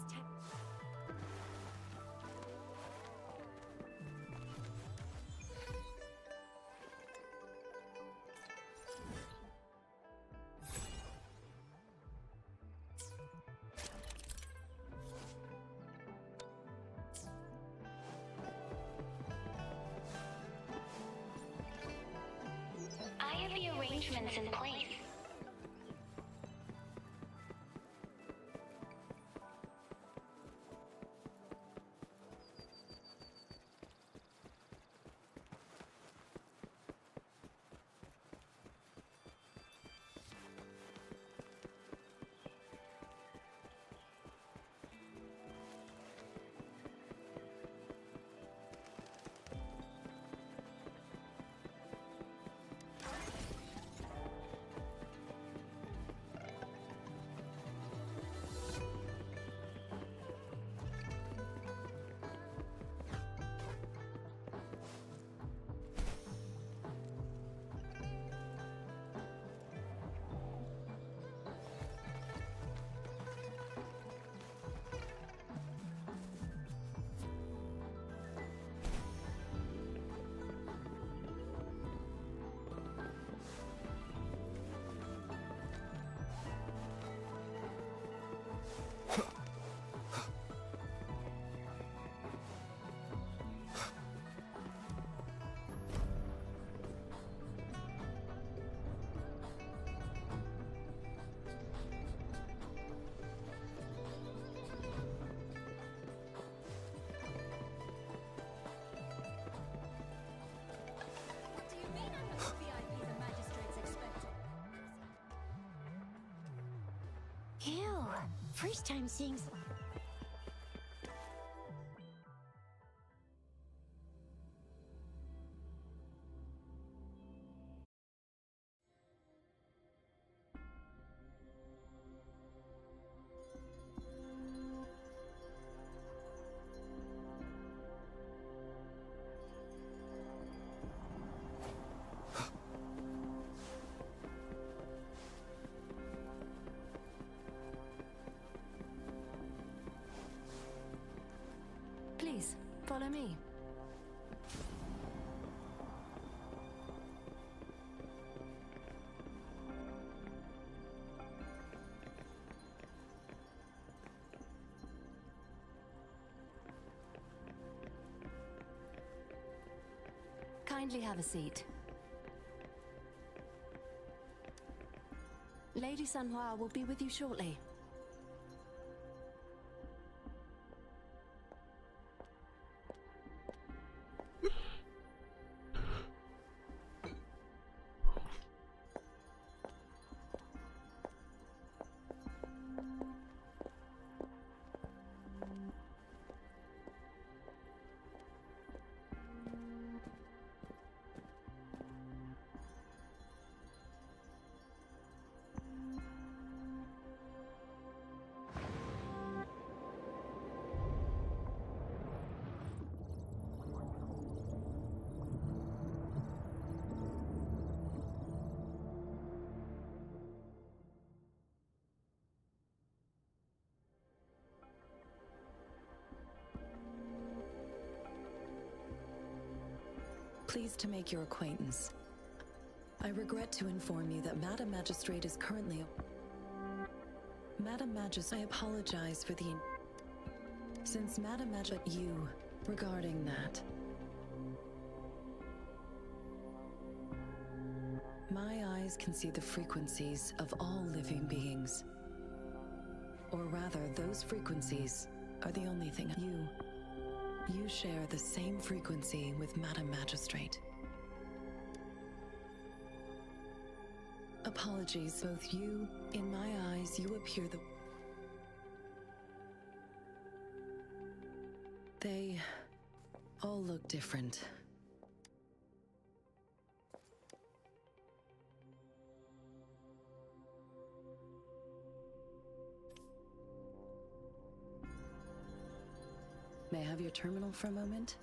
I have the arrangements in place. Ew, first time seeing. Please, follow me. Kindly have a seat. Lady Sanhua will be with you shortly. Pleased to make your acquaintance. I regret to inform you that Madam Magistrate is currently... Madam Magistrate, I apologize for the... Since Madam Magistrate, you, regarding that. My eyes can see the frequencies of all living beings. Or rather, those frequencies are the only thing. You share the same frequency with Madam Magistrate. Apologies, both you, in my eyes, you appear the... They all look different. May I have your terminal for a moment?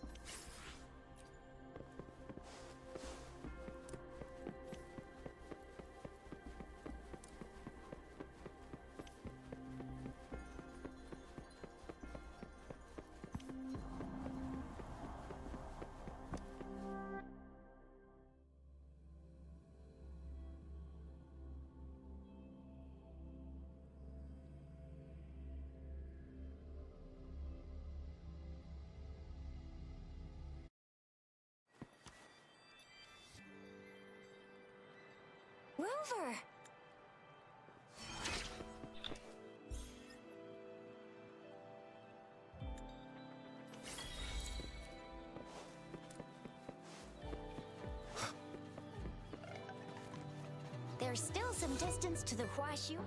Rover! There's still some distance to the horseshoe.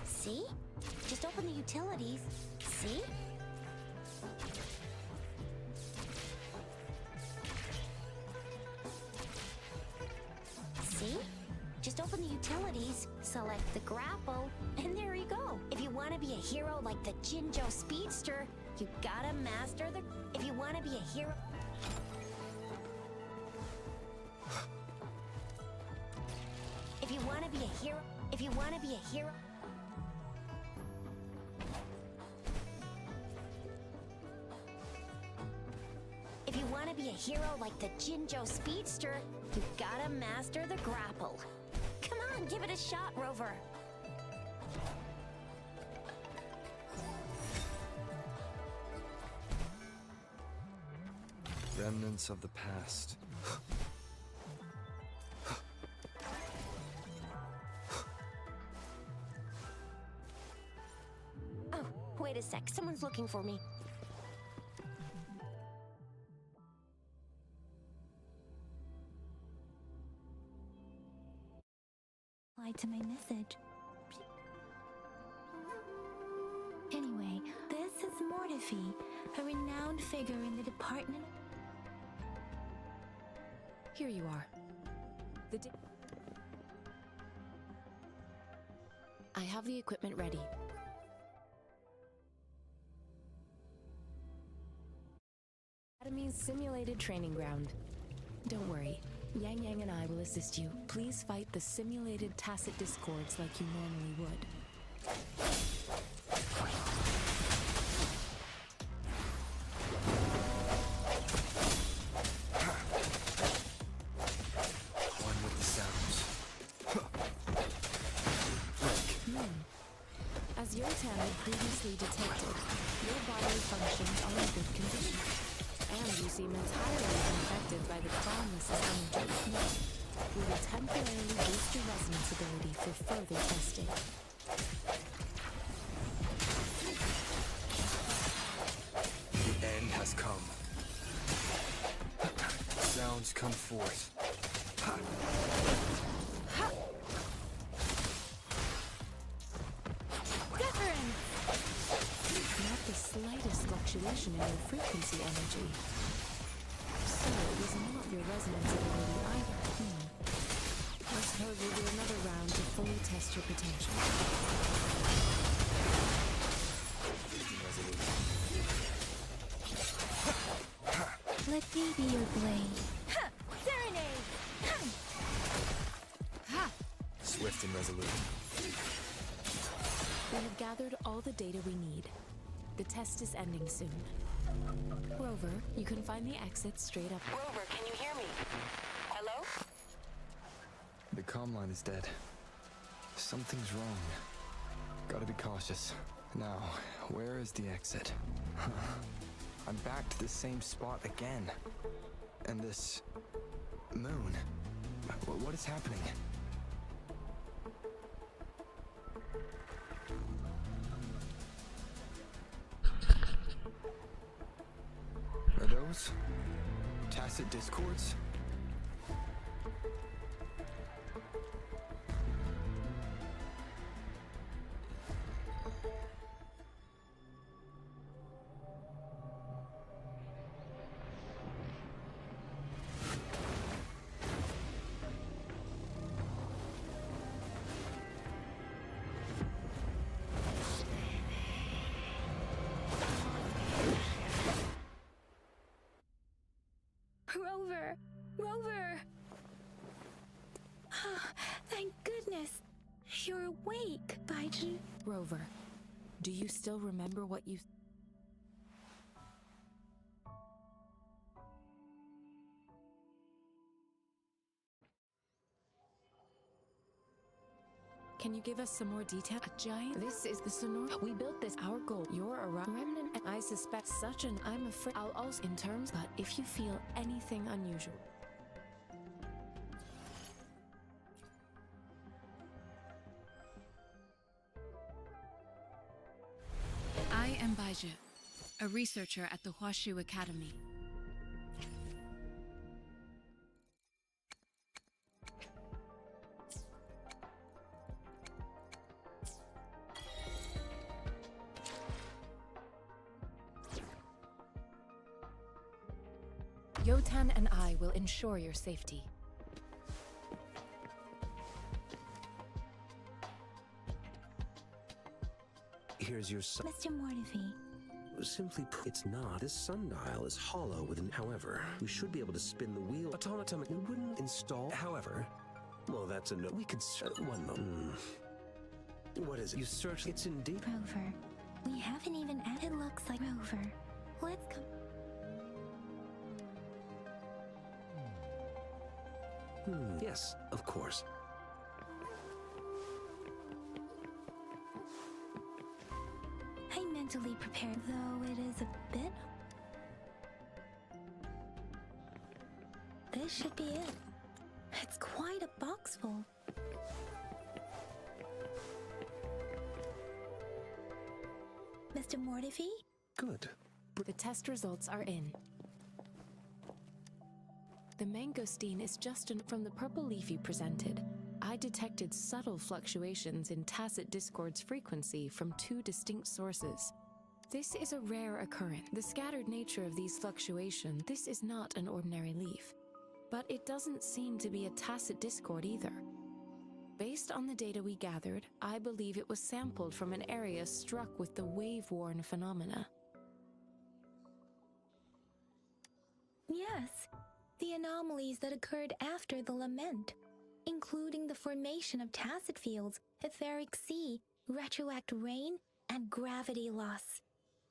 See? Just open the utilities. See? See? Just open the utilities, select the grapple, and there you go. If you want to be a hero like the Jinjo Speedster, you gotta master the... If you want to be a hero... If you want to be a hero... If you want to be a hero... If you want to be a hero like the Jinjo Speedster, you gotta master the grapple. Come on, give it a shot, Rover. Remnants of the past. Oh, wait a sec. Someone's looking for me. To my message. Anyway, this is Mortifi, a renowned figure in the department. Here you are. I have the equipment ready. Academy's simulated training ground. Don't worry. Yang Yang and I will assist you. Please fight the simulated tacit discords like you normally would. One with the sounds. As Yotan had previously detected, your bodily functions are in good condition. And you seem entirely unaffected by the boundless energy. We will temporarily boost your resonance ability for further testing. The end has come. Sounds come forth. Not the slightest fluctuation in your frequency energy. So it was not your resonance ability either. I suppose we'll do another round to fully test your potential. Let me be your blade. Serenade! Swift and resolute. We have gathered all the data we need. The test is ending soon. Rover, you can find the exit straight up. Rover, can you hear me? Hello? The comm line is dead. Something's wrong. Gotta be cautious. Now, where is the exit? I'm back to the same spot again. And this moon. What is happening? Are those tacit discords? Rover! Rover! Thank goodness! You're awake, Baiju. Rover, do you still remember what you... Can you give us some more detail? A giant? This is the Sonor. We built this. Our goal. You're a remnant. And I suspect such an... I'm afraid... I'll also... In terms... But if you feel anything unusual... I am Baiju, a researcher at the Huashu Academy. Yotan and I will ensure your safety. Here's your son. Mr. Mortivy. Simply put, it's not. This sundial is hollow within. However, we should be able to spin the wheel. Automaton, it wouldn't install. However, well, that's a no. We could. One moment. What is it? You search. It's indeed. Rover. We haven't even added. It looks like Rover. Let's come. Yes, of course. I'm mentally prepared, though it is a bit... This should be it. It's quite a box full. Mr. Mortivy? Good. The test results are in. The mangosteen is just from the purple leaf you presented. I detected subtle fluctuations in tacit discord's frequency from two distinct sources. This is a rare occurrence. The scattered nature of these fluctuations, this is not an ordinary leaf. But it doesn't seem to be a tacit discord either. Based on the data we gathered, I believe it was sampled from an area struck with the wave-worn phenomena. Yes. The anomalies that occurred after the lament, including the formation of tacit fields, etheric sea, retroact rain, and gravity loss.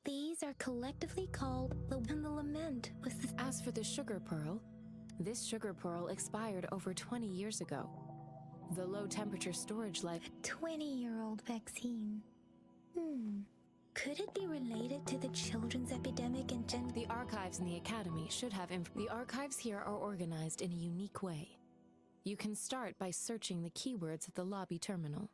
These are collectively called and the lament was the... As for the sugar pearl, this sugar pearl expired over 20 years ago. The low temperature storage life... A 20-year-old vaccine. Could it be related to the children's epidemic in The archives in the Academy should have The archives here are organized in a unique way. You can start by searching the keywords at the lobby terminal.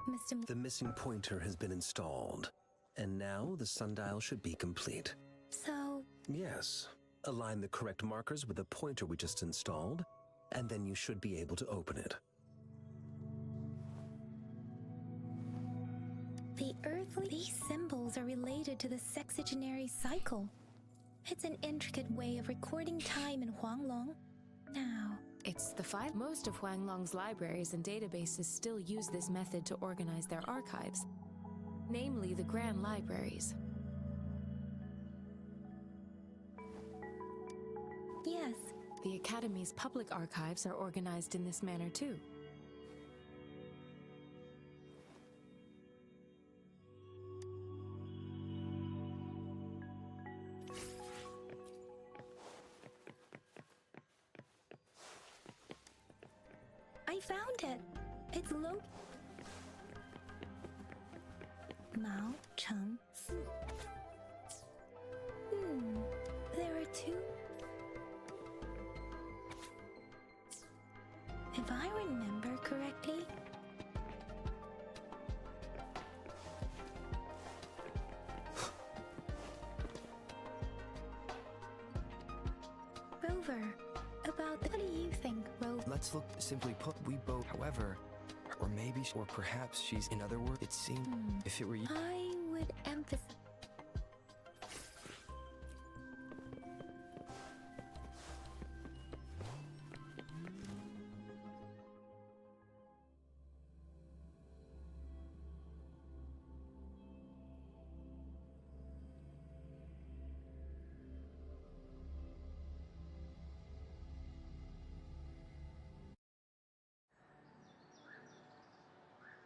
Mr. The missing pointer has been installed, and now the sundial should be complete. So... Yes. Align the correct markers with the pointer we just installed, and then you should be able to open it. The earthly... These symbols are related to the sexagenary cycle. It's an intricate way of recording time in Huanglong. Now... It's the file. Most of Huanglong's libraries and databases still use this method to organize their archives, namely the Grand Libraries. Yes. The Academy's public archives are organized in this manner too. found it. It's low. Mao Cheng Si. There are two. If I remember correctly. Rover, what do you think, Rover? Let's look. Simply put, we both. However, or maybe, or perhaps she's. In other words, it seemed if it were you. I would emphasize.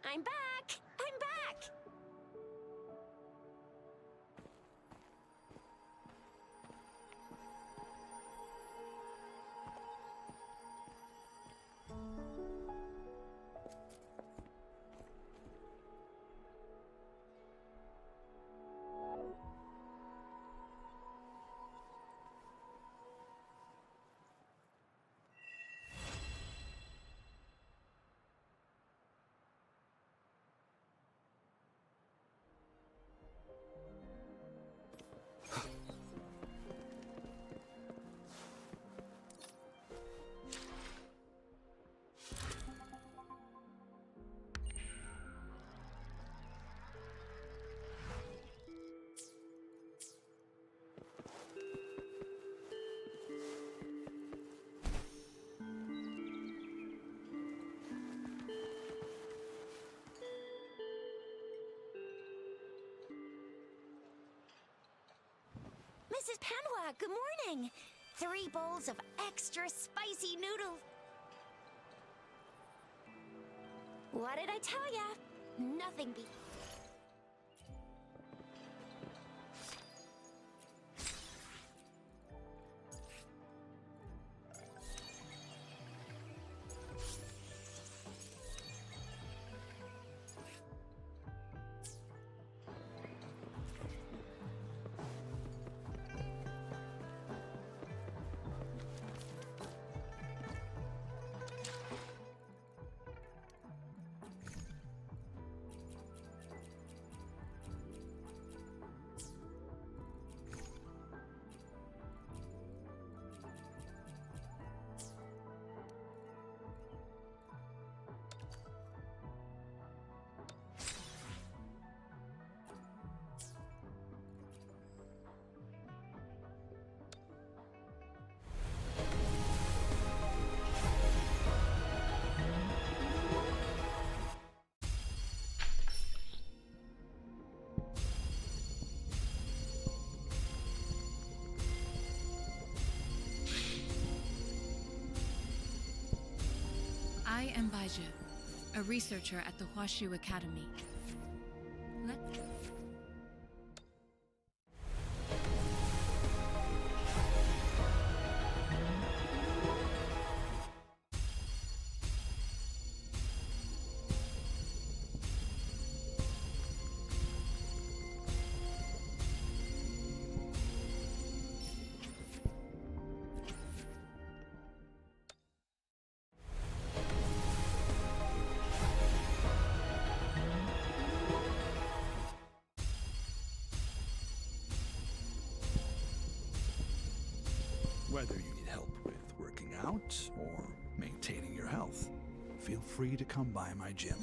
I'm back! I'm back! Mrs. Panhua, good morning. 3 bowls of extra spicy noodles. What did I tell ya? Nothing beats. I am Baizhi, a researcher at the Huashu Academy. Let's... Whether you need help with working out or maintaining your health, feel free to come by my gym.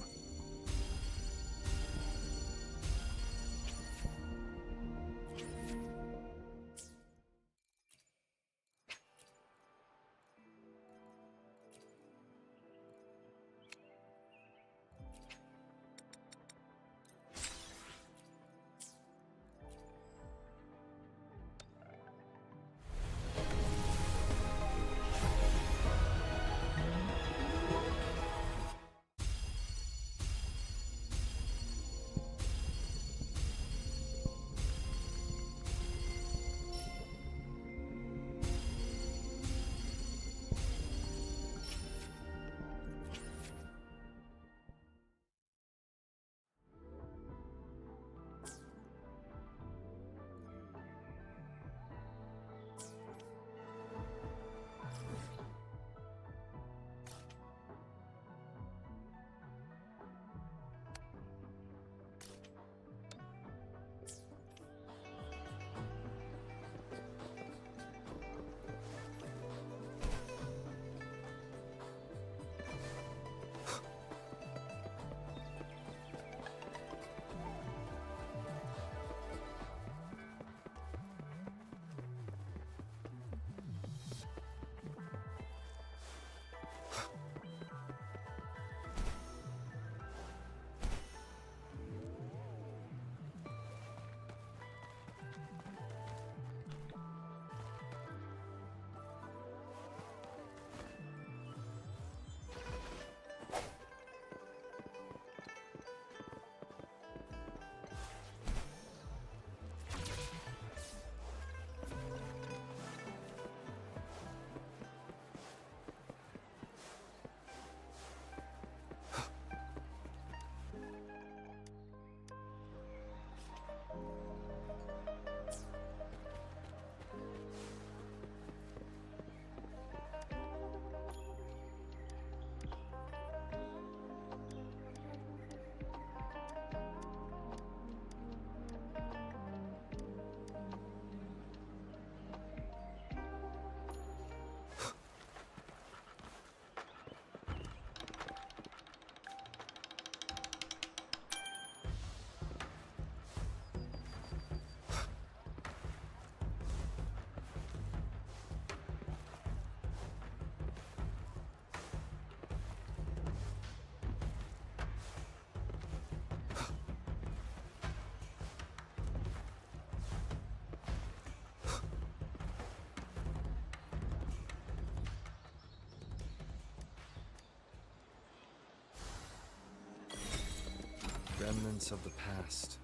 Remnants of the past.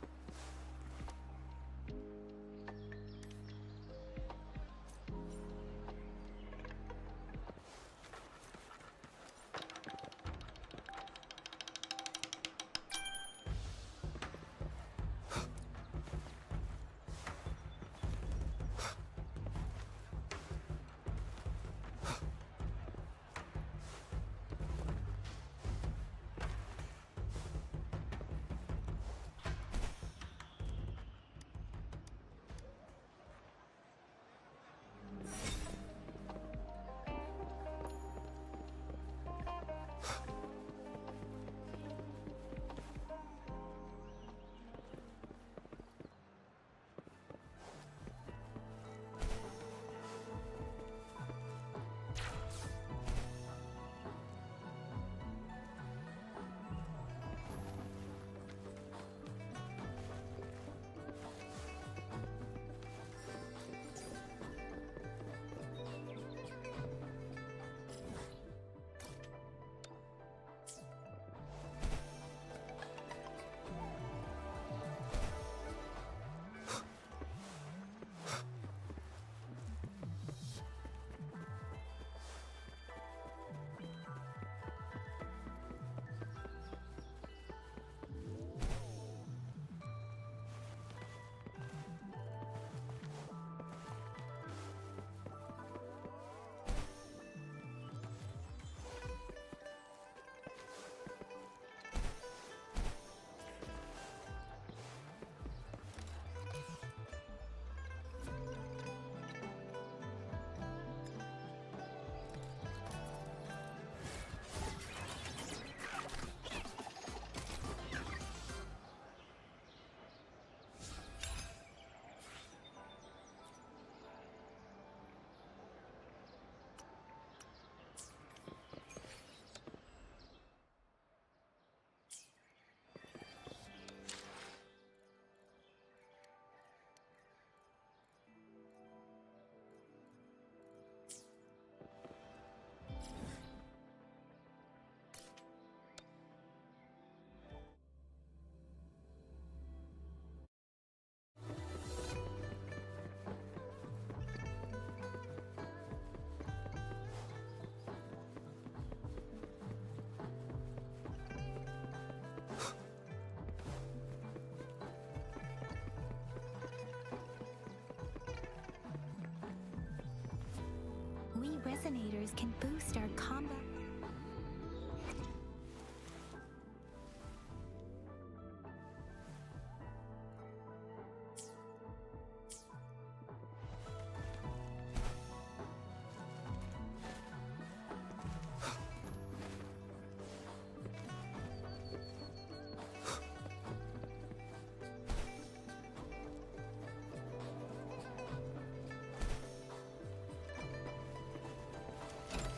We resonators can boost our combat.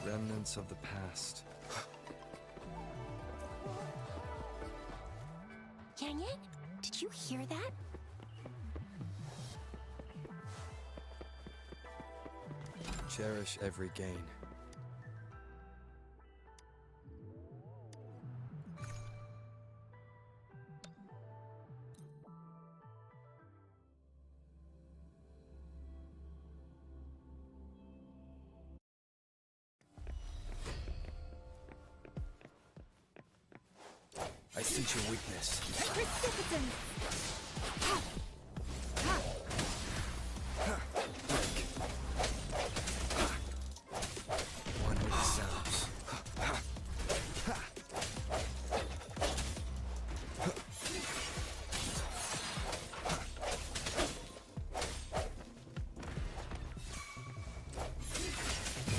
Remnants of the past. Dang it! Did you hear that? Cherish every gain. I sense your weakness. Precipitance! One with the sounds.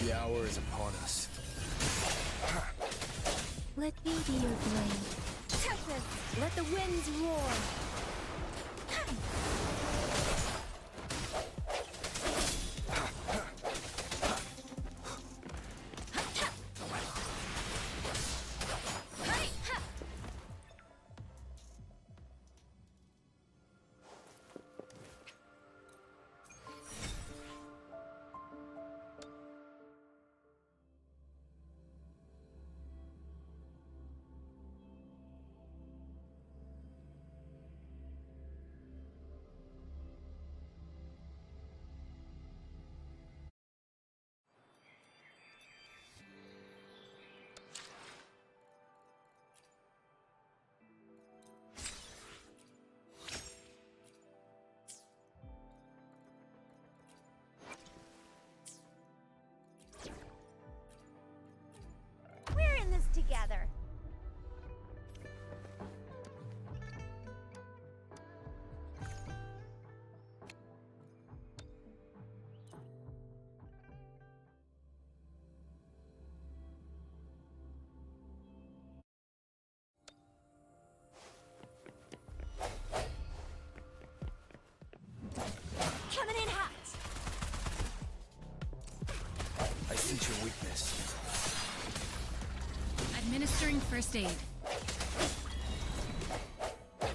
The hour is upon us. Let me be your blade. Tempest, let the winds roar. together. Coming in hot. I sense your weakness. Administering first aid.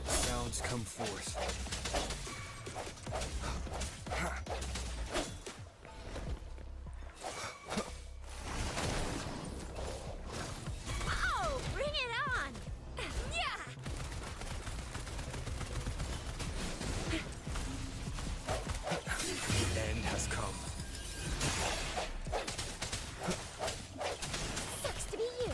Sounds come forth. Oh, bring it on! Yeah! The end has come. Sucks to be you.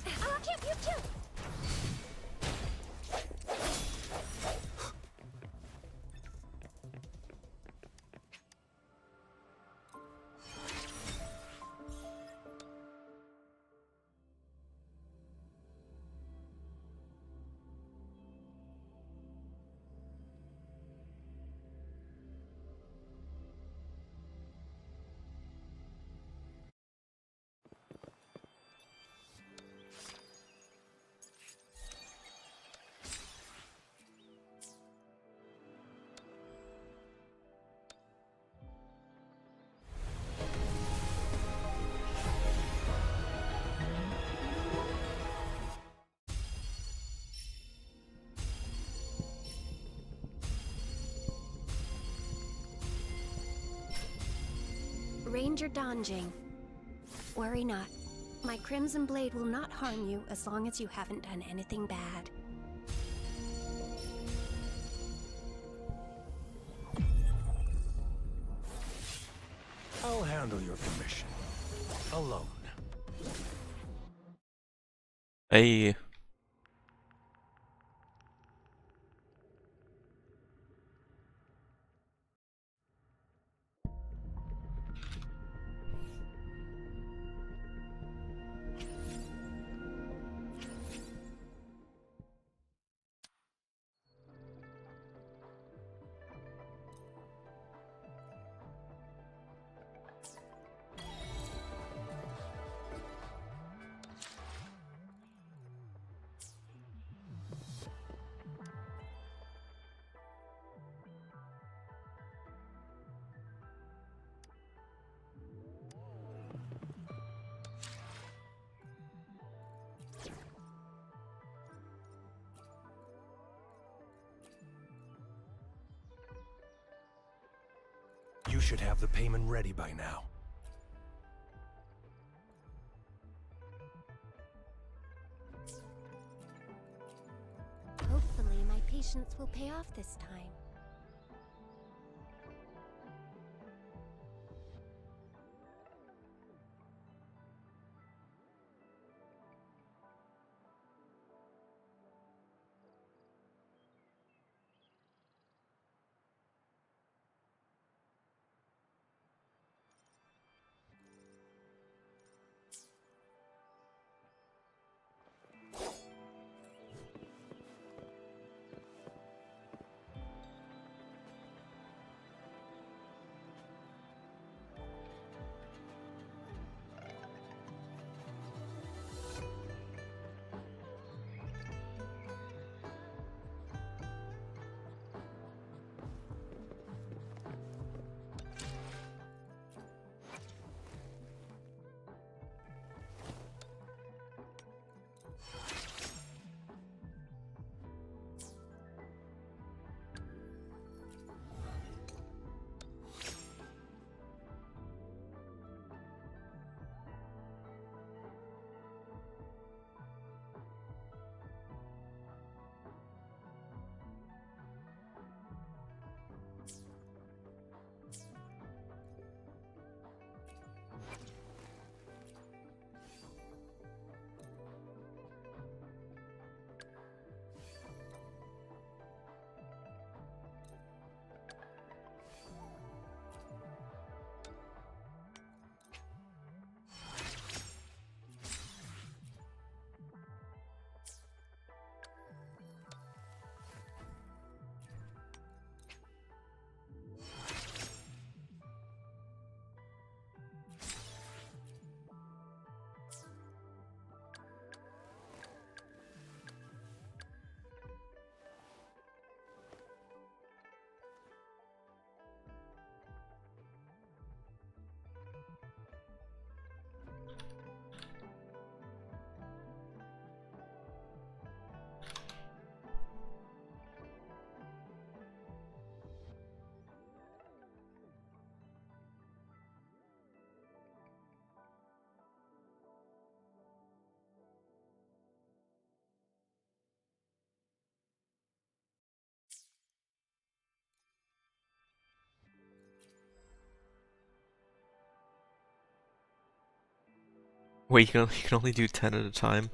I'll keep you too. Ranger Donjing. Worry not. My Crimson Blade will not harm you as long as you haven't done anything bad. I'll handle your commission. Alone. Hey. You should have the payment ready by now. Hopefully, my patience will pay off this time. Wait, you can only do 10 at a time?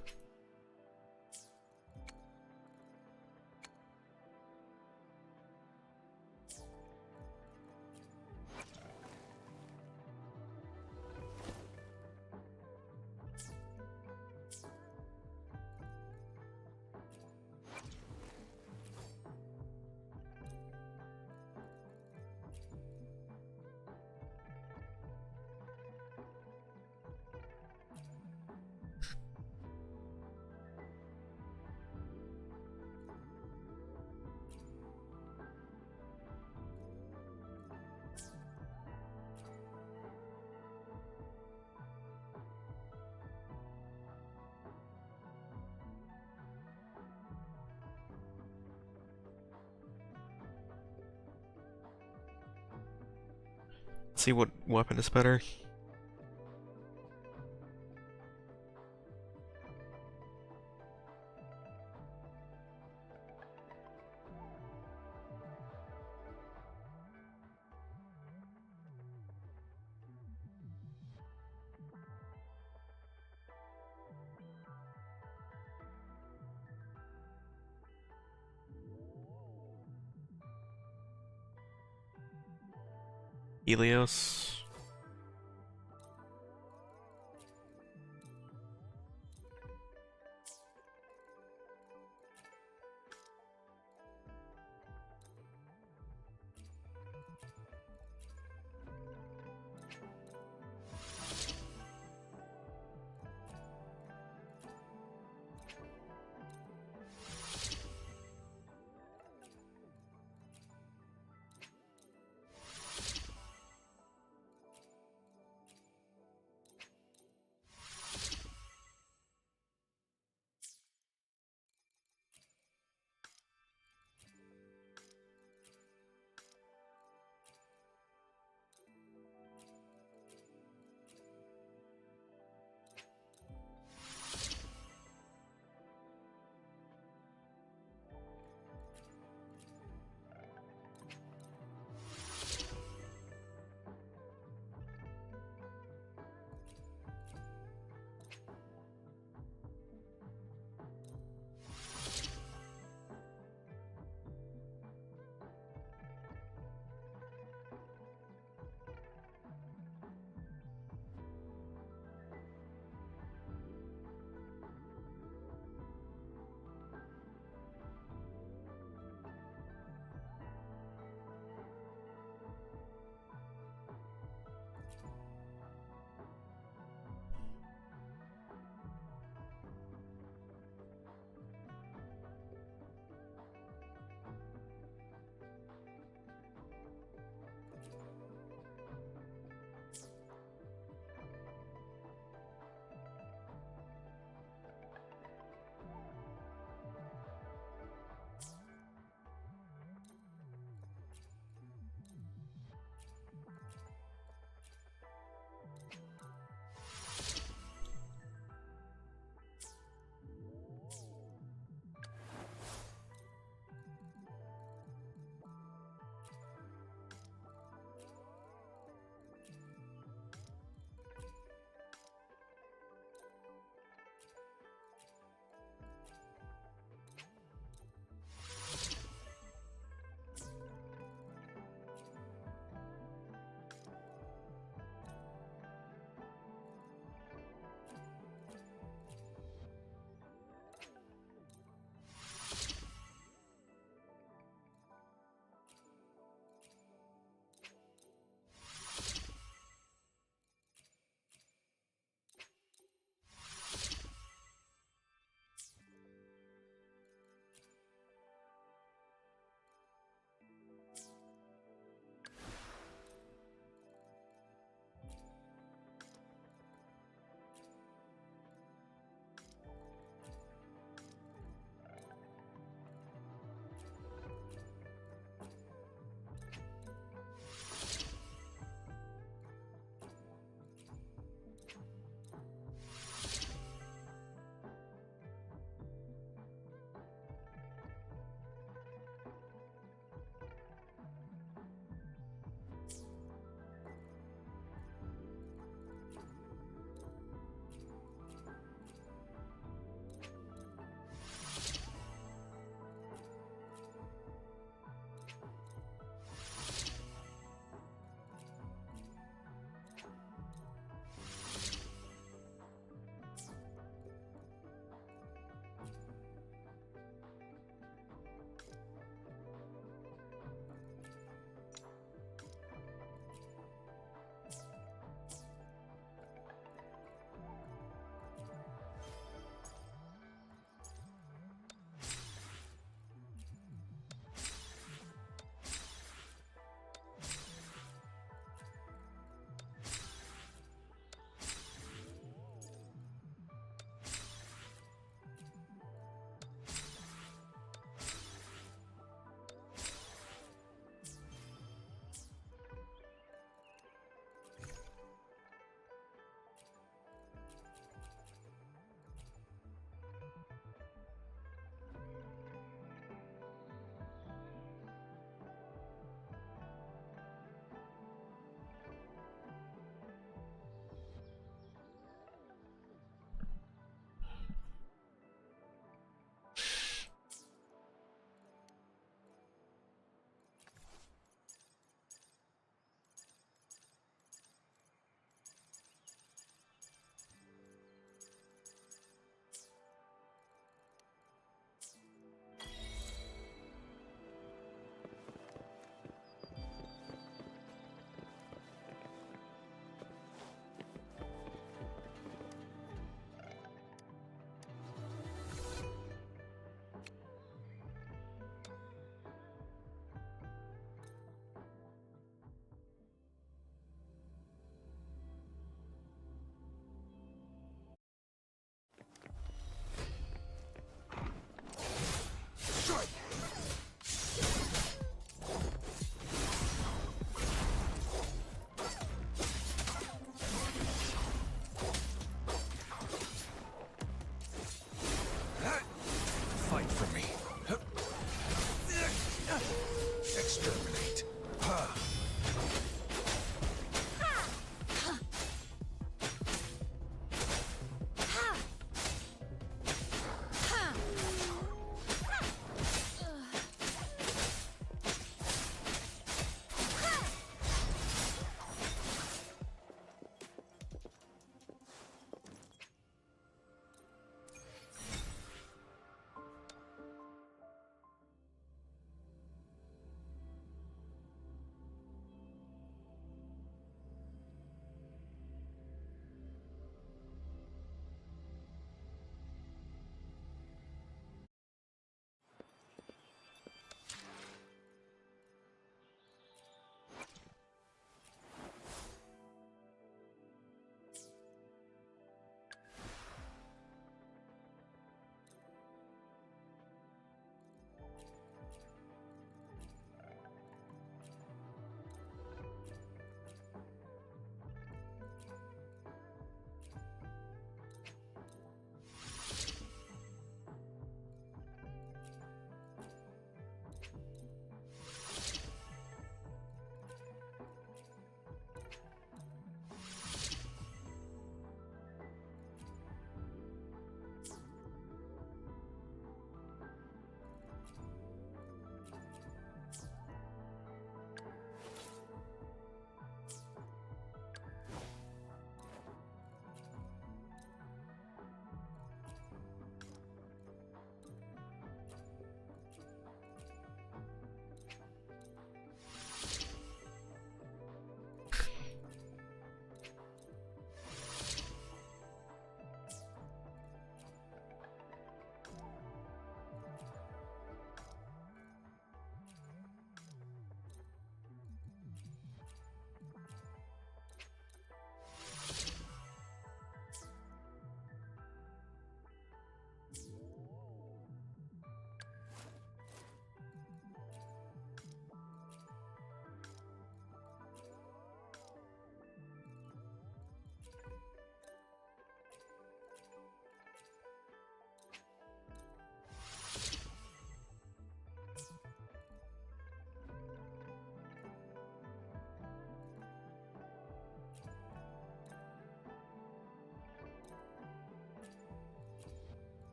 See what weapon is better. Helios.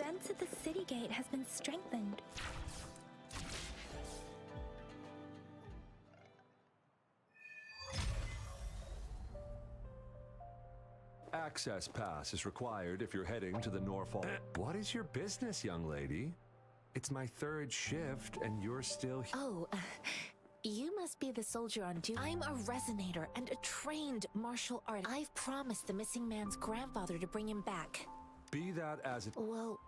defense at the city gate has been strengthened. Access pass is required if you're heading to the Norfolk. What is your business, young lady? It's my third shift, and you're still here. Oh, you must be the soldier on duty. I'm a resonator and a trained martial artist. I've promised the missing man's grandfather to bring him back. Be that as it... Well,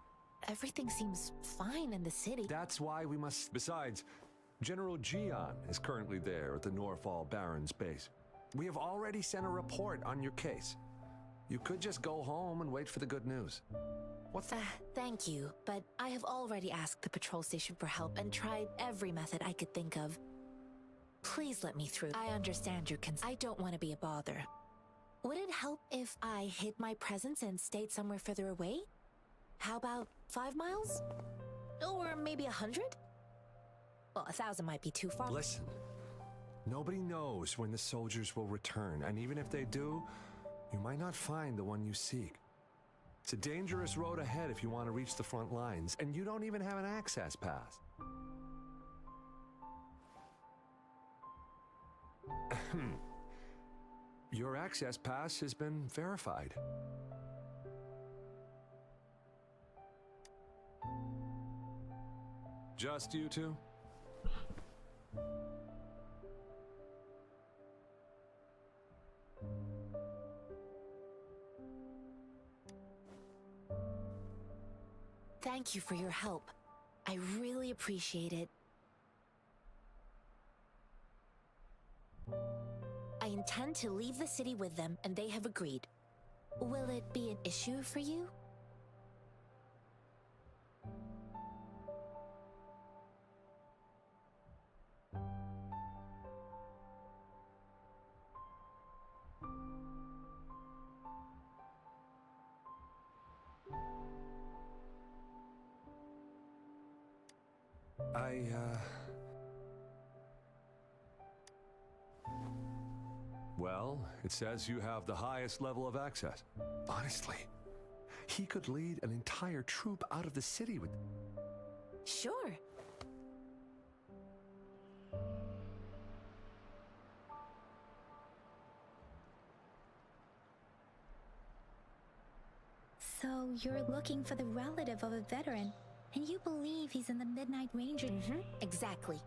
everything seems fine in the city. That's why we must... Besides, General Gian is currently there at the Norfall Baron's base. We have already sent a report on your case. You could just go home and wait for the good news. What's that? Thank you, but I have already asked the patrol station for help and tried every method I could think of. Please let me through. I understand your concern. I don't want to be a bother. Would it help if I hid my presence and stayed somewhere further away? How about 5 miles? Or maybe 100? Well, 1,000 might be too far. Listen, nobody knows when the soldiers will return, and even if they do, you might not find the one you seek. It's a dangerous road ahead if you want to reach the front lines, and you don't even have an access pass. Your access pass has been verified. Just you two? Thank you for your help. I really appreciate it. I intend to leave the city with them, and they have agreed. Will it be an issue for you? Well, it says you have the highest level of access. Honestly, he could lead an entire troop out of the city with... Sure. So you're looking for the relative of a veteran, and you believe he's in the Midnight Ranger? Mm-hmm, exactly.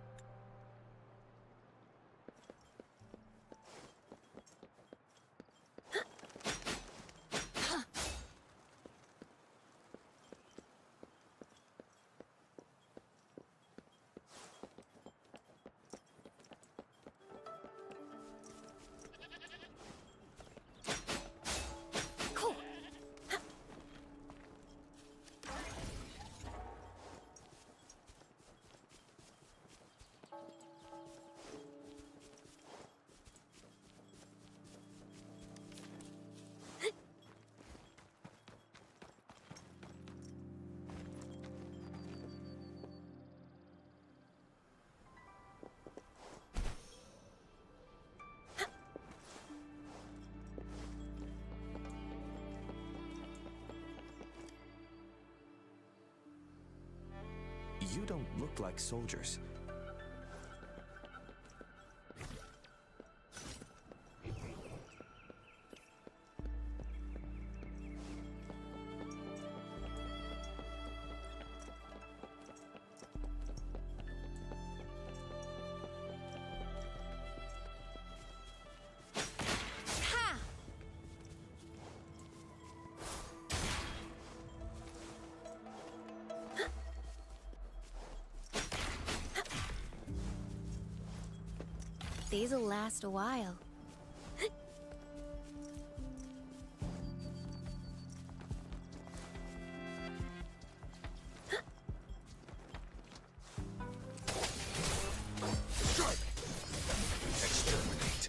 You don't look like soldiers. These'll last a while. Strike! Exterminate!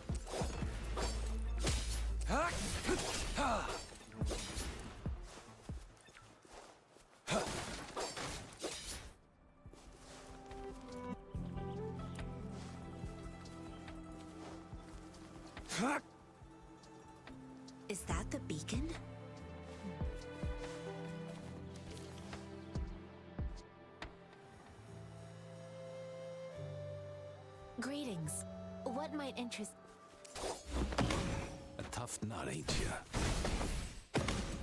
Is that the beacon? Greetings. What might interest... A tough nut, ain't ya?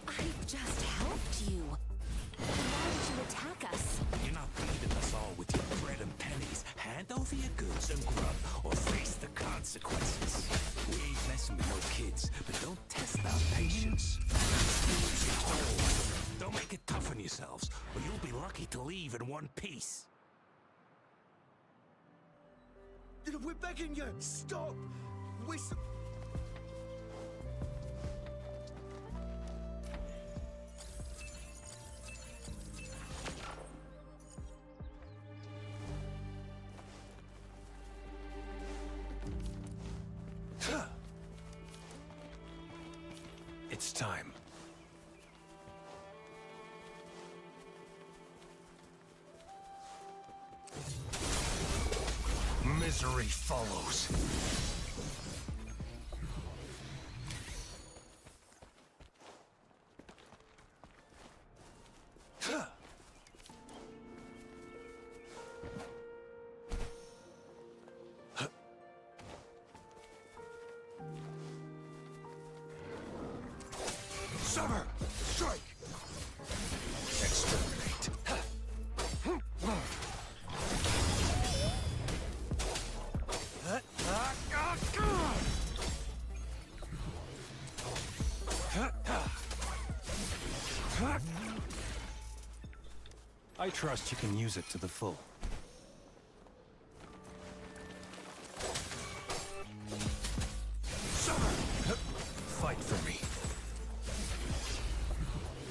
I just helped you. Why did you attack us? You're not feeding us all with your bread and pennies. Hand over your goods and grub, or face the consequences. We ain't messing with no kids, but don't test our patience. Don't make it tough on yourselves, or you'll be lucky to leave in one piece. We're begging you, stop! It's time. Misery follows. Summer! Strike! Exterminate! I trust you can use it to the full. Summer! Fight for me.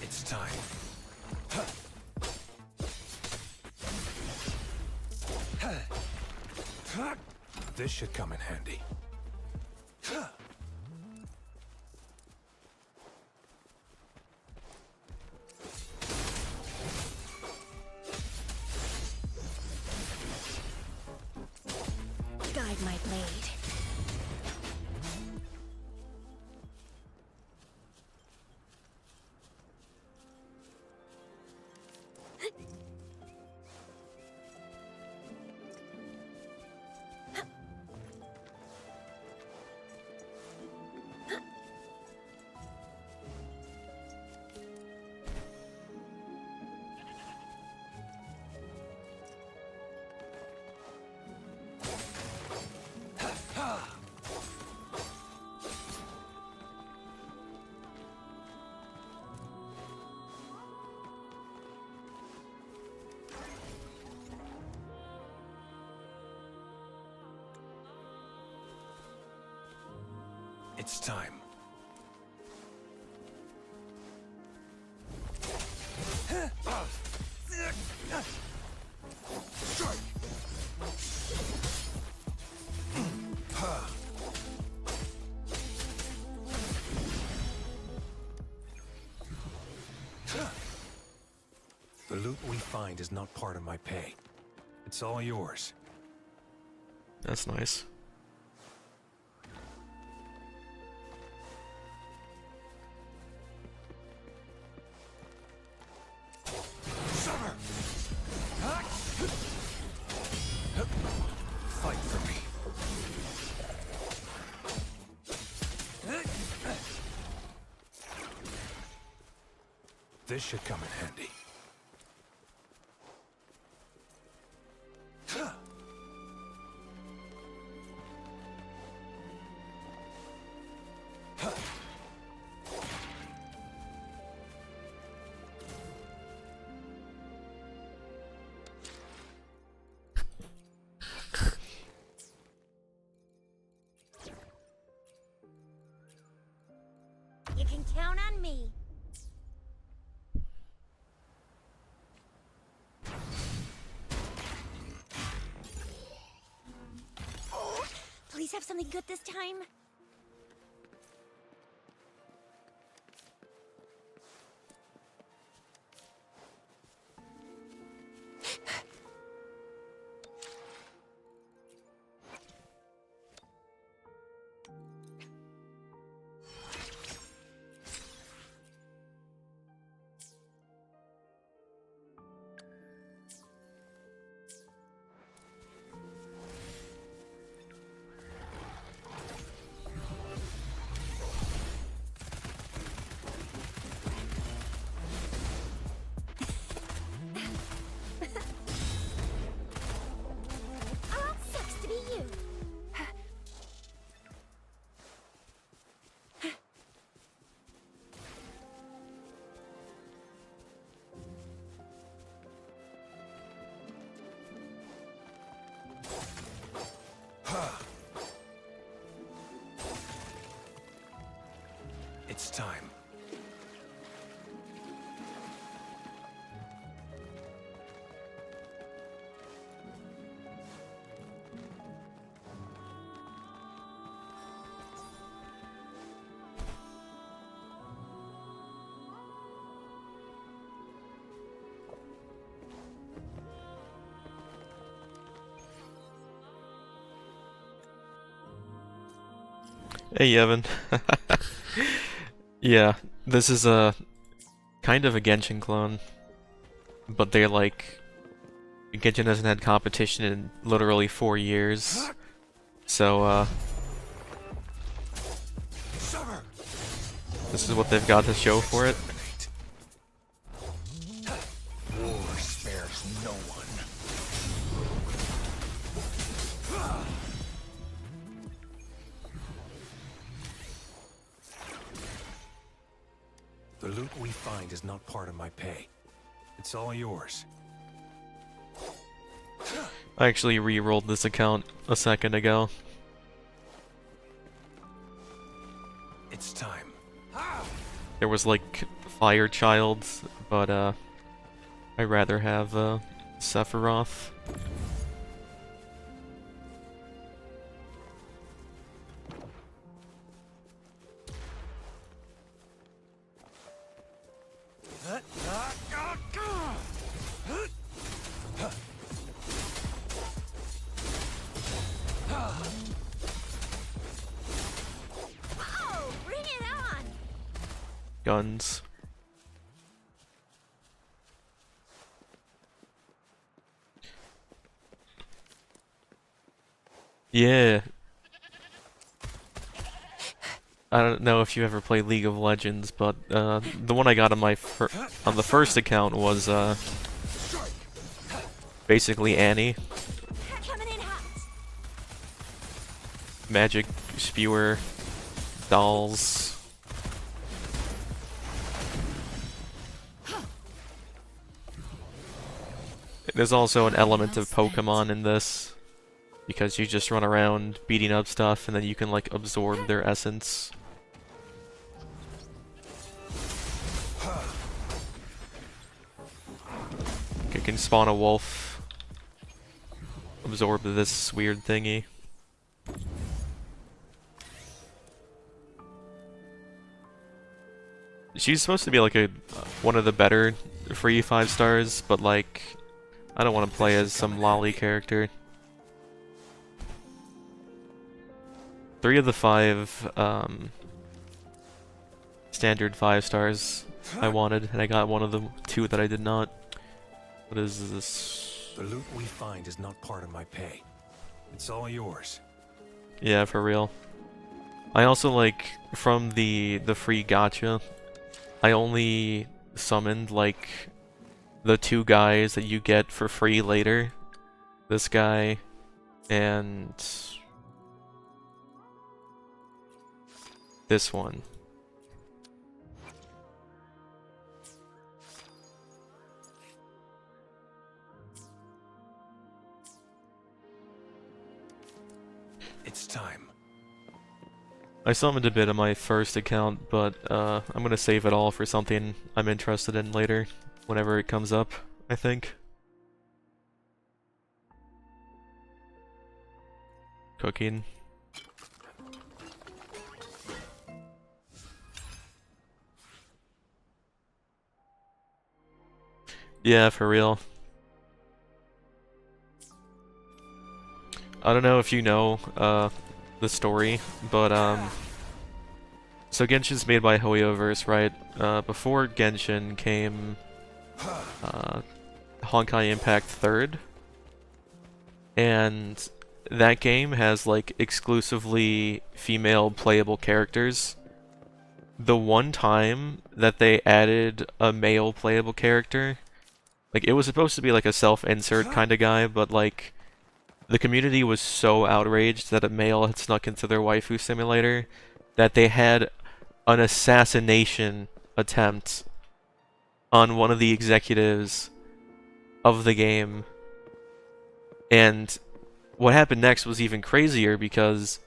It's time. This should come in handy. Guide my blade. It's time. Strike! The loot we find is not part of my pay. It's all yours. That's nice. Summer! Fight for me. This should come in handy. You can count on me. Oh, please have something good this time. It's time. Hey, Evan. Yeah, this is a kind of a Genshin clone, but they're like Genshin hasn't had competition in literally 4 years, so this is what they've got to show for it. War spares no one. The loot we find is not part of my pay. It's all yours. I actually re-rolled this account a second ago. It's time. There was like Fire Child, but I'd rather have Sephiroth. Oh, bring it on! Guns. Yeah. I don't know if you ever played League of Legends, but the one I got on my on the first account was basically Annie. Magic spewer, dolls. There's also an element of Pokemon in this, because you just run around beating up stuff and then you can like absorb their essence. You can spawn a wolf, absorb this weird thingy. She's supposed to be like one of the better free 5 stars, but like I don't want to play as some lolly character. 3 of the 5 standard 5 stars I wanted, and I got one of the 2 that I did not. What is this? The loot we find is not part of my pay. It's all yours. Yeah, for real. I also like from the free gacha, I only summoned like the 2 guys that you get for free later. This guy and this one. It's time. I summoned a bit on my first account, but I'm gonna save it all for something I'm interested in later, whenever it comes up, I think. Cooking. Yeah, for real. I don't know if you know the story, but so Genshin's made by Hoyoverse, right? Before Genshin came Honkai Impact 3rd, and that game has like exclusively female playable characters. The one time that they added a male playable character, like it was supposed to be like a self-insert kind of guy, but like the community was so outraged that a male had snuck into their waifu simulator that they had an assassination attempt on one of the executives of the game. And what happened next was even crazier because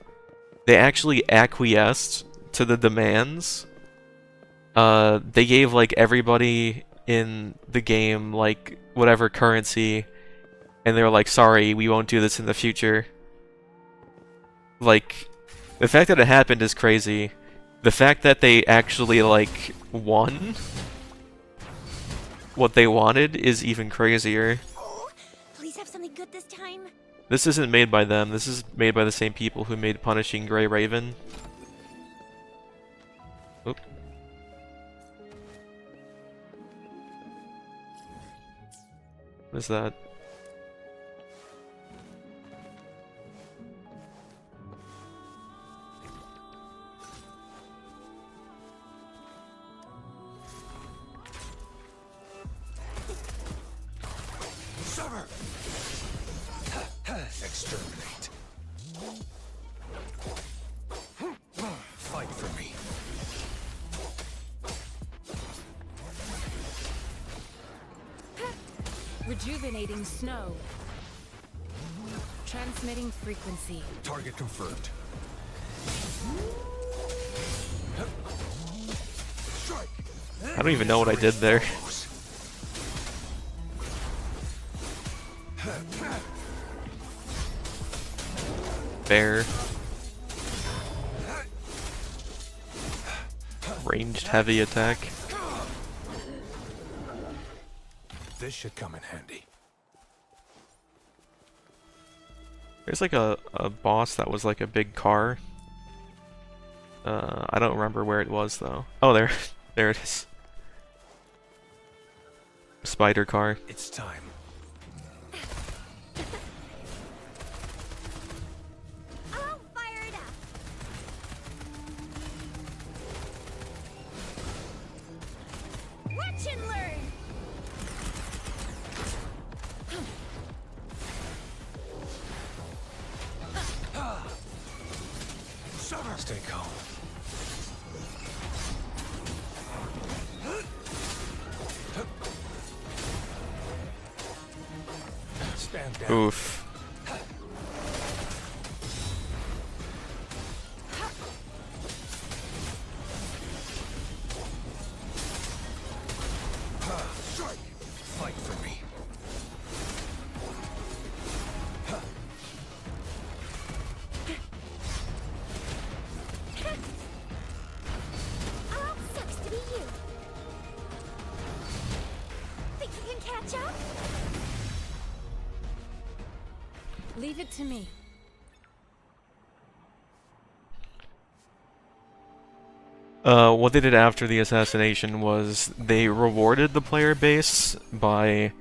they actually acquiesced to the demands. They gave like everybody in the game like whatever currency, and they were like, sorry, we won't do this in the future. Like, the fact that it happened is crazy. The fact that they actually like won what they wanted is even crazier. Oh, please have something good this time. This isn't made by them. This is made by the same people who made Punishing Gray Raven. Oop. What is that? Sever! Exterminate. Fight for me. Rejuvenating snow. Transmitting frequency. Target confirmed. Strike! I don't even know what I did there. Bear. Ranged heavy attack. This should come in handy. There's like a boss that was like a big car. I don't remember where it was though. Oh, there, there it is. Spider car. It's time. I'll fire it up. Watch and learn. Stay calm. Stand down. Oof. Strike! Fight for me. Oh, sucks to be you. Think you can catch up? Leave it to me. What they did after the assassination was they rewarded the player base by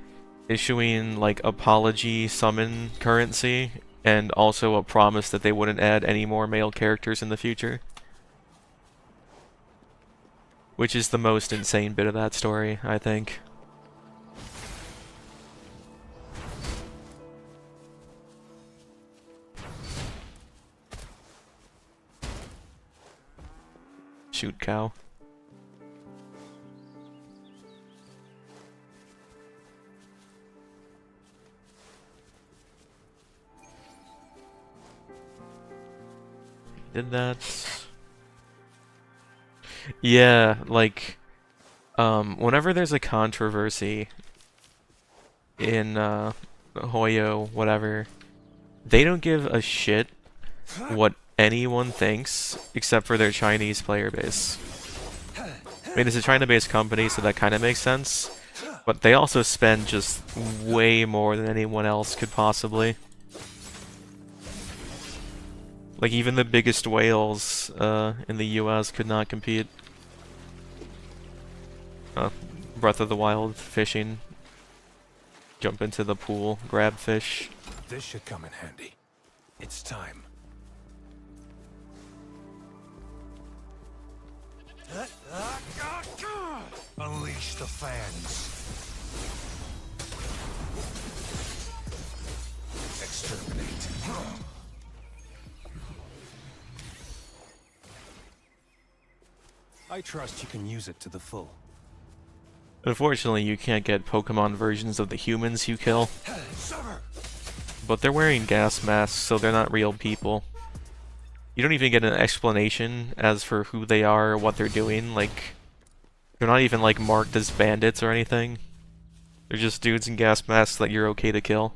issuing like apology summon currency and also a promise that they wouldn't add any more male characters in the future. Which is the most insane bit of that story, I think. Shoot cow. Did that. Yeah, like whenever there's a controversy in Hoyo, whatever, they don't give a shit what anyone thinks except for their Chinese player base. I mean, it's a China-based company, so that kind of makes sense, but they also spend just way more than anyone else could possibly. Like, even the biggest whales in the US could not compete. Breath of the Wild fishing. Jump into the pool, grab fish. This should come in handy. It's time. Unleash the fans. Exterminate. I trust you can use it to the full. Unfortunately, you can't get Pokemon versions of the humans you kill. Sever! but they're wearing gas masks, so they're not real people. You don't even get an explanation as for who they are or what they're doing. Like, they're not even like marked as bandits or anything. They're just dudes in gas masks that you're okay to kill.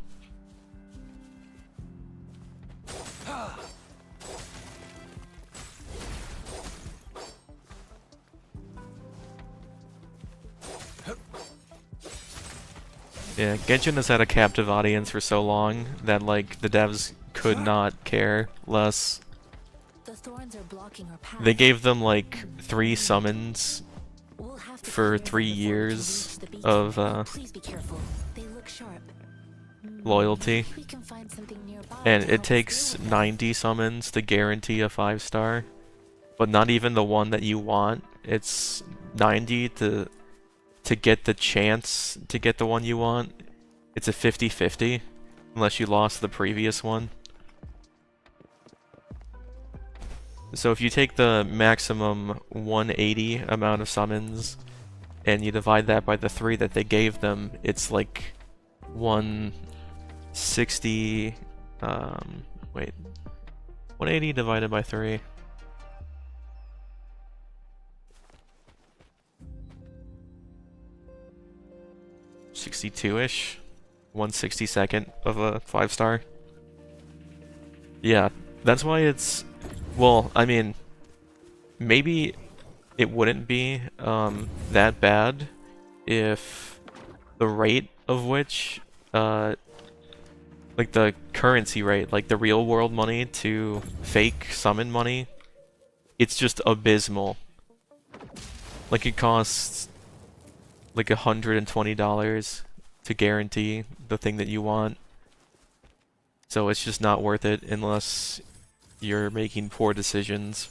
Yeah, Genshin has had a captive audience for so long that like the devs could not care less. The thorns are blocking our path. They gave them like 3 summons We'll have to for clear them 3 before we can years reach the beacon. of Please be careful. They look sharp. loyalty. We can find something nearby And to it help us takes deal with 90 summons to guarantee a 5-star. But not even the one that you want. It's 90 to get the chance to get the one you want. It's a 50-50 unless you lost the previous one. So if you take the maximum 180 amount of summons and you divide that by the 3 that they gave them, it's like 160, wait, 180 divided by 3. $62-ish, 1/62 of a 5-star. Yeah, that's why it's, well, I mean, maybe it wouldn't be that bad if the rate of which, like the currency rate, like the real world money to fake summon money, it's just abysmal. Like it costs like $120 to guarantee the thing that you want. So it's just not worth it unless you're making poor decisions.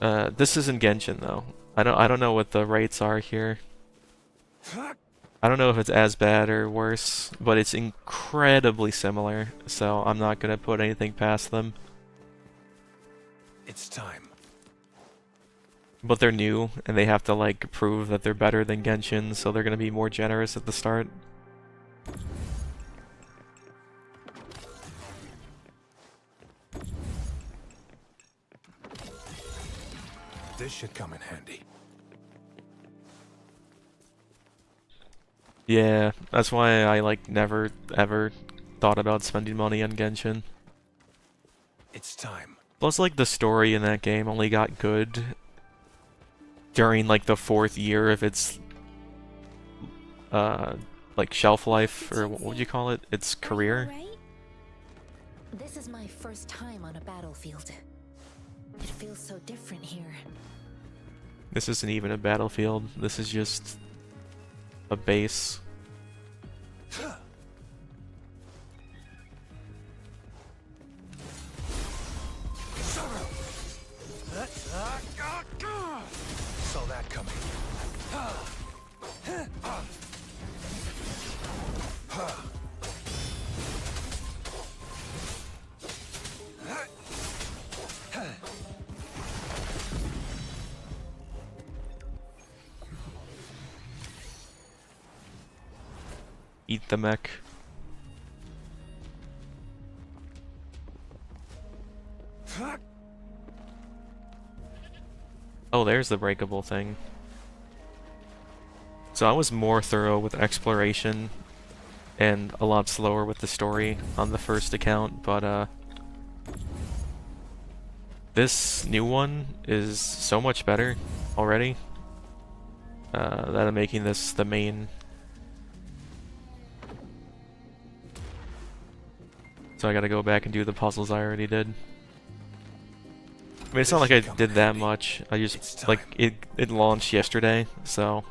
This isn't Genshin though. I don't know what the rates are here. I don't know if it's as bad or worse, but it's incredibly similar, so I'm not gonna put anything past them. It's time. But they're new, and they have to like prove that they're better than Genshin, so they're gonna be more generous at the start. This should come in handy. Yeah, that's why I like never ever thought about spending money on Genshin. It's time. Plus, like, the story in that game only got good during like the 4th year of its like shelf life, or what would you call it? Its career. Right? This is my first time on a battlefield. It feels so different here. This isn't even a battlefield. This is just a base. Saw that coming. Eat the mech. Oh, there's the breakable thing. So I was more thorough with exploration and a lot slower with the story on the first account, but this new one is so much better already that I'm making this the main. So I gotta go back and do the puzzles I already did. I mean, it's not like I did that much. I just, like, it launched yesterday, so.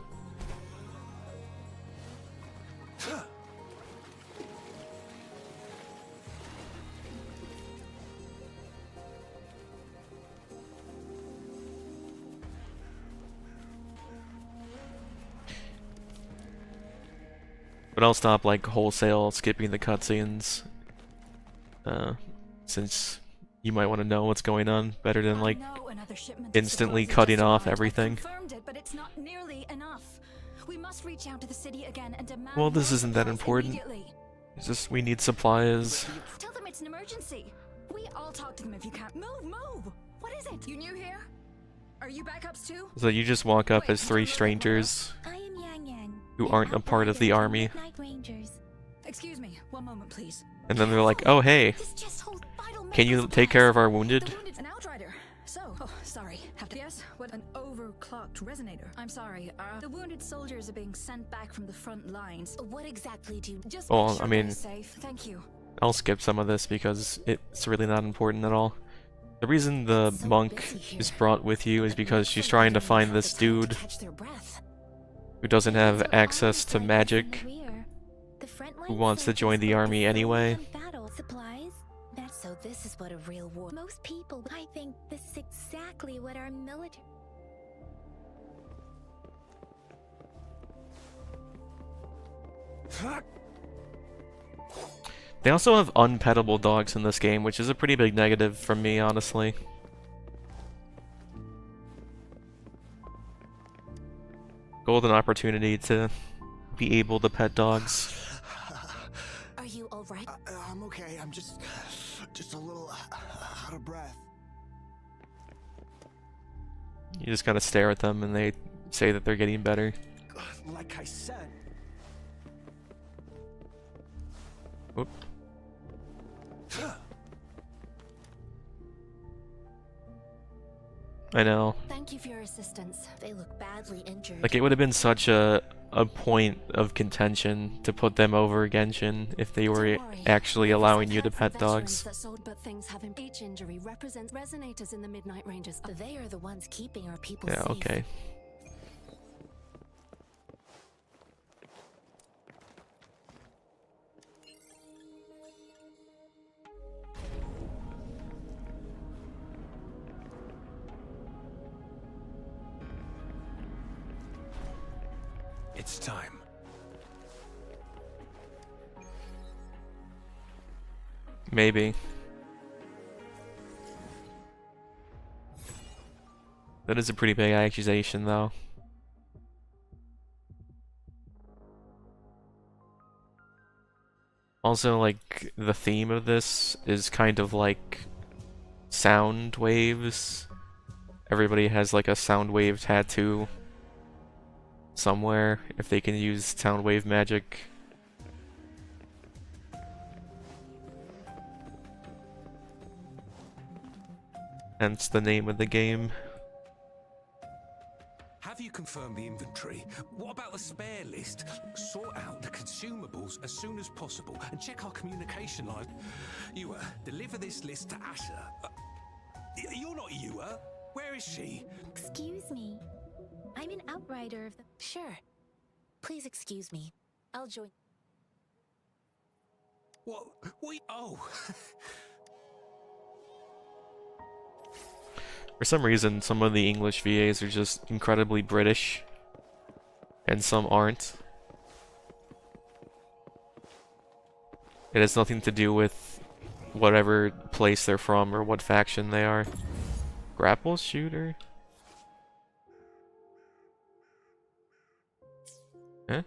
But I'll stop, like, wholesale skipping the cutscenes. Since you might want to know what's going on better than, like, instantly cutting off everything. Confirmed it, but it's not nearly enough. We must reach out to the city again and demand Well, this more isn't that supplies important. immediately. It's just we need supplies. Tell them it's an emergency. We all talk to them if you can't. Move! What is it? You new here? Are you backups too? So you just walk up as three strangers I am Yang Yang. who an aren't a part of the outrider army. Midnight Rangers. Excuse me, one moment please. And then they're like, oh hey, This just holds vital can you medical take care of supplies. our wounded? The wounded, an outrider. So, sorry. Have to yes. What an overclocked resonator. I'm sorry. The wounded soldiers are being sent back from the front lines. What exactly do you just? Well, make sure I mean- they're safe. Thank you. I'll skip some of this because it's really not important at all. The reason the monk is brought with you is because she's trying to find this dude who doesn't have access to magic, who wants to join the army anyway. Supplies. That's so. This is what a real war. Most people, I think, this is exactly what our military. They also have unpettable dogs in this game, which is a pretty big negative for me, honestly. Golden opportunity to be able to pet dogs. Are you all right? I'm okay. I'm just a little out of breath. You just gotta stare at them and they say that they're getting better. Like I said. Whoop. I know. Thank you for your assistance. They look badly injured. Like, it would have been such a point of contention to put them over Genshin if they were actually allowing you to pet dogs. But things having each injury represents resonators in the Midnight Rangers. They are the ones keeping our people Yeah, safe. okay. It's time. Maybe. That is a pretty big accusation, though. Also, like, the theme of this is kind of like sound waves. Everybody has like a sound wave tattoo somewhere if they can use sound wave magic. Hence the name of the game. Have you confirmed the inventory? What about the spare list? Sort out the consumables as soon as possible and check our communication line. You, deliver this list to Asher. You're not you, Where is she? Excuse me. I'm an outrider of the. Sure. Please excuse me. I'll join. What? Oh. For some reason, some of the English VAs are just incredibly British, and some aren't. It has nothing to do with whatever place they're from or what faction they are. Grapple shooter? Huh?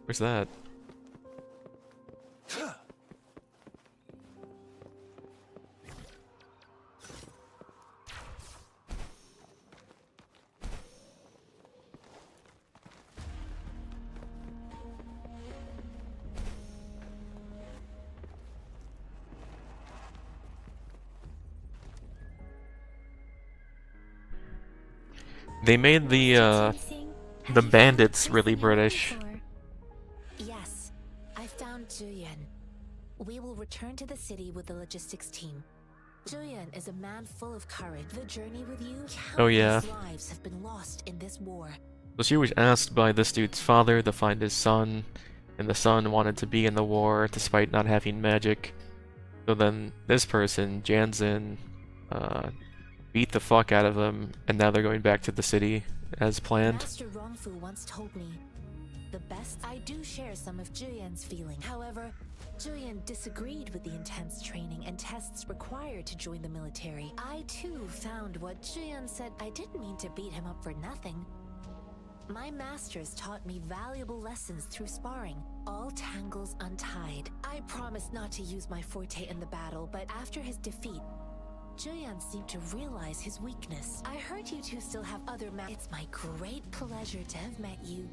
Where's that? They made the bandits really British. Yes, I found Julian. We will return to the city with the logistics team. Julian is a man full of courage. The journey with you, Oh yeah. countless lives have been lost in this war. So she was asked by this dude's father to find his son, and the son wanted to be in the war despite not having magic. So then this person, Jansen, beat the fuck out of them, and now they're going back to the city as planned. Master Rongfu once told me, the best. I do share some of Julian's feelings. However, Julian disagreed with the intense training and tests required to join the military. I too found what Julian said. I didn't mean to beat him up for nothing. My masters taught me valuable lessons through sparring. All tangles untied. I promised not to use my forte in the battle, but after his defeat, Julian seemed to realize his weakness. I heard you two still have other It's my great pleasure to have met you.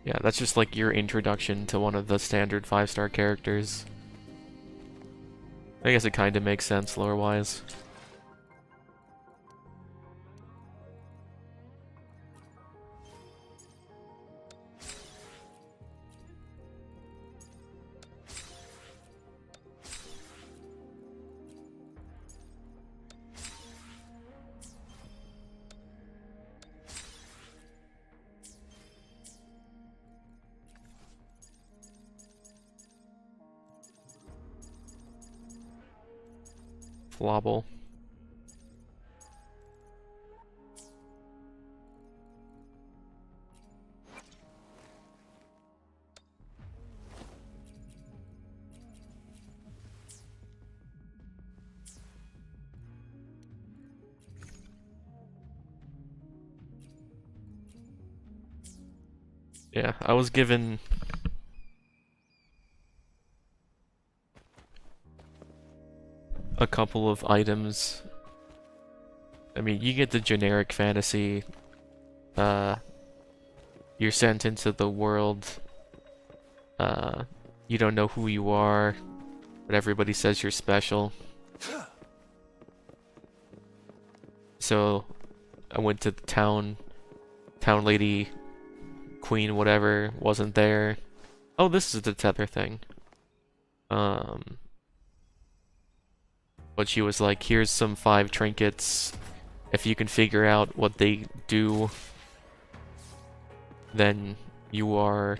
Yeah, that's just like your introduction to one of the standard 5-star characters. I guess it kind of makes sense lore-wise. Flobble. Yeah, I was given a couple of items. I mean, you get the generic fantasy. You're sent into the world. You don't know who you are, but everybody says you're special. So I went to the town lady, queen, whatever, wasn't there. Oh, this is the tether thing. But she was like, here's some 5 trinkets. If you can figure out what they do, then you are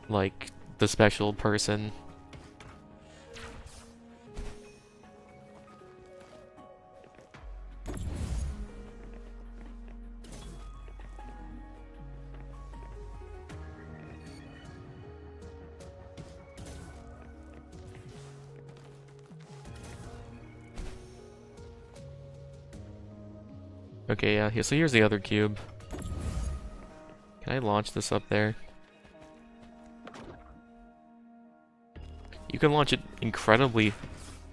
like the special person. Okay, yeah, so here's the other cube. Can I launch this up there? You can launch it incredibly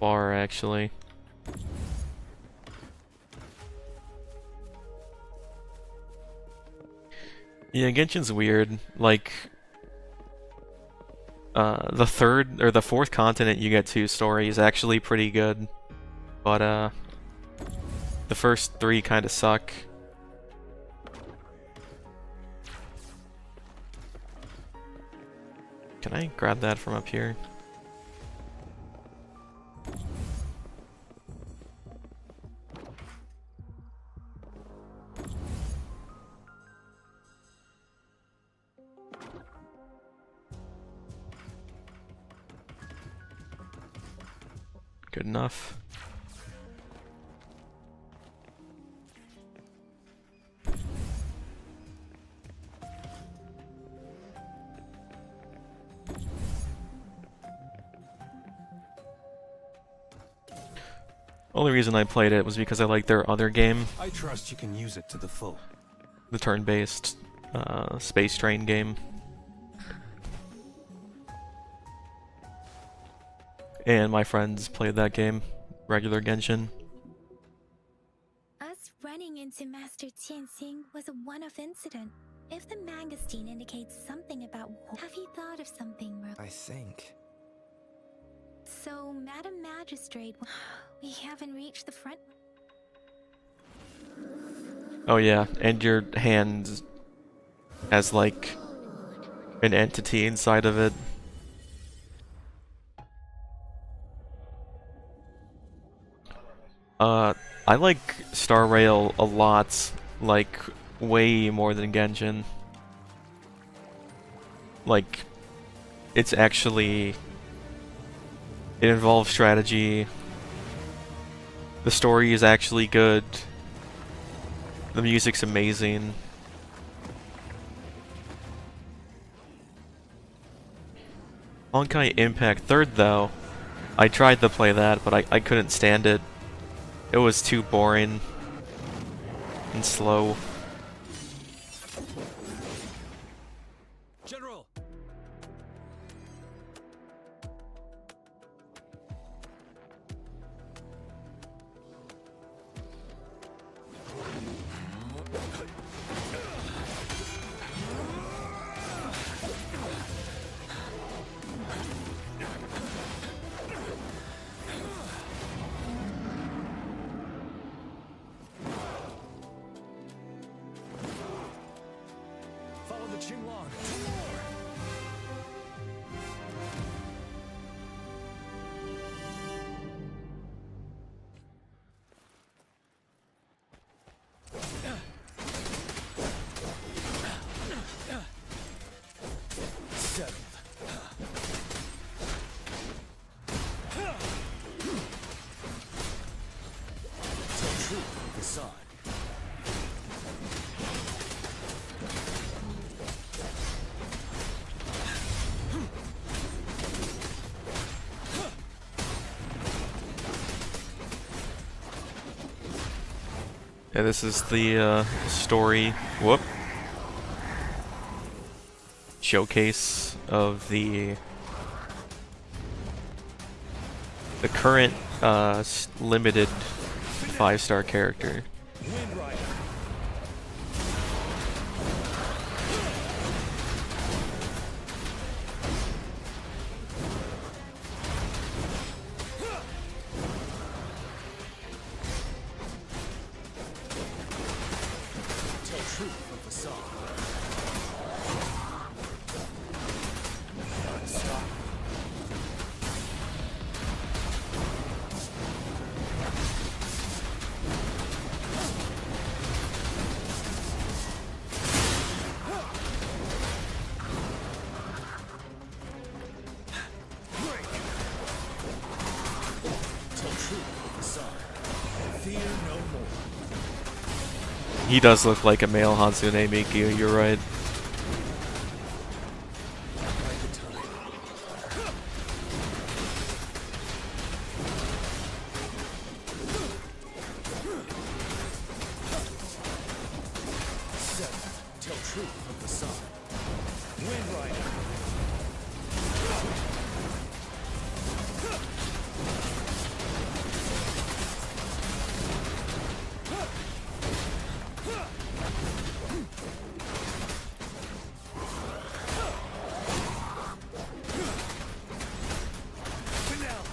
far, actually. Yeah, Genshin's weird. Like, the third, or the fourth continent you get to story is actually pretty good. But, the first 3 kind of suck. Can I grab that from up here? Good enough. Only reason I played it was because I liked their other game. I trust you can use it to the full. The turn-based space train game. And my friends played that game, regular Genshin. Us running into Master Tianxing was a one-off incident. If the magazine indicates something about... Have you thought of something, I think. So, Madam Magistrate, we haven't reached the front... Oh yeah, and your hand has like an entity inside of it. I like Star Rail a lot, like way more than Genshin. Like, it's actually... It involves strategy. The story is actually good. The music's amazing. Honkai Impact 3rd, though. I tried to play that, but I couldn't stand it. It was too boring and slow. General! Follow the Qinglong. Settled. Tell truth with facade. Yeah, this is the story. Whoop. Showcase of the current limited 5-star character. Wind Rider. Tell truth from facade. Stop. Break. Tell truth from facade. Fear no more. He does look like a male Hatsune Miku, you're right. Tell truth from facade. Wind Rider.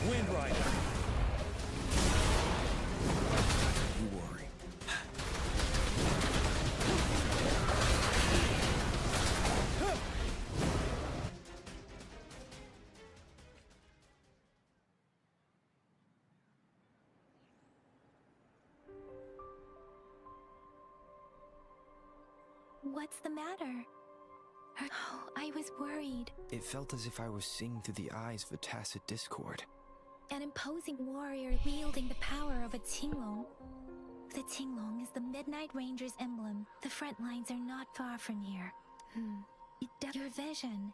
Wind Rider. You worry. What's the matter? Oh, I was worried. It felt as if I was seeing through the eyes of a tacit discord. An imposing warrior wielding the power of a Qinglong. The Qinglong is the Midnight Ranger's emblem. The front lines are not far from here. Your vision.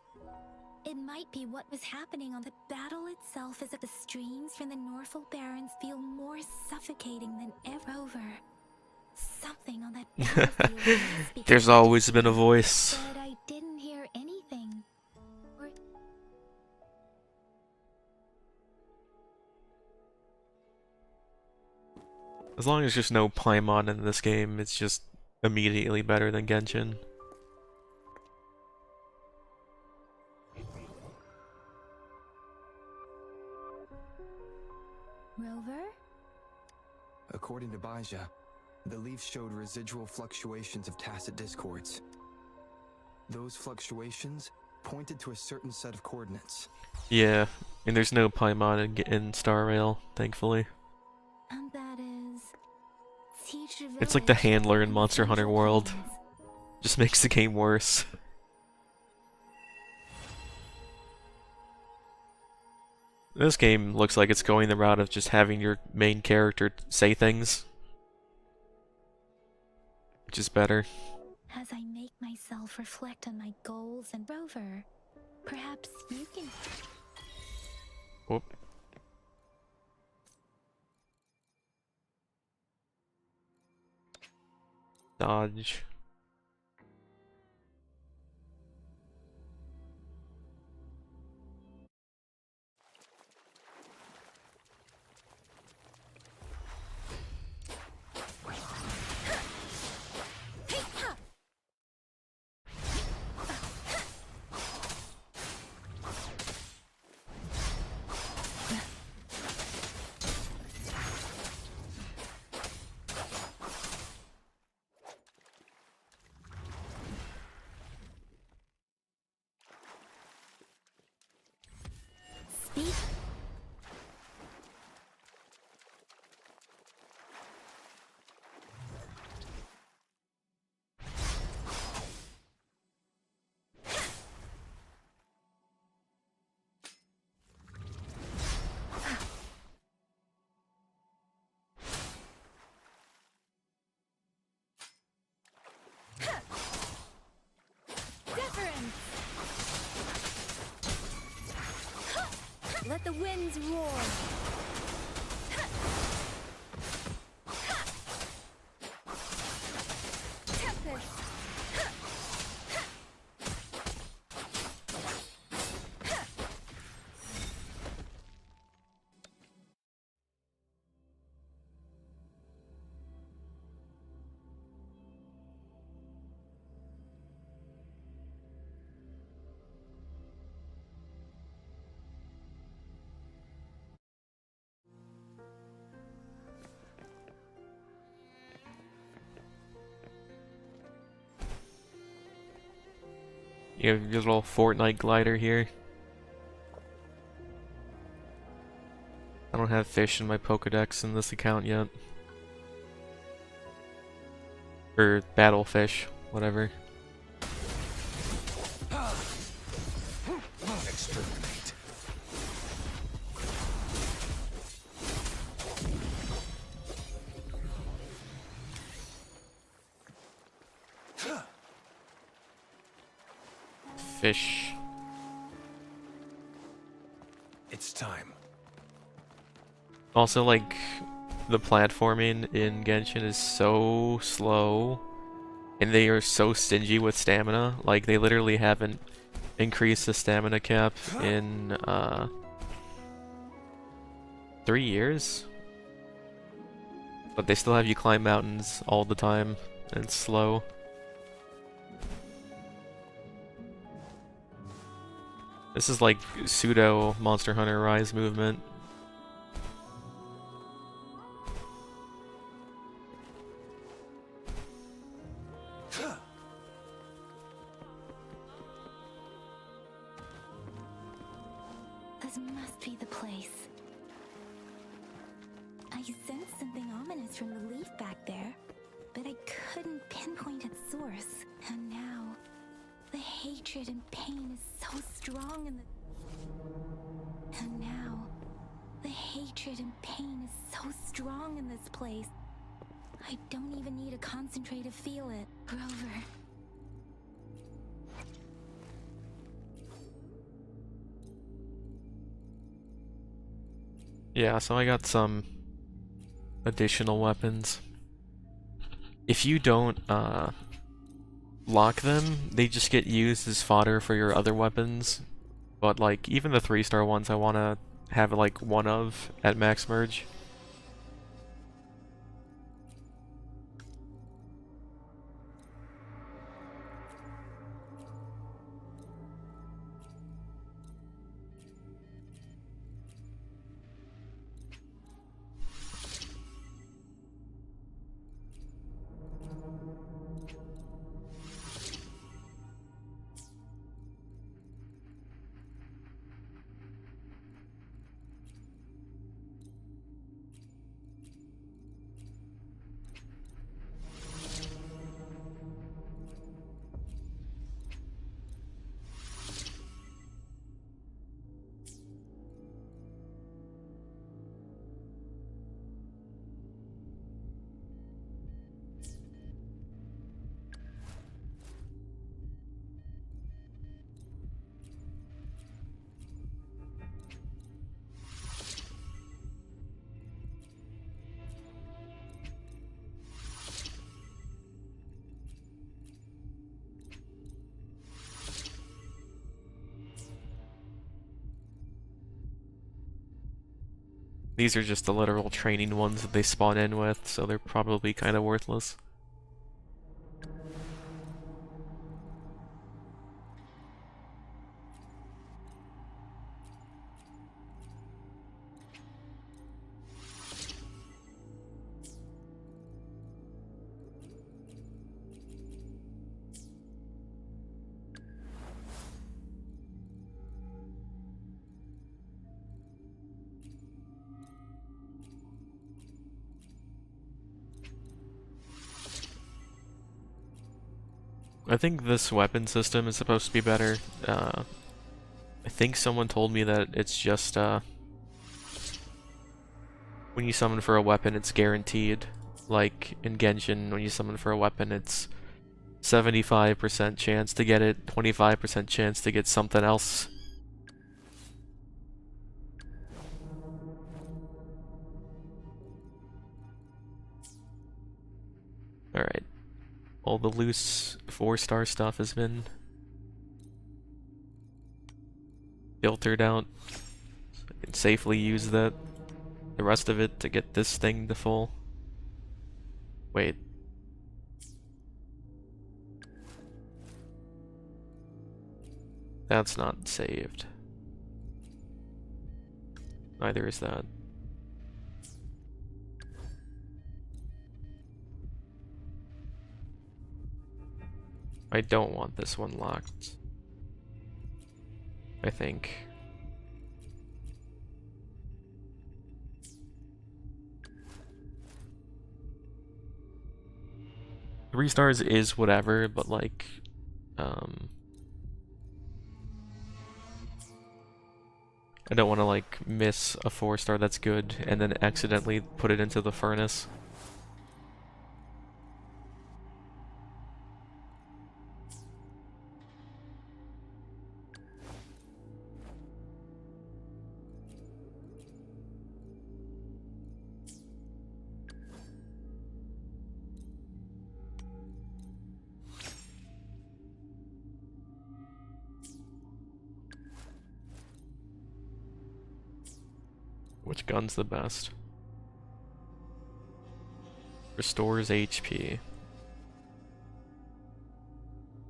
It might be what was happening on the battle itself is that the streams from the Norfolk Barrens feel more suffocating than ever over. Something on that battlefield must be There's always been a voice. but I didn't hear anything. Or As long as there's no Paimon in this game, it's just immediately better than Genshin. Rover? According to Baija, the leaf showed residual fluctuations of tacit discords. Those fluctuations pointed to a certain set of coordinates. Yeah, and there's no Paimon in Star Rail, thankfully. And that is... Teach It's like the village handler in and Monster Hunter central World. plains. Just makes the game worse. This game looks like it's going the route of just having your main character say things. Which is better. As I make myself reflect on my goals and Rover, perhaps you can... Whoop. Dodge. Speak. Deference. Let the winds roar. Tempest. You have your little Fortnite glider here. I don't have fish in my Pokedex in this account yet. Or battlefish, whatever. Exterminate. Fish. It's time. Also, like, the platforming in Genshin is so slow, and they are so stingy with stamina. Like, they literally haven't increased the stamina cap in, 3 years? But they still have you climb mountains all the time, and it's slow. This is like pseudo Monster Hunter Rise movement. This must be the place. I sensed something ominous from the leaf back there, but I couldn't pinpoint its source. And now, the hatred and pain is so strong in the... And now, the hatred and pain is so strong in this place. I don't even need to concentrate to feel it. Rover. Yeah, so I got some additional weapons. If you don't, lock them, they just get used as fodder for your other weapons. But, like, even the 3-star ones I want to have, like, one of at max merge. These are just the literal training ones that they spawn in with, so they're probably kind of worthless. I think this weapon system is supposed to be better. I think someone told me that it's just, when you summon for a weapon, it's guaranteed. Like, in Genshin, when you summon for a weapon, it's 75% chance to get it, 25% chance to get something else. Alright. All the loose 4-star stuff has been filtered out. So I can safely use the rest of it to get this thing to full. Wait. That's not saved. Neither is that. I don't want this one locked. I think. 3 stars is whatever, but like, I don't want to like miss a 4-star that's good and then accidentally put it into the furnace. Which gun's the best? Restores HP.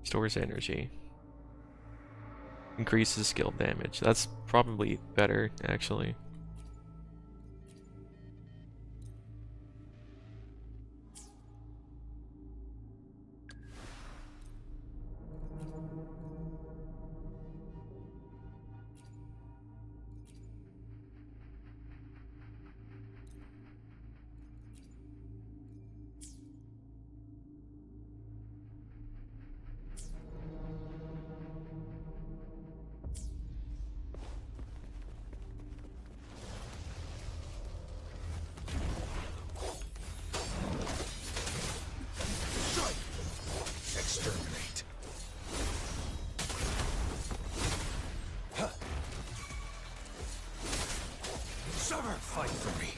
Restores energy. Increases skill damage. That's probably better, actually. Exterminate. Summer, fight for me.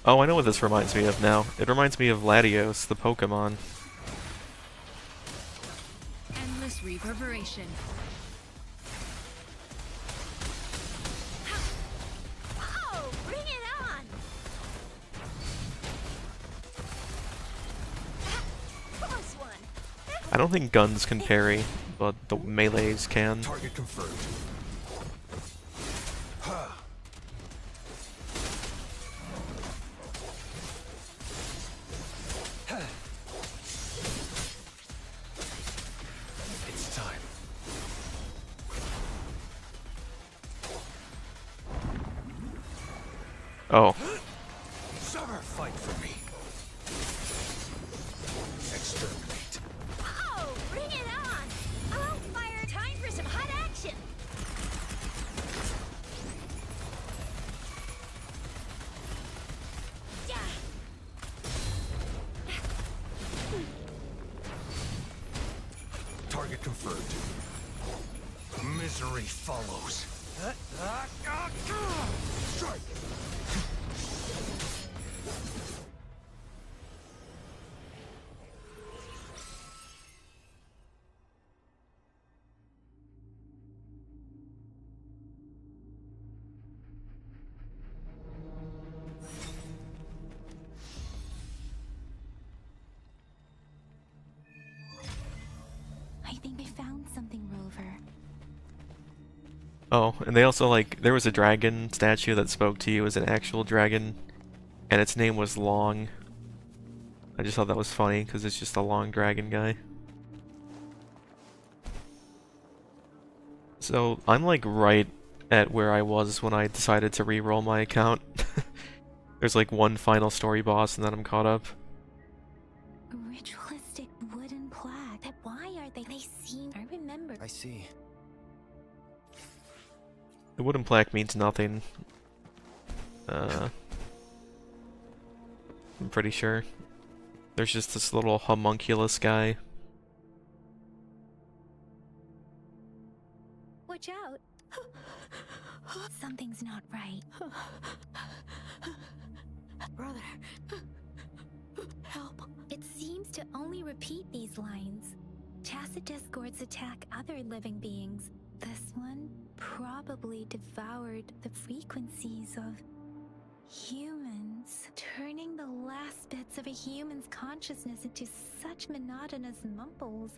Oh, I know what this reminds me of now. It reminds me of Latios, the Pokemon. Endless reverberation. Oh, bring it on! Close one. I don't think guns can parry, but the melees can. Target confirmed. It's time. Oh. Summer, fight for me. Exterminate. Oh, bring it on! Oh, fire! Time for some hot action! Yeah. Target confirmed. Misery follows. Strike! think I found something, Rover. Oh, and they also, like, there was a dragon statue that spoke to you as an actual dragon, and its name was Long. I just thought that was funny, because it's just a long dragon guy. So, I'm like right at where I was when I decided to re-roll my account. There's like one final story boss, and then I'm caught up. A ritualistic wooden plaque. But why are they? They seem. I remember. I see. The wooden plaque means nothing. I'm pretty sure. There's just this little homunculus guy. Watch out! Something's not right. Brother, help. It seems to only repeat these lines. Tacit discords attack other living beings. This one probably devoured the frequencies of humans, turning the last bits of a human's consciousness into such monotonous mumbles.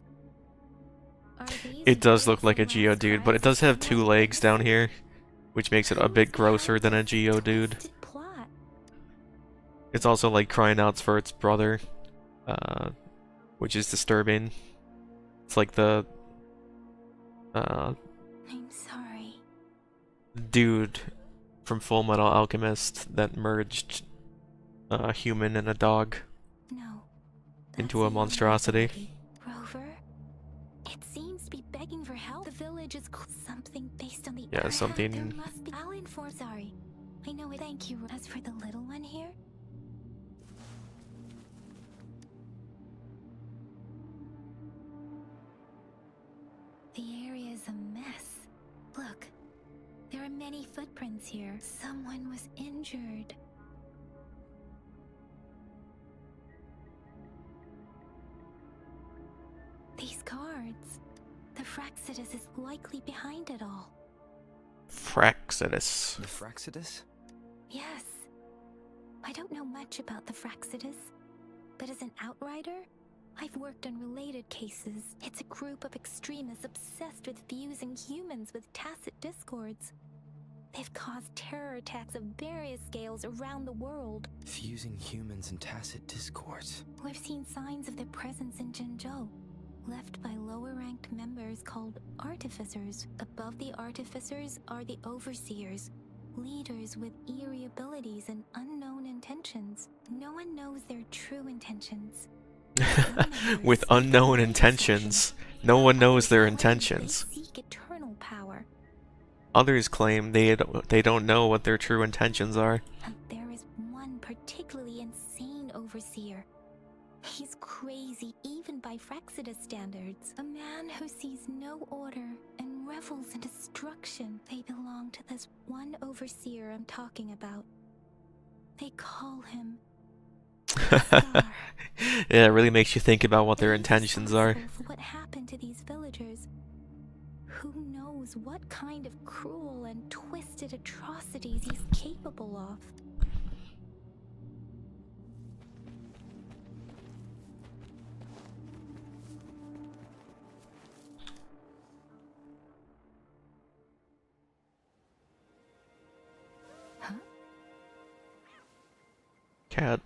It does look like a Geodude, but it does have two legs down here, which makes it a bit grosser than a Geodude. It's also like crying out for its brother, which is disturbing. It's like the I'm sorry. dude from Full Metal Alchemist that merged a human and a dog into a monstrosity. Rover, it seems to be begging for help. The village is something based on the Yeah, something. There must be. I'll inform. Sorry, I know it. Thank you. As for the little one here. The area is a mess. Look, there are many footprints here. Someone was injured. These cards. The Fraxidus is likely behind it all. Fraxidus. The Fraxidus? Yes. I don't know much about the Fraxidus, but as an outrider, I've worked on related cases. It's a group of extremists obsessed with fusing humans with tacit discords. They've caused terror attacks of various scales around the world. Fusing humans and tacit discords. We've seen signs of their presence in Jinzhou, left by lower-ranked members called Artificers. Above the Artificers are the Overseers, leaders with eerie abilities and unknown intentions. No one knows their true intentions. With unknown intentions. No one knows their intentions. They seek eternal power. Others claim they don't know what their true intentions are. And there is one particularly insane overseer. He's crazy even by Fraxidus standards. A man who sees no order and revels in destruction. They belong to this one overseer I'm talking about. They call him Yeah, it really makes you think about what their intentions are. For what happened to these villagers? Who knows what kind of cruel and twisted atrocities he's capable of? Huh? Cat.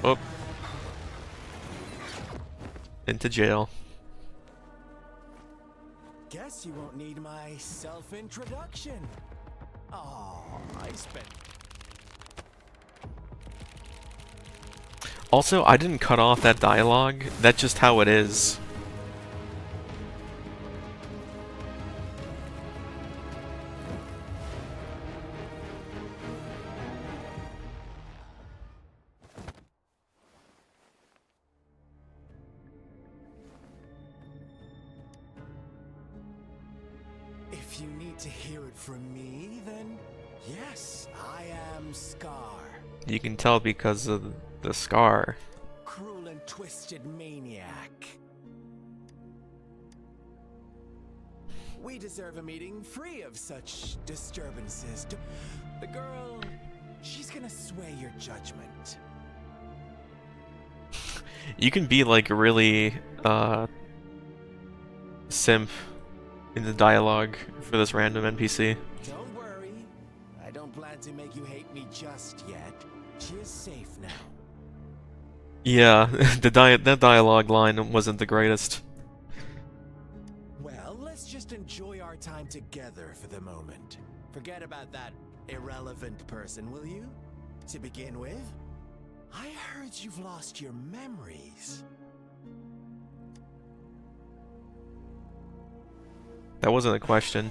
Oh. Into jail. Guess you won't need my self-introduction. Oh, I spent... Also, I didn't cut off that dialogue. That's just how it is. If you need to hear it from me, then yes, I am Scar. You can tell because of the scar. Cruel and twisted maniac. We deserve a meeting free of such disturbances. The girl She's gonna sway your judgment. You can be like really simp in the dialogue for this random NPC. Don't worry. I don't plan to make you hate me just yet. She is safe now. Yeah, that dialogue line wasn't the greatest. Well, let's just enjoy our time together for the moment. Forget about that irrelevant person, will you? To begin with, I heard you've lost your memories. That wasn't a question.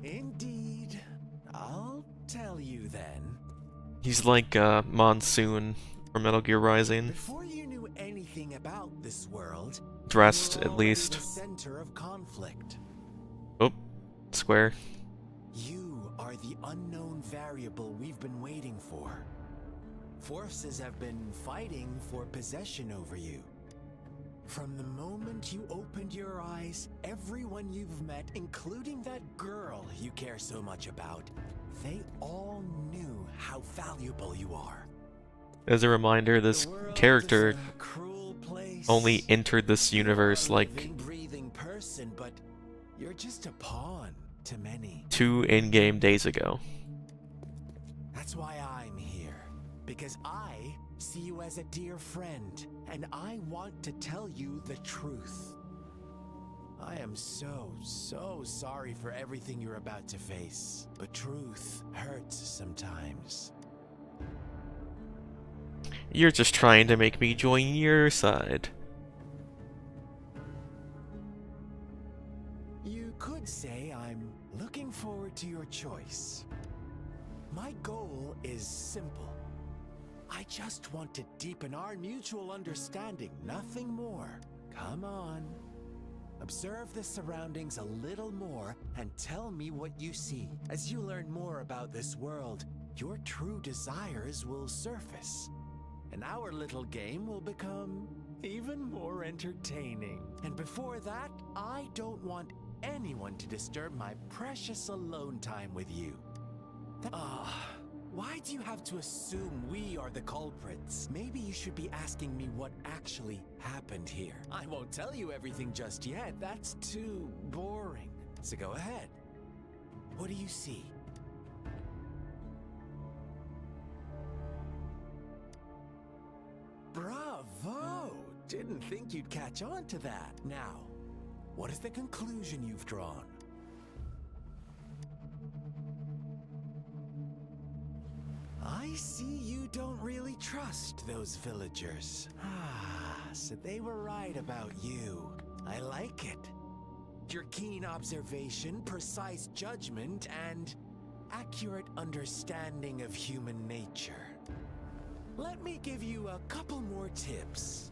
Indeed. I'll tell you then. He's like Monsoon from Metal Gear Rising. Before you knew anything about this world, Dressed, you were at least. already the center of conflict. Oh, square. You are the unknown variable we've been waiting for. Forces have been fighting for possession over you. From the moment you opened your eyes, everyone you've met, including that girl you care so much about, they all knew how valuable you are. As a reminder, this character is a cruel place. only entered this universe You are a like living, breathing person, but you're just a pawn to many. 2 in-game days ago. That's why I'm here. Because I see you as a dear friend, and I want to tell you the truth. I am so sorry for everything you're about to face. But truth hurts sometimes. You're just trying to make me join your side. You could say I'm looking forward to your choice. My goal is simple. I just want to deepen our mutual understanding, nothing more. Come on. Observe the surroundings a little more and tell me what you see. As you learn more about this world, your true desires will surface. And our little game will become even more entertaining. And before that, I don't want anyone to disturb my precious alone time with you. Why do you have to assume we are the culprits? Maybe you should be asking me what actually happened here. I won't tell you everything just yet. That's too boring. So go ahead. What do you see? Bravo! Didn't think you'd catch on to that. Now, what is the conclusion you've drawn? I see you don't really trust those villagers. So they were right about you. I like it. Your keen observation, precise judgment, and accurate understanding of human nature. Let me give you a couple more tips.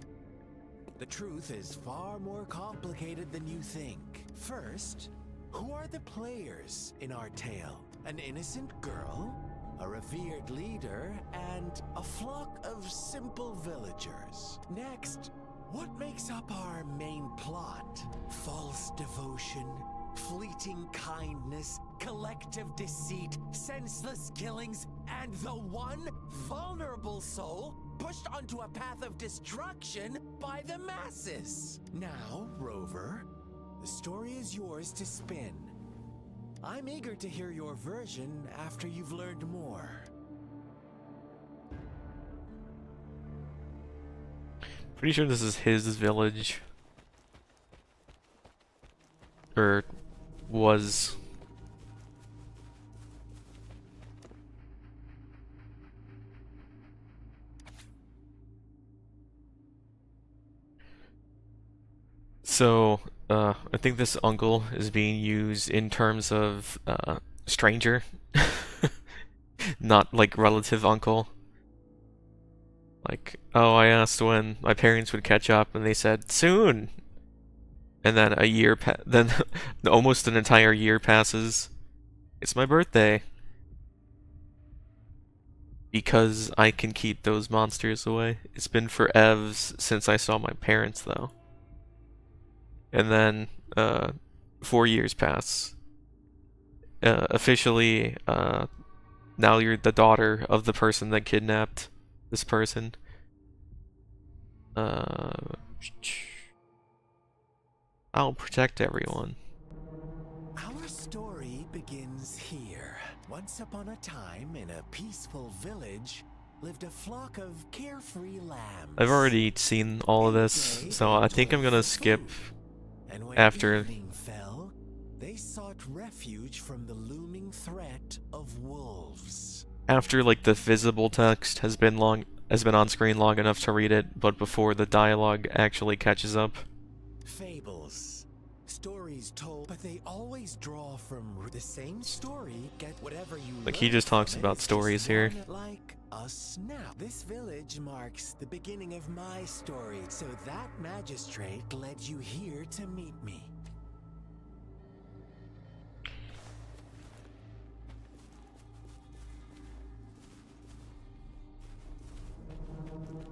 The truth is far more complicated than you think. First, who are the players in our tale? An innocent girl, a revered leader, and a flock of simple villagers. Next, what makes up our main plot? False devotion, fleeting kindness, collective deceit, senseless killings, and the one vulnerable soul pushed onto a path of destruction by the masses. Now, Rover, the story is yours to spin. I'm eager to hear your version after you've learned more. Pretty sure this is his village. Or was. So, I think this uncle is being used in terms of stranger, not like relative uncle. Like, oh, I asked when my parents would catch up, and they said soon. And then a year, then almost an entire year passes. It's my birthday. Because I can keep those monsters away. It's been forevs since I saw my parents, though. And then 4 years pass. Officially, now you're the daughter of the person that kidnapped this person. I'll protect everyone. Our story begins here. Once upon a time, in a peaceful village, lived a flock of carefree lambs. I've already seen all of this, so I think I'm gonna skip And when after. evening fell, they sought refuge from the looming threat of wolves. After like the visible text has been on screen long enough to read it, but before the dialogue actually catches up. Fables. Stories told, but they always draw from the same story. Get whatever you Like, he learn just talks from it. about It's stories just here. one like a snap. This village marks the beginning of my story, so that magistrate led you here to meet me.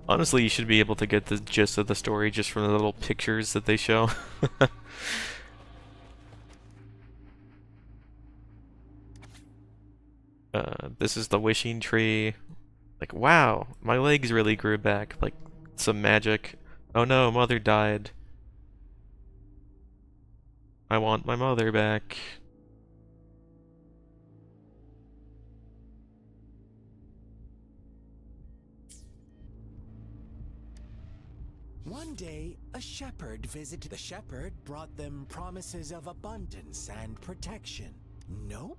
Honestly, you should be able to get the gist of the story just from the little pictures that they show. This is the wishing tree. Like, wow, my legs really grew back. Like, some magic. Oh no, mother died. I want my mother back. One day, a shepherd visited. The shepherd brought them promises of abundance and protection. Nope.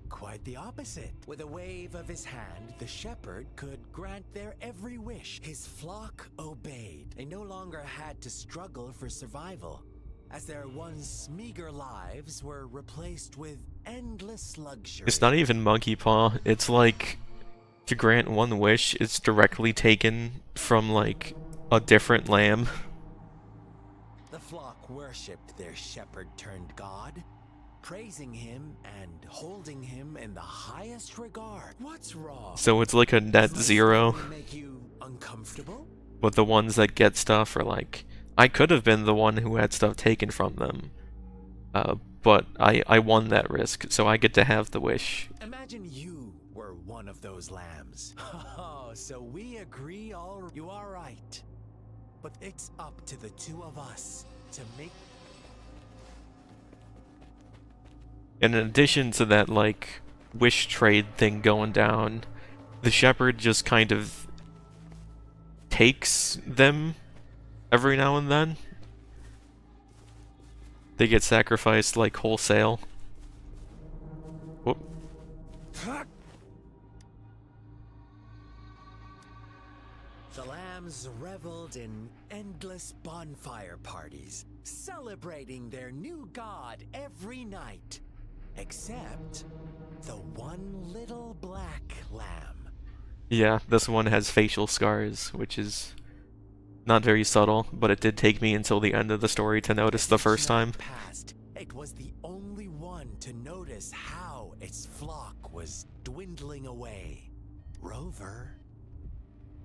Quite the opposite. With a wave of his hand, the shepherd could grant their every wish. His flock obeyed. They no longer had to struggle for survival, as their once meager lives were replaced with endless luxury. It's not even monkey paw. It's like, to grant one wish, it's directly taken from, like, a different lamb. The flock worshipped their shepherd-turned-god, praising him and holding him in the highest regard. What's wrong? So it's like a net zero. Make you uncomfortable? But the ones that get stuff are like, I could have been the one who had stuff taken from them. But I won that risk, so I get to have the wish. Imagine you were one of those lambs. Oh, so we agree all. You are right. But it's up to the two of us to make. And in addition to that, like, wish trade thing going down, the shepherd just kind of takes them every now and then. They get sacrificed, like, wholesale. Whoop. The lambs reveled in endless bonfire parties, celebrating their new god every night. Except the one little black lamb. Yeah, this one has facial scars, which is not very subtle, but it did take me until the end of the story to notice the first time. Past, it was the only one to notice how its flock was dwindling away. Rover,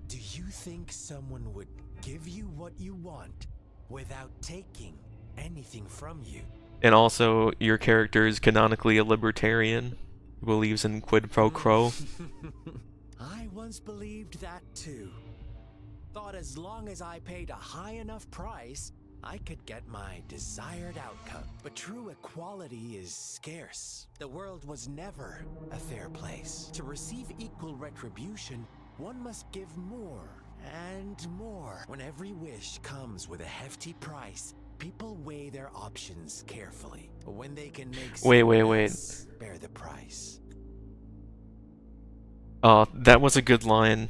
do you think someone would give you what you want without taking anything from you? And also, your character is canonically a libertarian, who believes in quid pro quo. I once believed that too. Thought as long as I paid a high enough price, I could get my desired outcome. But true equality is scarce. The world was never a fair place. To receive equal retribution, one must give more and more. When every wish comes with a hefty price, people weigh their options carefully. But when they can make Wait. else bear the price. That was a good line.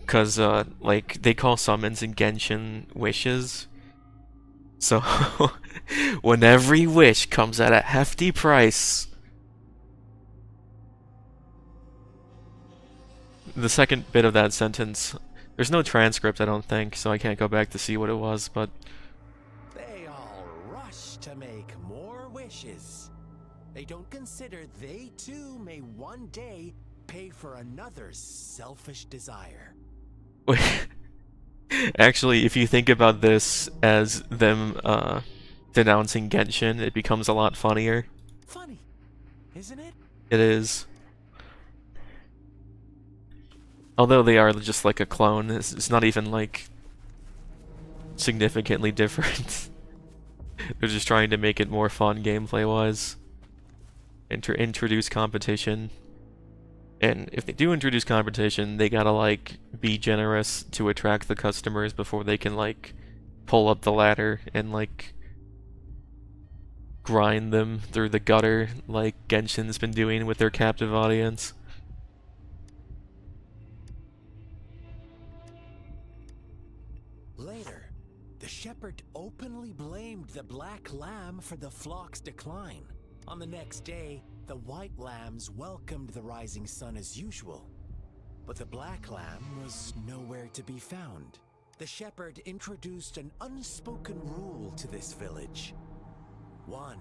Cause, like, they call summons in Genshin wishes. So, when every wish comes at a hefty price... The second bit of that sentence, there's no transcript, I don't think, so I can't go back to see what it was, but... They all rush to make more wishes. They don't consider they too may one day pay for another's selfish desire. Actually, if you think about this as them, denouncing Genshin, it becomes a lot funnier. Funny, isn't it? It is. Although they are just like a clone, it's not even like significantly different. They're just trying to make it more fun gameplay-wise. Introduce competition. And if they do introduce competition, they gotta like be generous to attract the customers before they can like pull up the ladder and like grind them through the gutter like Genshin's been doing with their captive audience. Later, the shepherd openly blamed the black lamb for the flock's decline. On the next day, the white lambs welcomed the rising sun as usual, but the black lamb was nowhere to be found. The shepherd introduced an unspoken rule to this village. One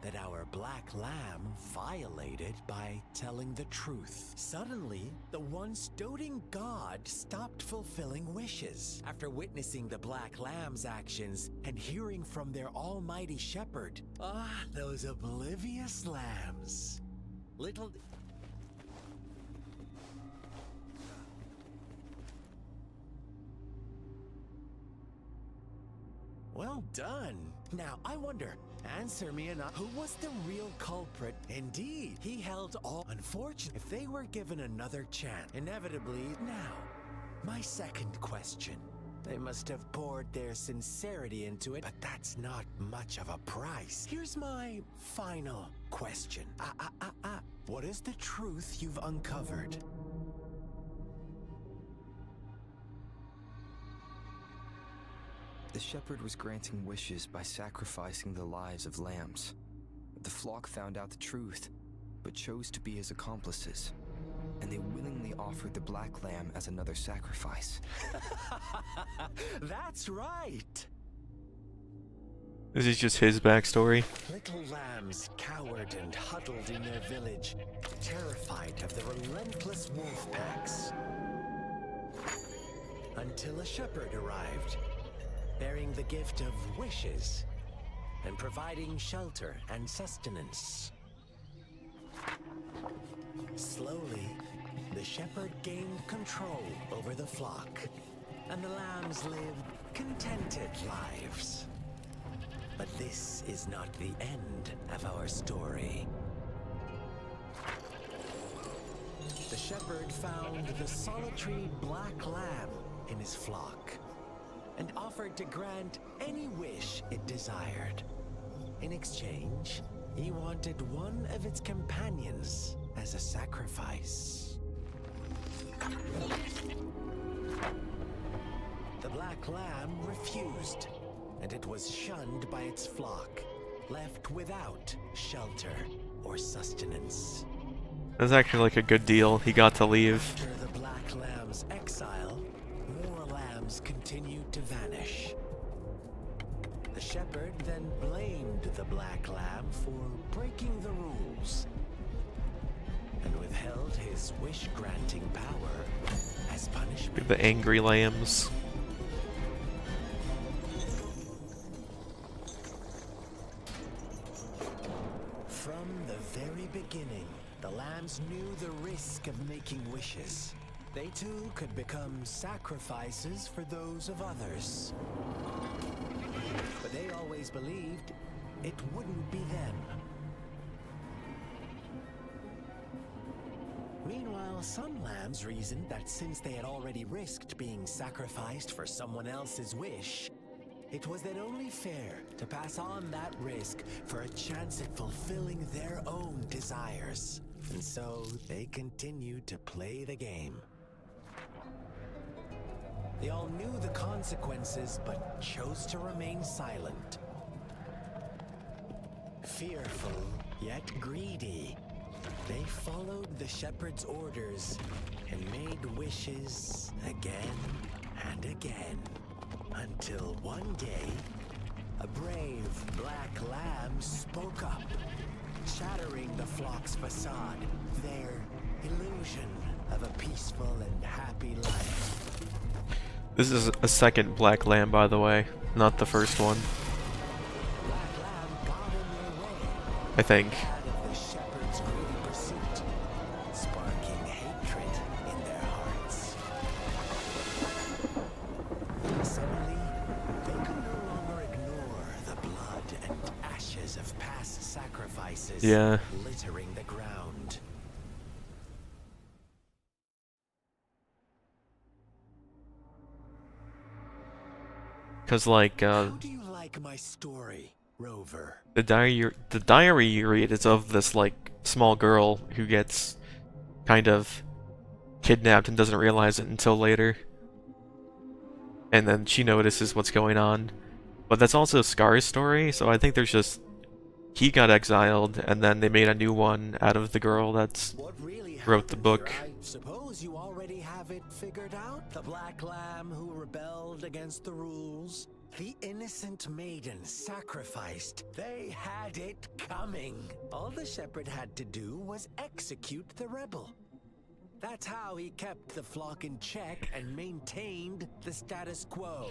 that our black lamb violated by telling the truth. Suddenly, the once doting god stopped fulfilling wishes. After witnessing the black lamb's actions and hearing from their almighty shepherd, those oblivious lambs. Little... Well done. Now, I wonder, answer me enough. Who was the real culprit? Indeed, he held all. Unfortunate. If they were given another chance, inevitably. Now, my second question. They must have poured their sincerity into it, but that's not much of a price. Here's my final question. What is the truth you've uncovered? The shepherd was granting wishes by sacrificing the lives of lambs. The flock found out the truth, but chose to be his accomplices, and they willingly offered the black lamb as another sacrifice. That's right! This is just his backstory. Little lambs cowered and huddled in their village, terrified of the relentless wolf packs. Until a shepherd arrived, bearing the gift of wishes and providing shelter and sustenance. Slowly, the shepherd gained control over the flock, and the lambs lived contented lives. But this is not the end of our story. The shepherd found the solitary black lamb in his flock and offered to grant any wish it desired. In exchange, he wanted one of its companions as a sacrifice. The black lamb refused, and it was shunned by its flock, left without shelter or sustenance. That's actually like a good deal. He got to leave. After the black lamb's exile, more lambs continued to vanish. The shepherd then blamed the black lamb for breaking the rules and withheld his wish-granting power as punishment. The angry lambs. From the very beginning, the lambs knew the risk of making wishes. They too could become sacrifices for those of others. But they always believed it wouldn't be them. Meanwhile, some lambs reasoned that since they had already risked being sacrificed for someone else's wish, it was then only fair to pass on that risk for a chance at fulfilling their own desires. And so they continued to play the game. They all knew the consequences, but chose to remain silent. Fearful, yet greedy, they followed the shepherd's orders and made wishes again and again. Until one day, a brave black lamb spoke up, shattering the flock's facade, their illusion of a peaceful and happy life. This is a second black lamb, by the way, not the first one. Black lamb got in their way. I think. Of the shepherd's greedy pursuit, sparking hatred in their hearts. ashes of past sacrifices Yeah. littering the ground. Cause like How do you like my story, Rover? the diary you read is of this like small girl who gets kind of kidnapped and doesn't realize it until later. And then she notices what's going on. But that's also Scar's story, so I think there's just he got exiled and then they made a new one out of the girl that's What really wrote the happened book. here, I suppose you already have it figured out? The Black Lamb who rebelled against the rules? The innocent maiden sacrificed. They had it coming. All the shepherd had to do was execute the rebel. That's how he kept the flock in check and maintained the status quo.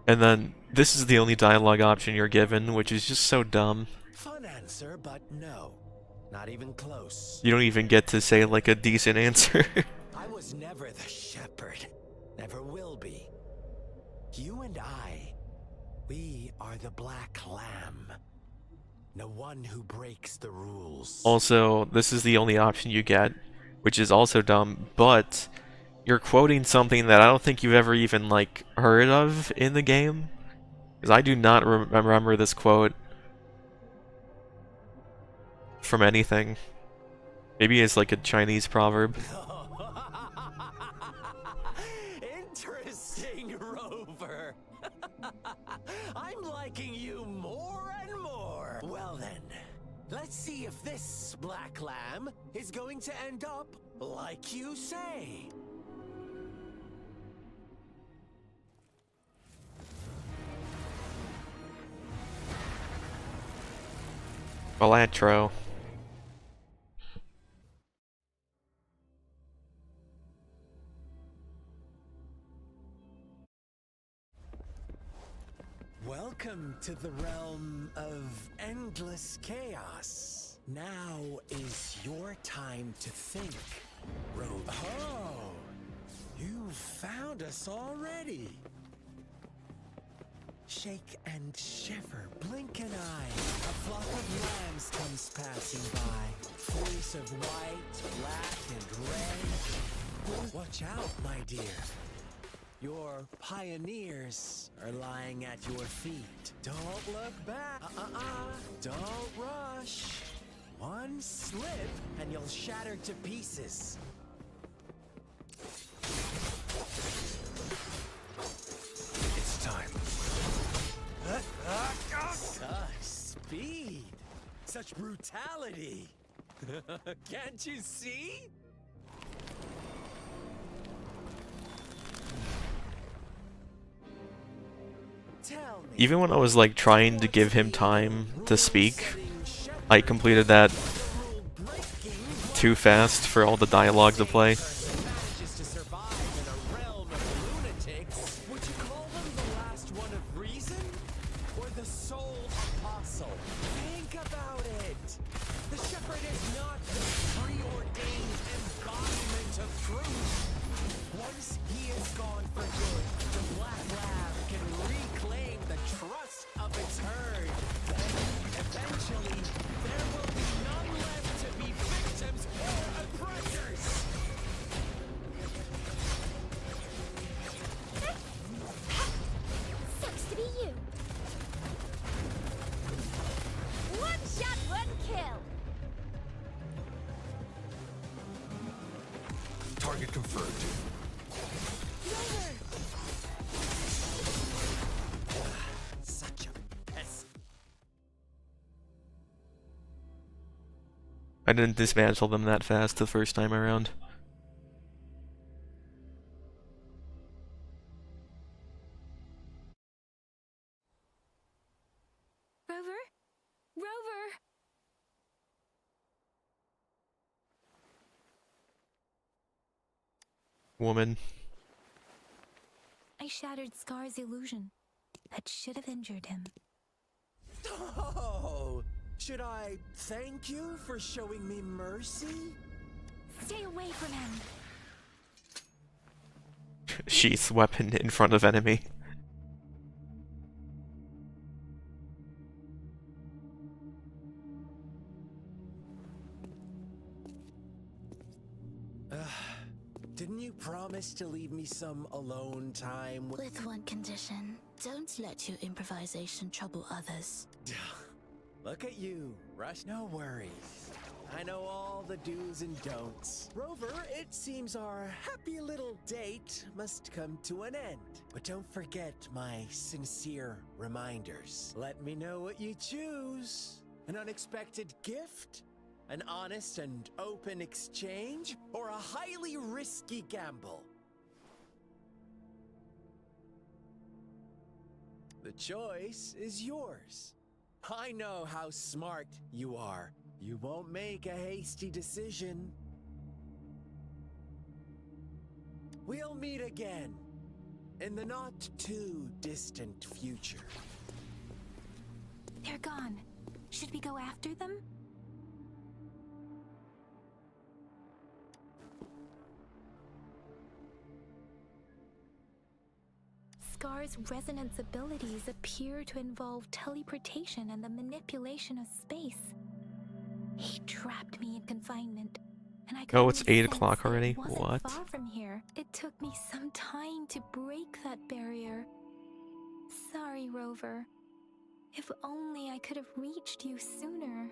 And then this is the only dialogue option you're given, which is just so dumb. Fun answer, but no. Not even close. You don't even get to say like a decent answer. I was never the shepherd. Never will be. You and I, we are the Black Lamb. No one who breaks the rules. Also, this is the only option you get, which is also dumb, but you're quoting something that I don't think you've ever even like heard of in the game. Because I do not remember this quote from anything. Maybe it's like a Chinese proverb. Interesting, Rover. I'm liking you more and more. Well then, let's see if this Black Lamb is going to end up like you say. Balatro. Welcome to the realm of endless chaos. Now is your time to think, Rover. Oh, you found us already. Shake and shiver, blink an eye. A flock of lambs comes passing by. Fleece of white, black, and red. Watch out, my dear. Your pioneers are lying at your feet. Don't look back. Don't rush. One slip and you'll shatter to pieces. It's time. Such speed. Such brutality. Can't you see? Even when I was like trying to give him time to speak, I completed that too fast for all the dialogue to play. Target confirmed. Such a pest. I didn't dismantle them that fast the first time around. Rover? Rover! Woman. I shattered Scar's illusion. That should have injured him. Oh, should I thank you for showing me mercy? Stay away from him. Sheath weapon in front of enemy. didn't you promise to leave me some alone time? With one condition. Don't let your improvisation trouble others. Look at you, Rush. No worries. I know all the do's and don'ts. Rover, it seems our happy little date must come to an end. But don't forget my sincere reminders. Let me know what you choose. An unexpected gift? An honest and open exchange? Or a highly risky gamble? The choice is yours. I know how smart you are. You won't make a hasty decision. We'll meet again in the not too distant future. They're gone. Should we go after them? Scar's resonance abilities appear to involve teleportation and the manipulation of space. He trapped me in confinement, and I could Oh, it's only 8 sense o'clock that it already? wasn't What? far from here. It took me some time to break that barrier. Sorry, Rover. If only I could have reached you sooner.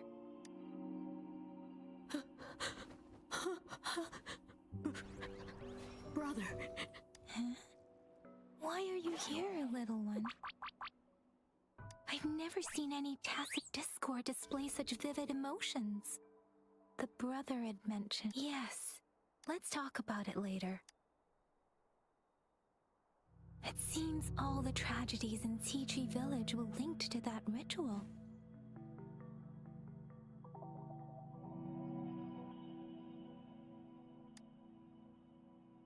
Brother. Huh? Why are you here, little one? I've never seen any tacit discord display such vivid emotions. The brother had mentioned. Yes, let's talk about it later. It seems all the tragedies in Tea Tree Village were linked to that ritual.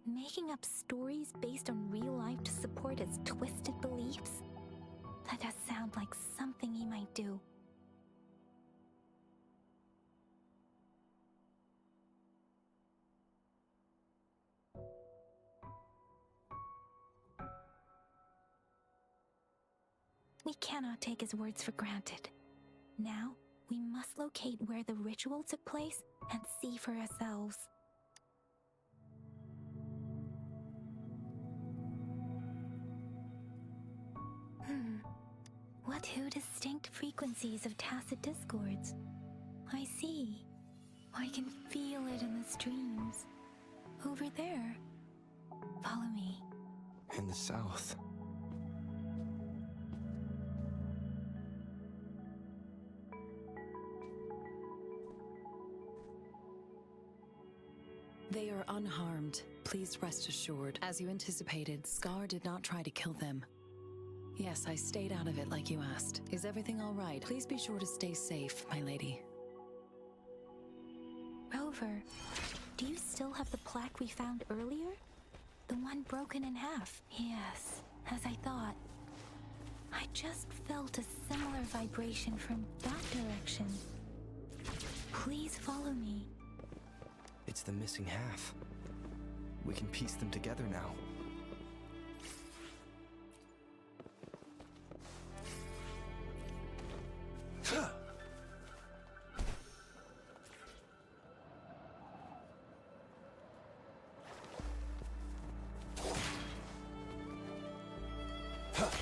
Making up stories based on real life to support his twisted beliefs? That does sound like something he might do. We cannot take his words for granted. Now, we must locate where the ritual took place and see for ourselves. What two distinct frequencies of tacit discords? I see. I can feel it in the streams. Over there. Follow me. In the south. They are unharmed. Please rest assured. As you anticipated, Scar did not try to kill them. Yes, I stayed out of it like you asked. Is everything all right? Please be sure to stay safe, my lady. Rover, do you still have the plaque we found earlier? The one broken in half? Yes, as I thought. I just felt a similar vibration from that direction. Please follow me. It's the missing half. We can piece them together now.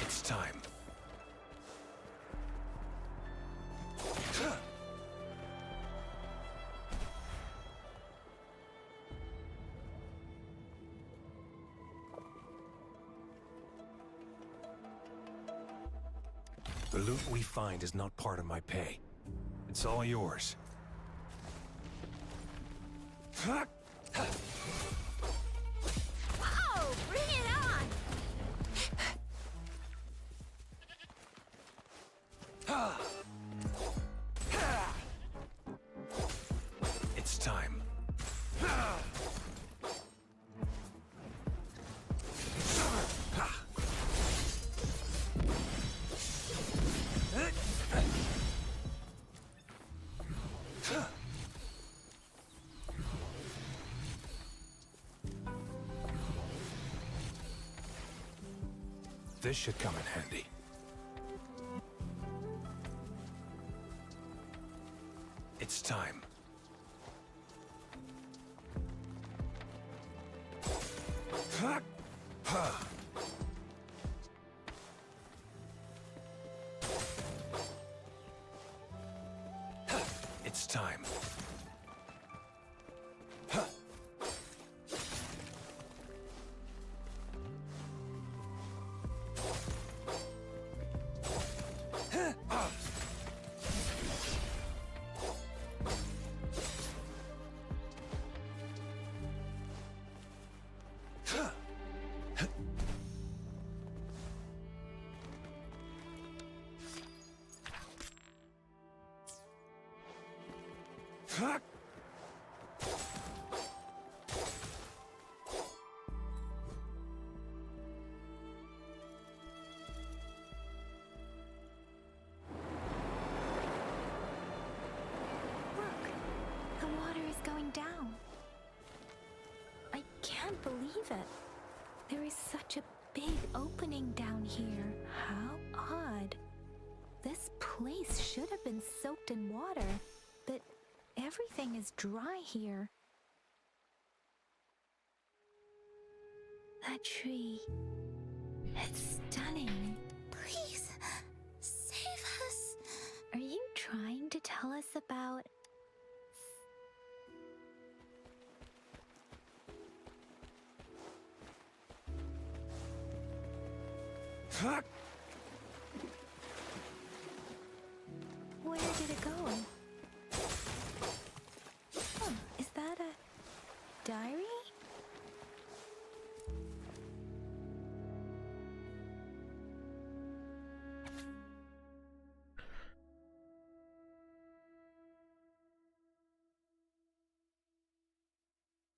It's time. The loot we find is not part of my pay. It's all yours. Oh, bring it on! It's time. This should come in handy. It's time. It's time. Look, the water is going down. I can't believe it. There is such a big opening down here. How odd. This place should have been soaked in water, but everything is dry here. That tree. It's stunning. Please, save us. Are you trying to tell us about... Where did it go? Oh, is that a diary?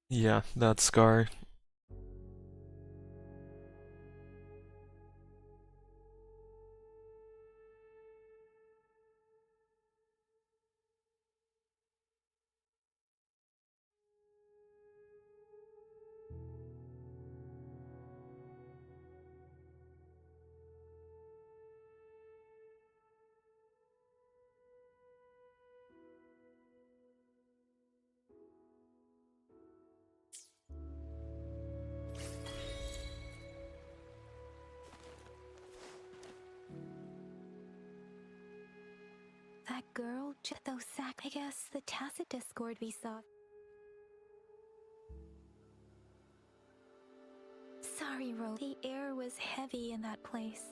Yeah, that scar. That girl, those sack. I guess the tacit discord we saw. Sorry, Ro. The air was heavy in that place.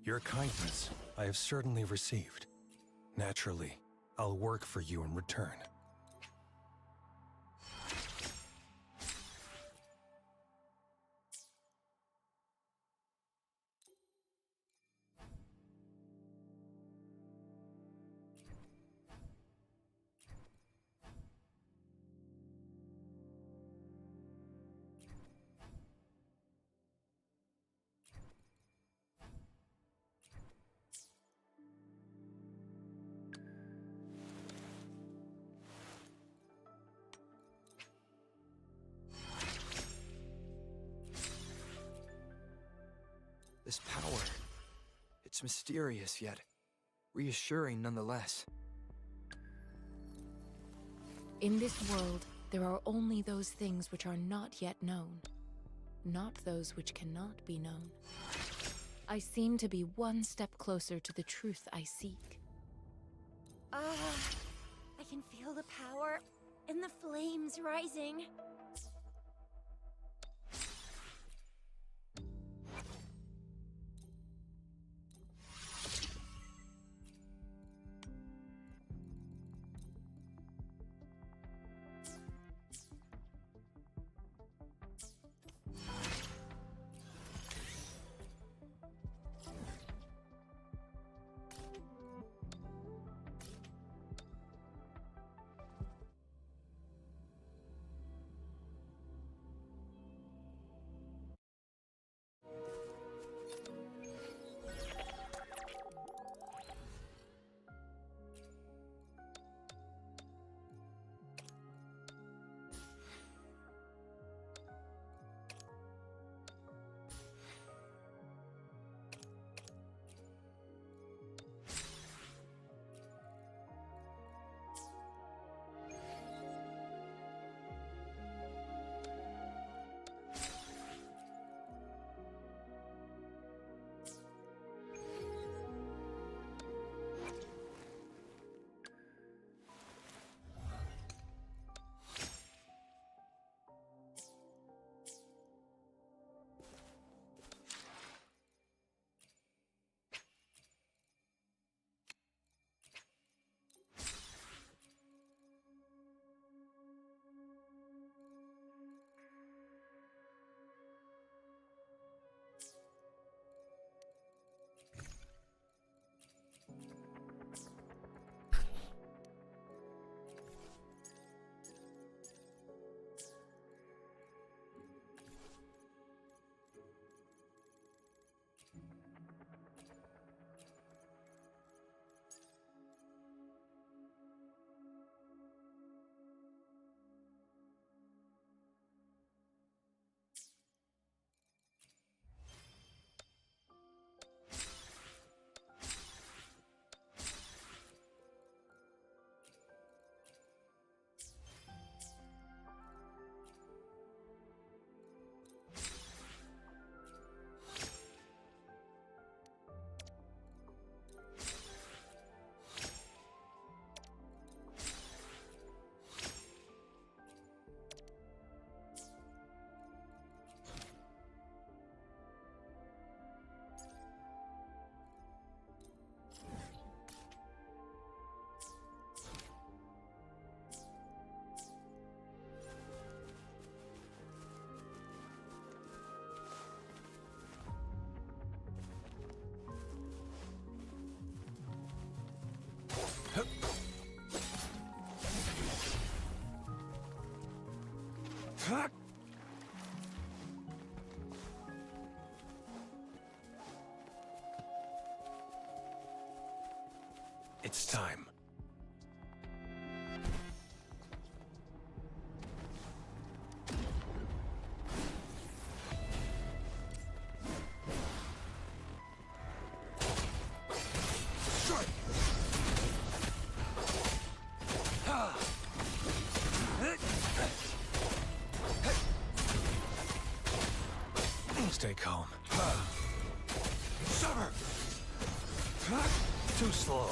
Your kindness I have certainly received. Naturally, I'll work for you in return. This power, it's mysterious yet reassuring nonetheless. In this world, there are only those things which are not yet known, not those which cannot be known. I seem to be one step closer to the truth I seek. I can feel the power and the flames rising. It's time. Stay calm. Summer! Too slow.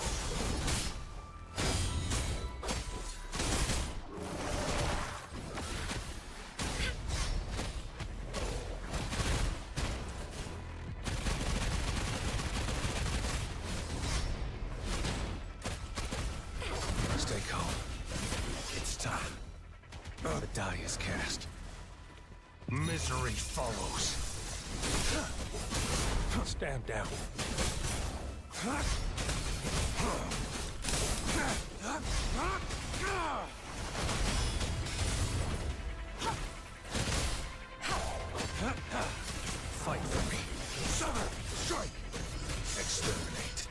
Stay calm. It's time. The die is cast. Misery follows. Stand down. Fight for me. Summer! Strike! Exterminate.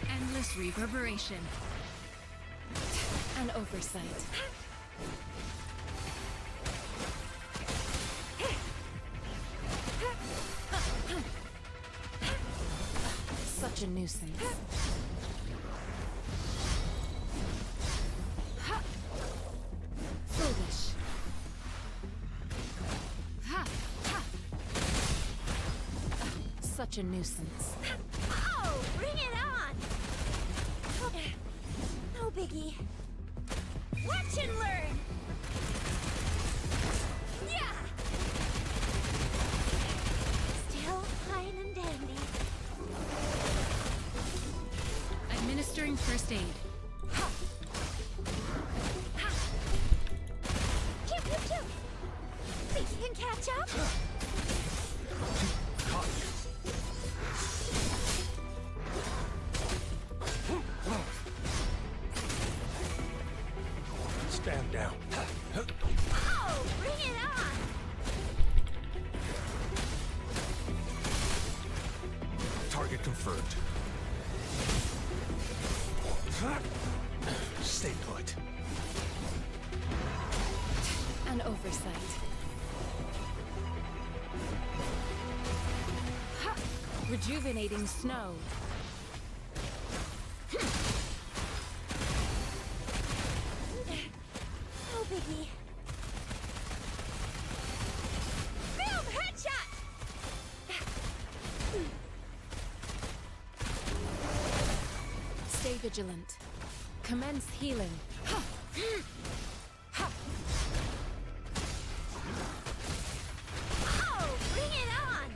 Endless reverberation. An oversight. Such a nuisance. Foolish. Such a nuisance. Oh, bring it on! No biggie. Watch and learn! Yeah! Still fine and dandy. Administering first aid. Chip, chip, chip! Think you can catch up? Stand down. Oh, bring it on! Target confirmed. Stay put. An oversight. Rejuvenating snow. No biggie. Boom! Headshot! Stay vigilant. Commence healing. Oh, bring it on!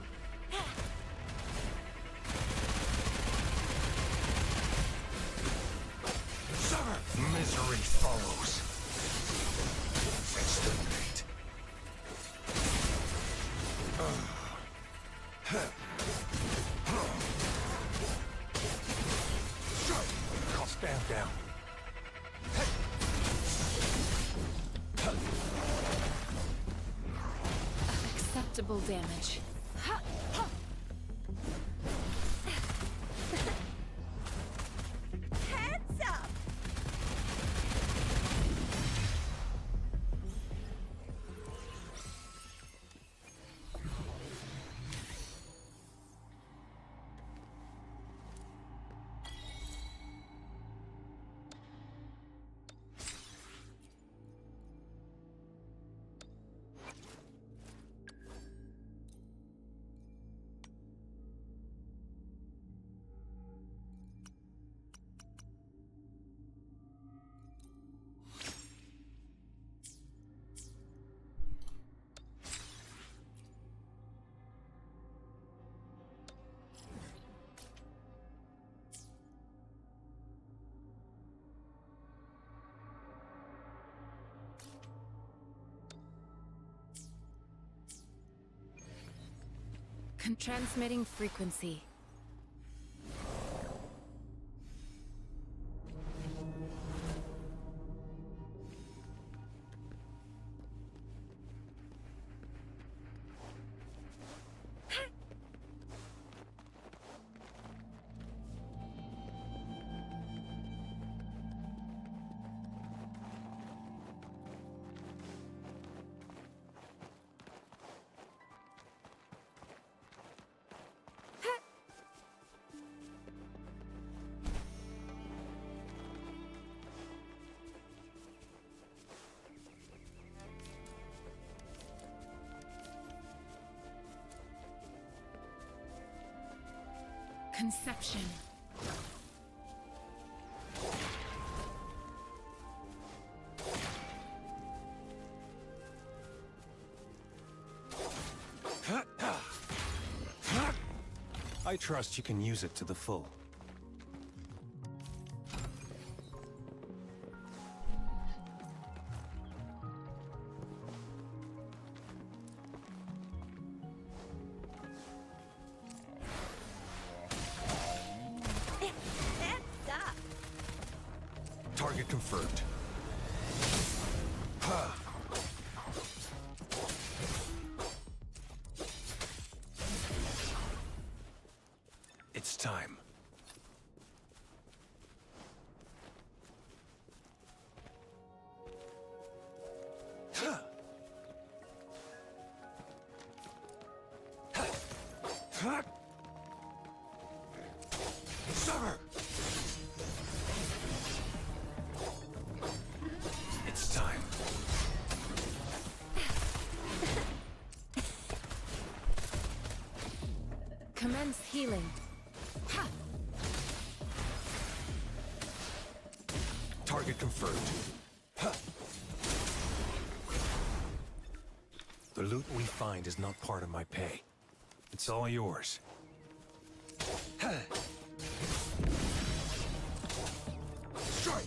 Summer! Misery follows. Exterminate. Stand down. Acceptable damage. Heads up! Transmitting frequency. conception. I trust you can use it to the full. Stop. Target confirmed. It's time. Summer! It's time. Commence healing. Target confirmed. The loot we find is not part of my pay. It's all yours. Strike!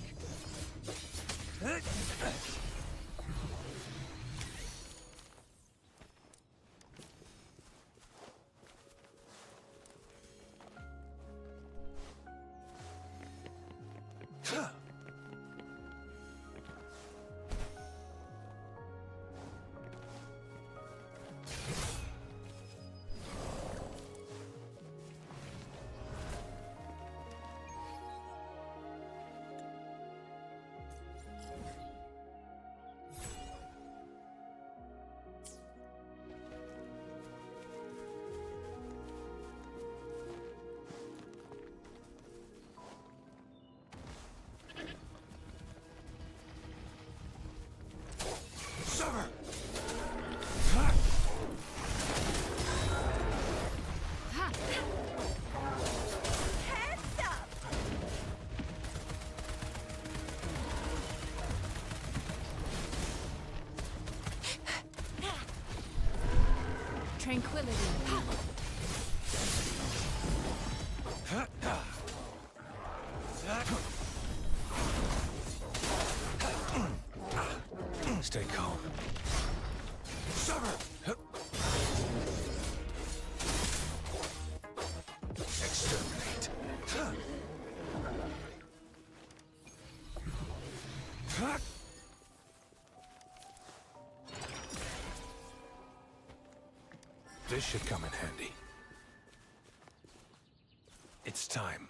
Summer! Hands up. Tranquility. Stay calm. Summer! Exterminate. This should come in handy. It's time.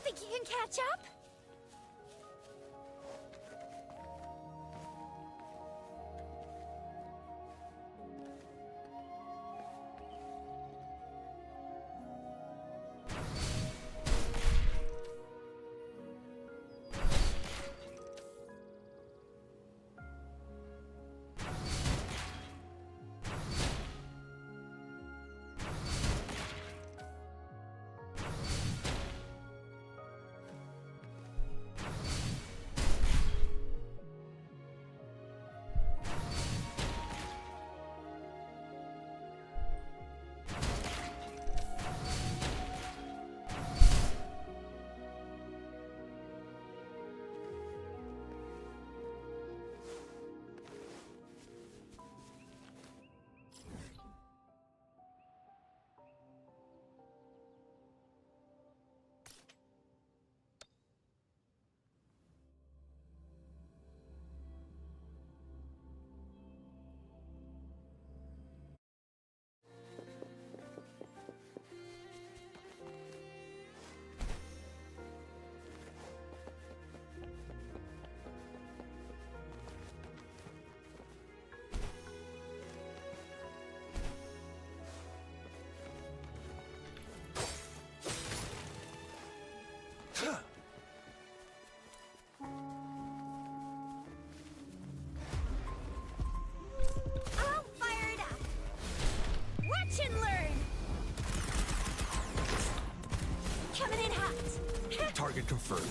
Think you can catch up? Target confirmed.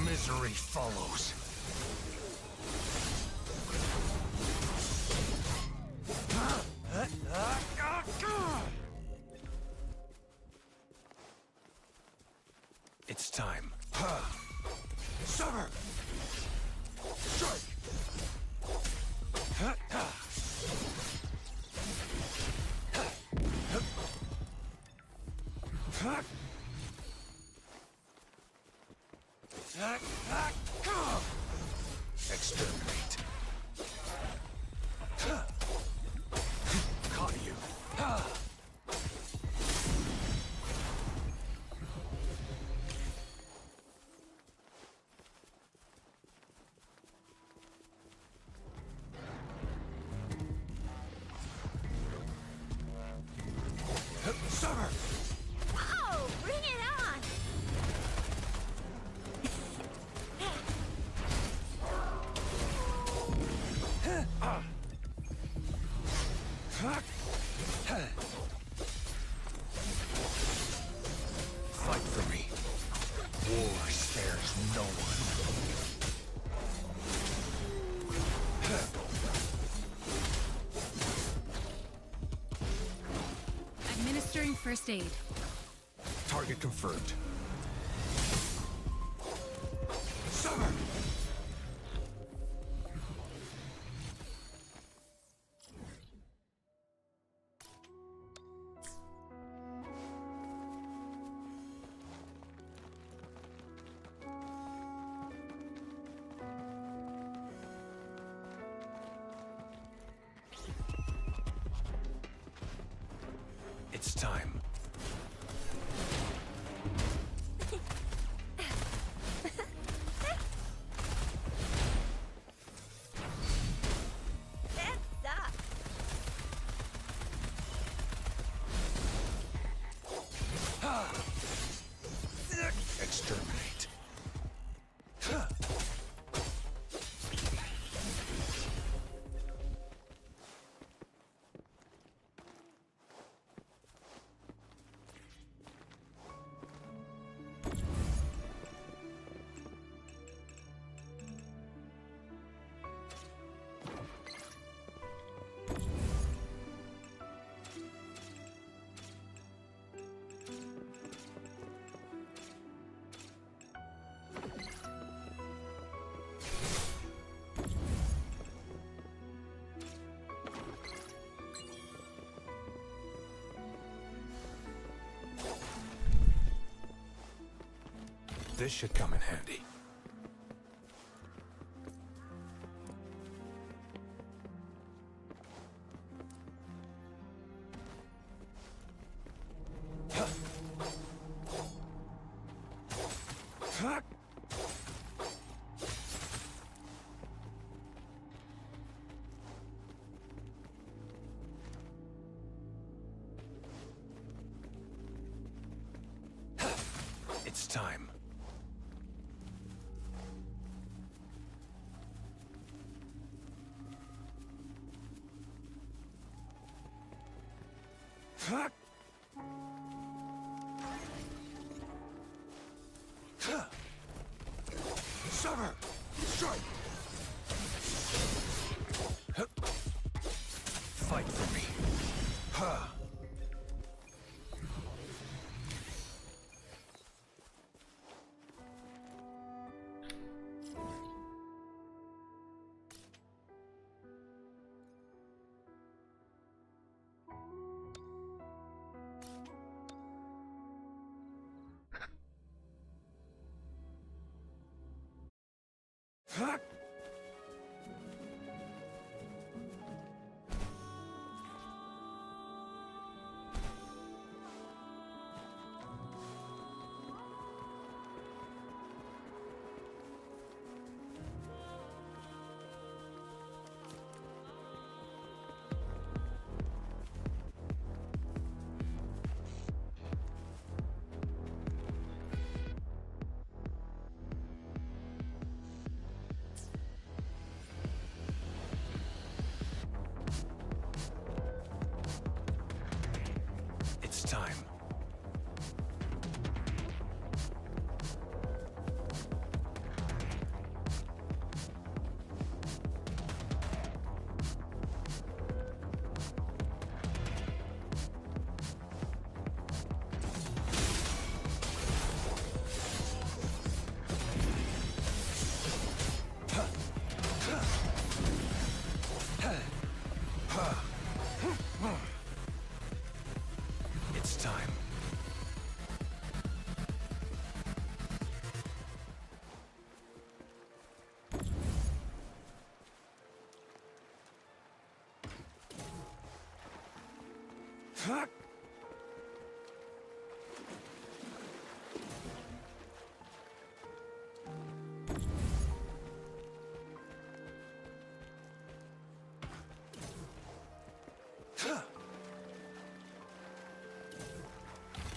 Misery follows. It's time. Sever! Strike! Exterminate. Caught you. Sever! Whoa! Bring it on! Fight for me. War spares no one. Administering first aid. Target confirmed. Sever! It's time. That sucks. Exterminate. This should come in handy. It's time. Sever! Strike! Fight for me.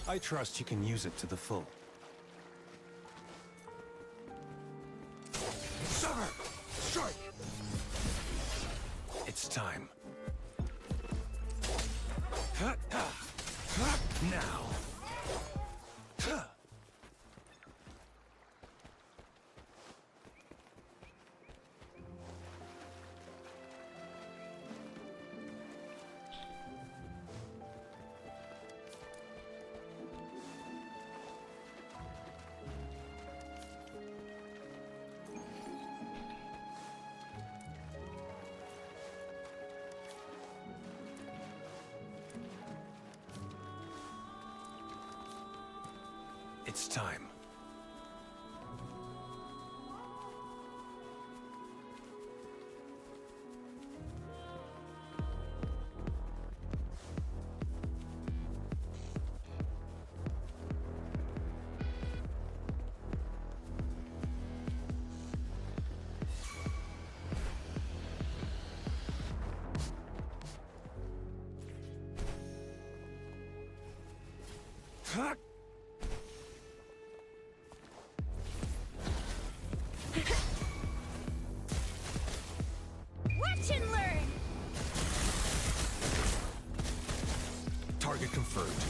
I trust you can use it to the full. Sucker! Strike! It's time. Now. It's time. Watch and learn! Target confirmed.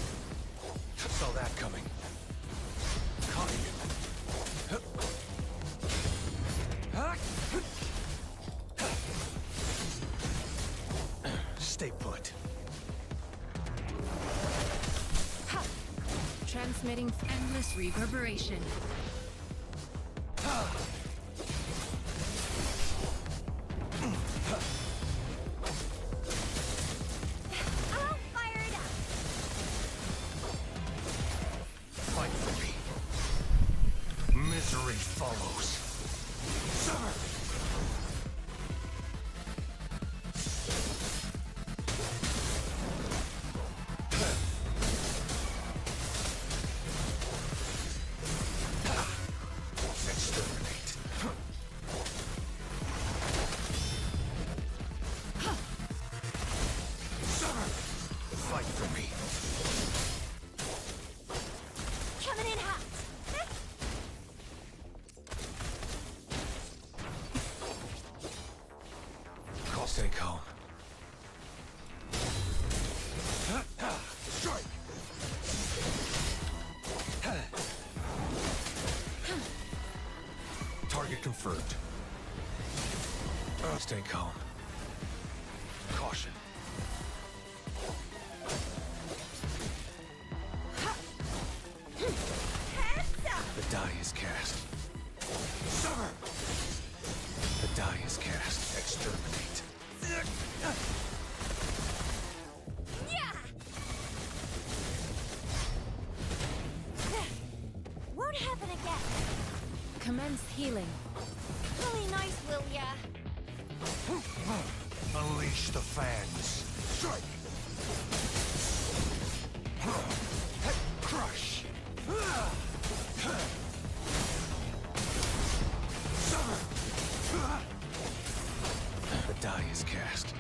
Saw that coming. Caught you. Stay put. Transmitting endless reverberation. I'll fire it up! Fight for me. Misery follows. Summer! Exterminate. Summer! Fight for me. Coming in hot! Stay calm. Strike! Target confirmed. Stay calm. Caution. The die is cast. Summer! The die is cast. Exterminate. Yeah! Won't happen again. Commence healing. Really nice, will ya? Unleash the fans. Strike! Crush! The die is cast.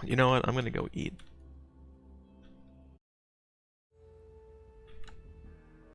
You know what? I'm gonna go eat.